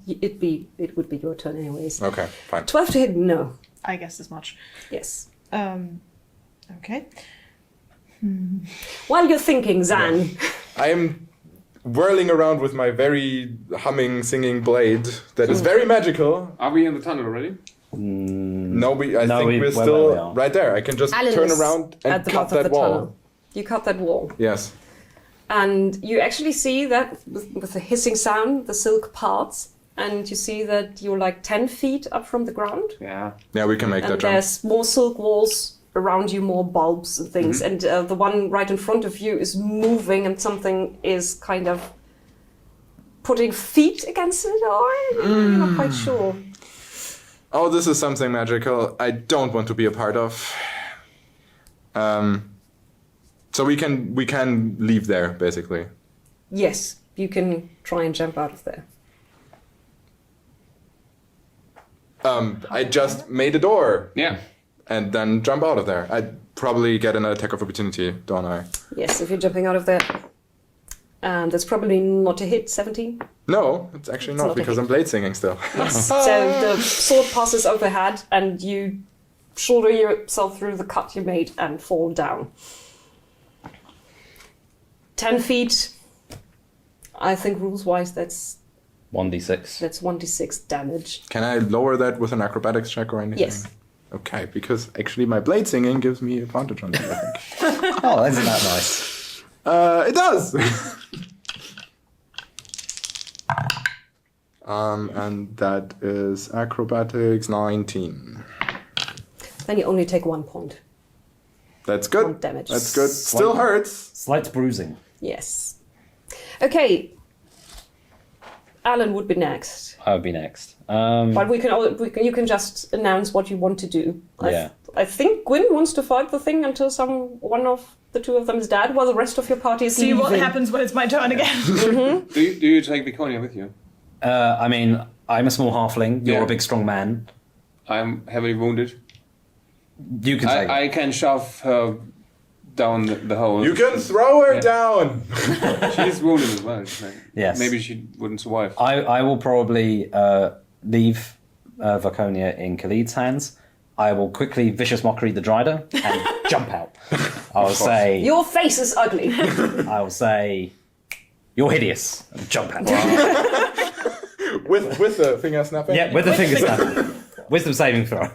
D: hit.
F: It would be your turn anyways.
B: Okay, fine.
F: 12 to hit, no.
D: I guess as much.
F: Yes.
D: Okay.
F: While you're thinking, Zan,
B: I am whirling around with my very humming, singing blade that is very magical.
E: Are we in the tunnel already?
B: No, I
C: No,
B: think
C: we-
B: we're
C: well,
B: still
C: there we are.
B: right there. I can just
F: Alan
B: turn
F: is
B: around
F: at
B: and
F: the
B: cut
F: mouth of
B: that
F: the
B: wall.
F: tunnel. You cut that wall.
B: Yes.
F: And you actually see that with the hissing sound, the silk parts, and you see that you're like 10 feet up from the ground.
E: Yeah.
B: Yeah, we can make that
F: And
B: jump.
F: there's more silk walls around you, more bulbs and things. And the one right in front of you is moving, and something is kind of putting feet against it, or I'm not quite sure.
B: Oh, this is something magical I don't want to be a part of. So we can leave there, basically.
F: Yes, you can try and jump out of there.
B: I just made a door
E: Yeah.
B: and then jump out of there. I'd probably get an attack of opportunity, don't I?
F: Yes, if you're jumping out of there. And that's probably not a hit, 17.
B: No, it's actually
F: It's
B: not
F: not a
B: because
F: hit.
B: I'm blade singing still.
F: Yes. So the sword passes overhead, and you shoulder yourself through the cut you made and fall down. 10 feet. I think rules-wise that's
C: 1d6.
F: 1d6 damage.
B: Can I lower that with an acrobatics check or anything?
F: Yes.
B: Okay, because actually my blade singing gives me advantage on that, I think.
C: Oh, isn't that nice?
B: It does! And that is acrobatics 19.
F: Then you only take 1 point.
B: That's good.
F: 1 damage.
B: That's good. Still hurts.
C: Slight bruising.
F: Yes. Okay. Alan would be next.
C: I would be next.
F: But you can just announce what you want to do.
C: Yeah.
F: I think Gwyn wants to fight the thing until one of the two of them is dead, while the rest of your party is
D: See
F: leaving.
D: what happens when it's my turn again.
E: Do you take Viconia with you?
C: I mean, I'm a small halfling. You're
E: Yeah.
C: a big, strong man.
E: I'm heavily wounded.
C: You can take
E: I can shove her down the hole.
B: You can throw her
E: Yeah.
B: down!
E: She's wounded as well. so
C: Yes.
E: Maybe she wouldn't survive.
C: I will probably leave Vaconia in Khalid's hands. I will quickly vicious mockery the Drider and jump out. I will say,
F: Your face is ugly.
C: I will say, you're hideous, and jump out.
B: With the finger snapping?
C: Yeah, with the finger snap. Wisdom saving throw.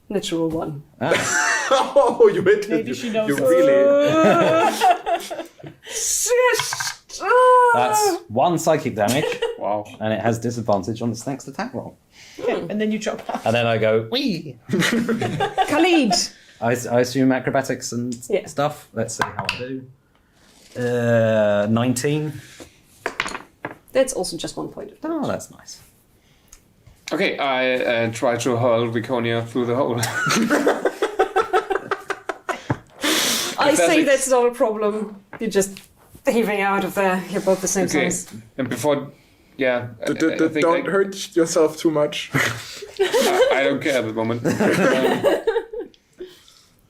F: Natural 1.
B: Oh, you hit
D: Maybe
B: it.
D: she knows
B: You
D: us.
B: really...
C: That's 1 psychic damage,
E: Wow.
C: and it has disadvantage on its next attack roll.
D: And then you jump out.
C: And then I go, wee!
F: Khalid!
C: I assume acrobatics and
F: Yeah.
C: stuff. Let's see how I do. 19.
F: That's also just 1 point of damage.
C: Oh, that's nice.
E: Okay, I try to hurl Viconia through the hole.
F: I say
E: Athletics.
F: that's not a problem. You're just heaving out of there. You're both the same
E: Okay.
F: size.
E: And before, yeah, I think
B: Don't hurt yourself too much.
E: I don't care at the moment.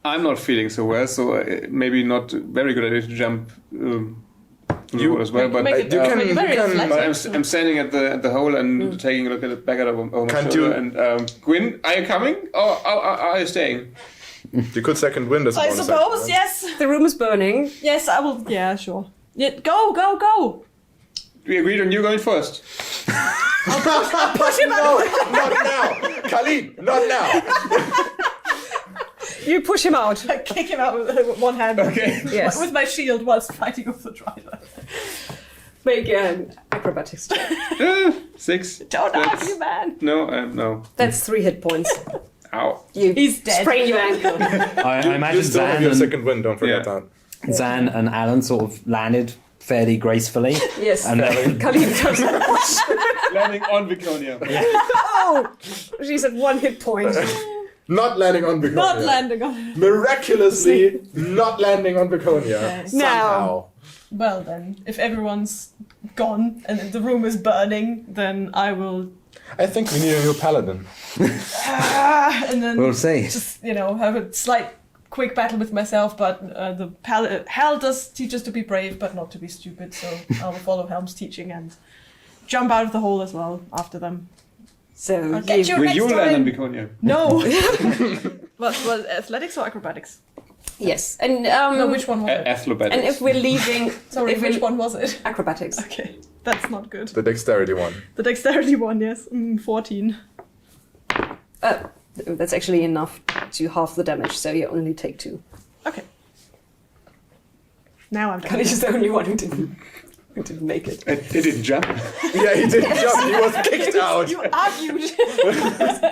E: I'm not feeling so well, so maybe not very good idea to jump through the hole as well. But
D: Make it
B: you can-
D: very
B: you can-
D: athletic.
E: but I'm standing at the hole and taking a look at it back over my
B: Can't
E: shoulder.
B: you-
E: And Gwyn, are you coming? Or are you staying?
B: You could second wind as a
D: I
B: bonus
D: suppose,
B: action,
D: yes.
F: The room is burning.
D: Yes, I will. Yeah, sure. Yeah, go.
E: We agreed on you going first.
D: Push him out.
B: right? No, not now! Khalid, not now!
F: You push him out.
D: I kick him out with one hand.
E: Okay.
F: Yes.
D: With my shield whilst fighting with the driver.
F: Make an acrobatics check.
E: 6.
D: Don't ask you, man.
E: No, no.
F: That's 3 hit points.
E: Ow.
F: You
D: He's dead.
F: sprain your ankle.
C: I
B: You
C: imagine
B: still have your
C: Zan
B: second wind, don't forget
E: Yeah.
B: that.
C: Zan and Alan sort of landed fairly gracefully.
F: Yes.
C: And then,
F: Khalid goes,
E: Landing on Viconia.
F: oh! She's at 1 hit point.
B: Not landing on Viconia.
D: Not landing on it.
B: Miraculously not landing on Viconia.
D: Okay.
B: Somehow.
D: Well then, if everyone's gone and the room is burning, then I will
B: I think we need a new paladin.
D: and then
C: we'll see.
D: just, have a slight quick battle with myself, but Hal does teach us to be brave but not to be stupid, so I will follow Helm's teaching and jump out of the hole as well after them.
F: So
D: I'll get you
E: Will
D: next
E: you
D: time.
E: land on Viconia?
D: No. well, athletics or acrobatics?
F: yes, and
D: No, which one was it?
E: Athlobatics.
F: and if we're leaving,
D: Sorry,
F: if
D: which
F: we-
D: one was it?
F: acrobatics.
D: Okay, that's not good.
B: The dexterity one.
D: The dexterity one, yes. 14.
F: That's actually enough to half the damage, so you only take 2.
D: Okay. Now I'm done.
F: Khalid is the only one who didn't. He didn't make it.
E: It didn't jump.
B: Yeah, he didn't jump. He was kicked out.
D: You argued.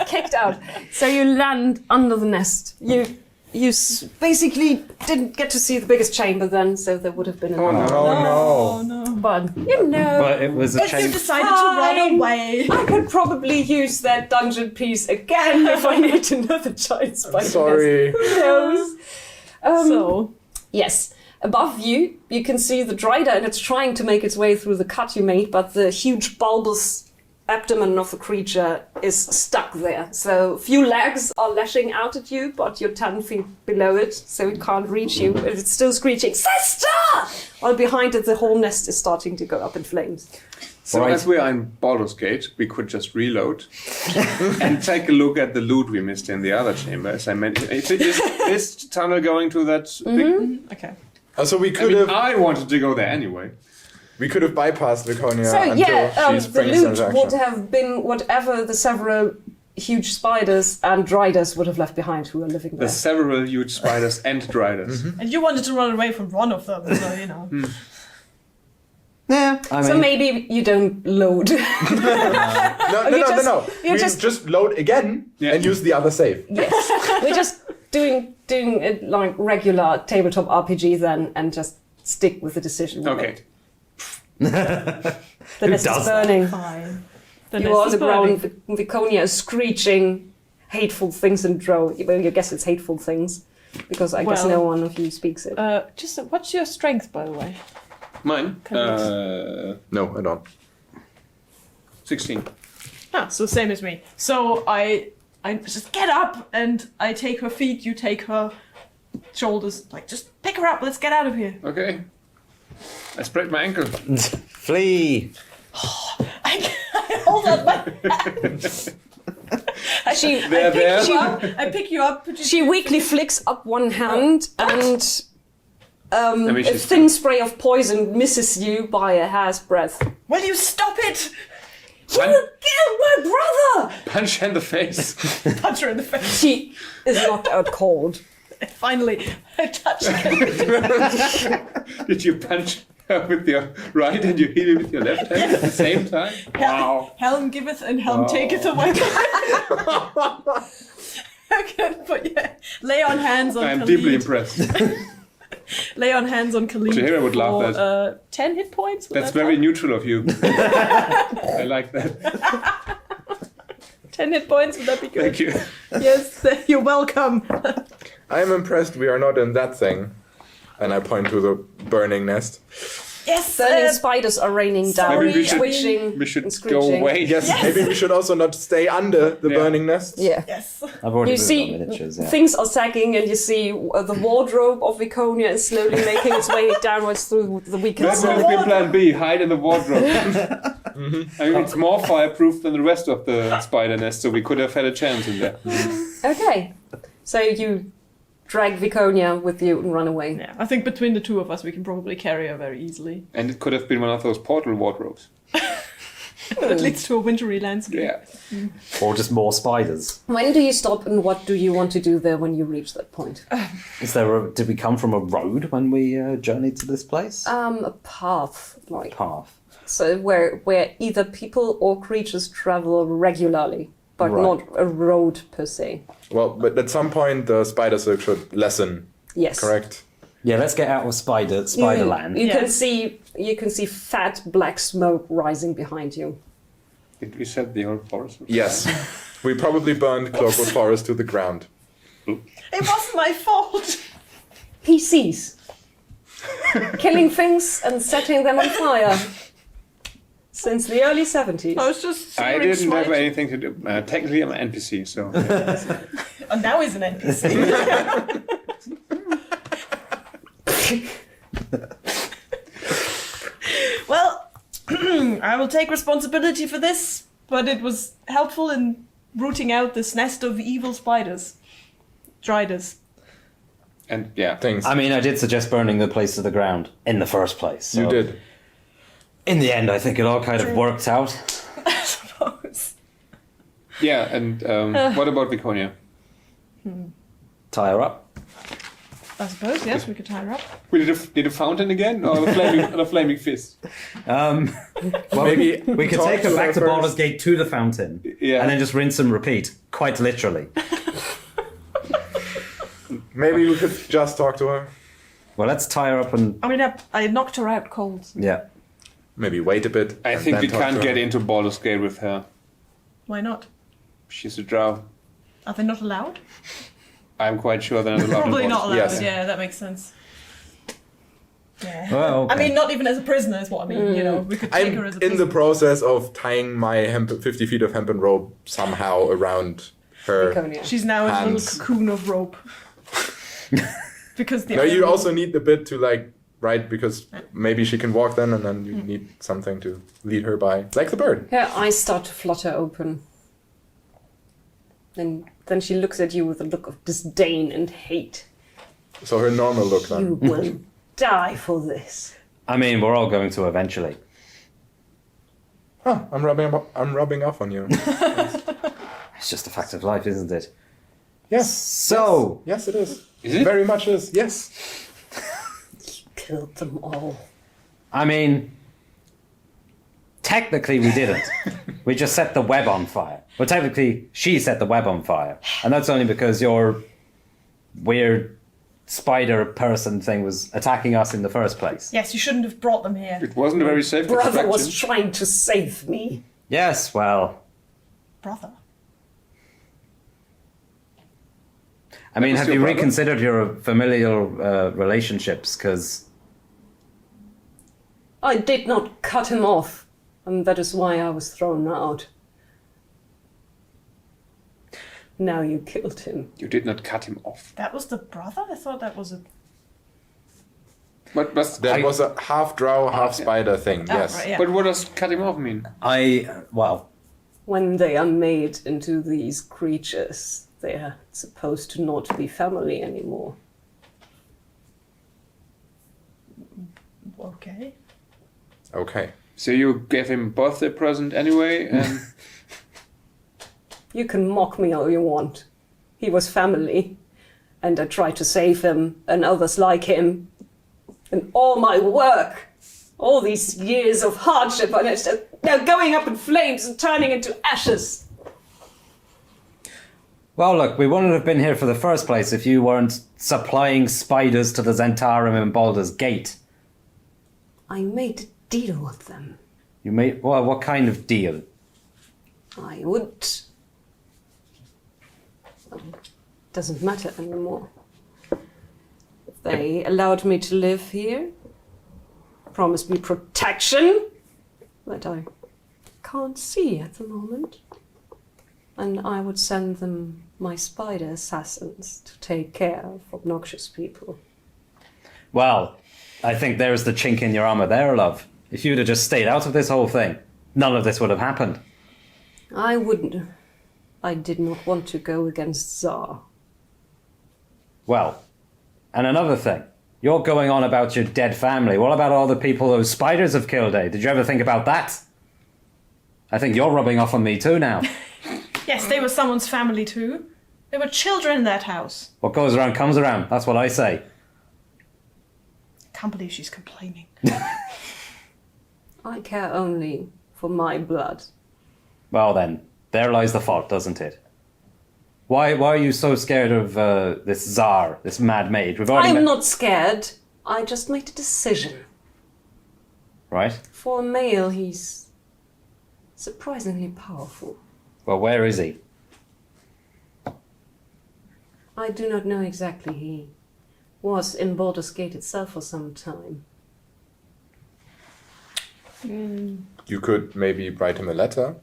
F: Kicked out. So you land under the nest. You basically didn't get to see the biggest chamber then, so there would have been another.
B: Oh no.
F: But you know,
C: But it was a
D: But you
C: chamber.
D: decided to run away.
F: I could probably use that dungeon piece again if I need another giant spider.
B: Sorry.
F: Who knows?
G: So,
F: Yes. Above you, you can see the Drider, and it's trying to make its way through the cut you made, but the huge bulbous abdomen of the creature is stuck there. So few legs are lashing out at you, but you're 10 feet below it, so it can't reach you. And it's still screeching, "Sister!" While behind it, the whole nest is starting to go up in flames.
E: So
C: Right.
E: as we are in Baldur's Gate, we could just reload and take a look at the loot we missed in the other chamber. As I mentioned, is this tunnel going to that big...
D: Okay.
B: So we
E: I
B: could
E: mean,
B: have
E: I wanted to go there anyway.
B: bypassed Viconia
F: So
B: until
F: yeah,
B: she
F: the
B: springs
F: loot
B: into
F: would
B: action.
F: have been whatever the several huge spiders and Driders would have left behind who were living there.
E: There's several huge spiders and driders.
D: And you wanted to run away from one of them, so you know.
C: Yeah, I mean,
F: So maybe you don't load.
B: No.
F: you're
B: We
F: just-
B: just load again
E: Yeah.
B: and use the other save.
F: Yes, we're just doing it like regular tabletop RPG then, and just stick with the decision we
E: Okay.
F: made. The nest
C: does
F: is
C: that?
F: burning.
D: Fine. The
F: You
D: nest
F: are on
D: is
F: the
D: burning.
F: ground. Viconia is screeching hateful things in Drow. Well, you guess it's hateful things because I guess
G: Well-
F: no one of you speaks it.
G: just what's your strength, by the way?
E: Mine?
B: No, I don't.
E: 16.
D: Ah, so same as me. So I just get up and I take her feet, you take her shoulders. Like, just pick her up, let's get out of here.
E: Okay. I sprained my ankle.
C: flee.
D: I hold on my hand.
F: She
D: I pick you up. Put you
F: She weakly flicks up one hand and
E: mean,
F: a
E: she's-
F: thin spray of poison misses you by a hair's breadth.
D: Will you stop it?
F: You killed my brother!
E: Punch her in the face.
D: Punch her in the face.
F: She is knocked out cold.
D: Finally, I touch her.
E: Did you punch her with your right and you hit it with your left hand at the same time? Wow.
D: Helm giveth and Helm taketh away. Okay, but yeah, lay on hands on
E: I'm
D: Khalid.
E: deeply impressed.
D: Lay on hands on Khalid
E: Jahira would love
D: for,
E: that.
D: 10 hit points. Would
E: That's
D: that
E: very
D: help?
E: neutral of you. I like that.
D: 10 hit points, would that be good?
E: Thank you.
D: Yes, you're welcome.
B: I am impressed we are not in that thing. And I point to the burning nest.
D: Yes,
F: Burning spiders are raining down,
D: Maybe we
E: should-
F: twitching
E: We should
F: and
E: go
F: screeching.
E: away.
B: Yes, maybe we should also not stay under the
E: Yeah.
B: burning nest.
F: Yeah.
D: yes.
C: I've already
F: You
C: moved
F: see,
C: on miniatures. Yeah.
F: things are sagging, and you see the wardrobe of Viconia is slowly making its way downwards through the weakened
E: That would
F: cell.
E: have been plan B, hide in the wardrobe. I mean, it's more fireproof than the rest of the spider nest, so we could have had a chance in there.
F: Okay, so you drag Viconia with you and run away.
D: Yeah, I think between the two of us, we can probably carry her very easily.
E: And it could have been one of those portal wardrobes.
D: That leads to a wintry landscape.
E: Yeah.
C: Or just more spiders.
F: When do you stop, and what do you want to do there when you reach that point?
C: Did we come from a road when we journeyed to this place?
F: A path, like
C: Path.
F: so, where either people or creatures travel regularly, but
C: Right.
F: not a road per se.
B: Well, but at some point the spider silk should lessen,
F: Yes,
B: correct?
C: Yeah, let's get out of Spiderland.
F: You can
D: Yeah.
F: see fat black smoke rising behind you.
E: Did we set the old forest?
B: Yes. We probably burned Cloakwood Forest to the ground.
D: It wasn't my fault.
F: PCs. Killing things and setting them on fire. Since the early 70s.
D: I was just.
E: I
D: simmering
E: didn't have
D: slight-
E: anything to do. Technically, I'm an NPC, so.
D: Oh, now he's an NPC. Well, I will take responsibility for this, but it was helpful in rooting out this nest of evil spiders. Driders.
E: And yeah.
B: Things.
C: I mean, I did suggest burning the place to the ground in the first place. So
B: You did.
C: In the end, I think it all kind of worked out.
D: I suppose.
E: Yeah, and what about Viconia?
C: Tie her up.
D: I suppose, yes, we could tie her up.
E: We did a fountain again, or the flaming fist?
C: Well,
B: Maybe
C: we could
B: talk
C: take her
B: to
C: back
B: her
C: to Baldur's
B: first.
C: Gate to the fountain,
E: Yeah.
C: and then just rinse and repeat, quite literally.
B: Maybe we could just talk to her.
C: Well, let's tie her up and
D: I mean, I knocked her out cold.
C: yeah.
B: Maybe wait a bit.
E: I
B: and
E: think
B: then
E: we
B: talk
E: can't
B: to
E: get
B: her.
E: into Baldur's Gate with her.
D: Why not?
E: She's a drow.
D: Are they not allowed?
E: I'm quite sure they're not allowed.
D: Probably
E: in
D: not allowed.
E: Baldur's
B: Yes.
D: Yeah, that makes sense. Yeah.
C: Well, okay.
D: I mean, not even as a prisoner is what I mean. You know, we could take her
B: I'm
D: as a
B: in the
D: prisoner.
B: process of tying my 50 feet of hempen rope somehow around her.
F: Laconia.
D: She's now in a
B: Hands.
D: little cocoon of rope. Because the
B: No, you
D: iron-
B: also need the bit to right, because maybe she can walk then, and then you need something to lead her by, like the bird.
F: Her eyes start to flutter open. Then she looks at you with a look of disdain and hate.
B: So her normal look
F: You
B: then.
F: will die for this.
C: I mean, we're all going to eventually.
B: Huh, I'm rubbing off on you.
C: It's just a fact of life, isn't it?
B: Yes.
C: So,
B: Yes, it is.
E: Is it?
B: Very much is. Yes.
F: Killed them all.
C: I mean, technically we didn't. We just set the web on fire. Well, technically she set the web on fire. And that's only because your weird spider person thing was attacking us in the first place.
D: Yes, you shouldn't have brought them here.
E: It wasn't a very safe
F: Brother was
E: extraction.
F: trying to save me.
C: Yes, well,
D: Brother.
C: I mean,
B: was
C: have
B: your
C: you
B: brother?
C: reconsidered your familial relationships? Because,
F: I did not cut him off, and that is why I was thrown out. Now you killed him.
E: You did not cut him off.
D: That was the brother? I thought that was a...
E: But
B: That was a half drow, half spider thing.
D: Oh,
B: Yes.
D: right, yeah.
E: but what does cut him off mean?
C: well,
F: When they are made into these creatures, they are supposed to not be family anymore.
D: Okay.
B: Okay.
E: So you gave him birthday present anyway, and
F: You can mock me all you want. He was family, and I tried to save him, and others like him. And all my work, all these years of hardship, and it's now going up in flames and turning into ashes.
C: well, look, we wouldn't have been here for the first place if you weren't supplying spiders to the Zentarum in Baldur's Gate.
F: I made a deal with them.
C: You made, well, what kind of deal?
F: I would... Doesn't matter anymore. They allowed me to live here, promised me protection that I can't see at the moment, and I would send them my spider assassins to take care of obnoxious people.
C: Well, I think there's the chink in your armor there, love. If you'd have just stayed out of this whole thing, none of this would have happened.
F: I wouldn't. I did not want to go against Tsar.
C: Well, and another thing. You're going on about your dead family. What about all the people those spiders have killed, eh? Did you ever think about that? I think you're rubbing off on me too now.
D: Yes, they were someone's family too. There were children in that house.
C: What goes around comes around. That's what I say.
D: Can't believe she's complaining.
F: I care only for my blood.
C: Well then, there lies the fault, doesn't it? Why are you so scared of this Tsar, this mad maid? We've already
F: I'm
C: met-
F: not scared. I just made a decision.
C: Right?
F: For a male, he's surprisingly powerful.
C: Well, where is he?
F: I do not know exactly. He was in Baldur's Gate itself for some time.
B: You could maybe write him a letter.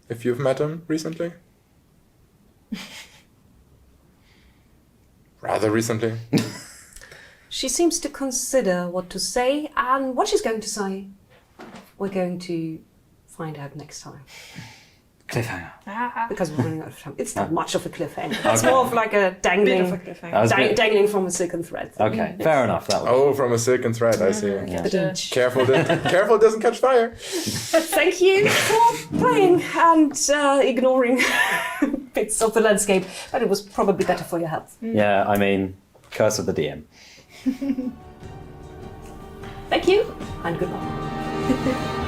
B: If you've met him recently. Rather recently.
F: She seems to consider what to say, and what she's going to say, we're going to find out next time.
C: Cliffhanger.
F: Because we're running out of time. It's not much of a cliffhanger. It's more of like a dangling,
D: Bit of a cliffhanger.
C: That was good.
F: dangling from a silken thread.
C: Okay, fair enough. That was
B: Oh, from a silken thread, I see.
C: Yeah.
B: Careful, careful it doesn't catch fire.
F: Thank you for playing and ignoring bits of the landscape, but it was probably better for your health.
C: Yeah, I mean, curse of the DM.
F: Thank you, and good luck.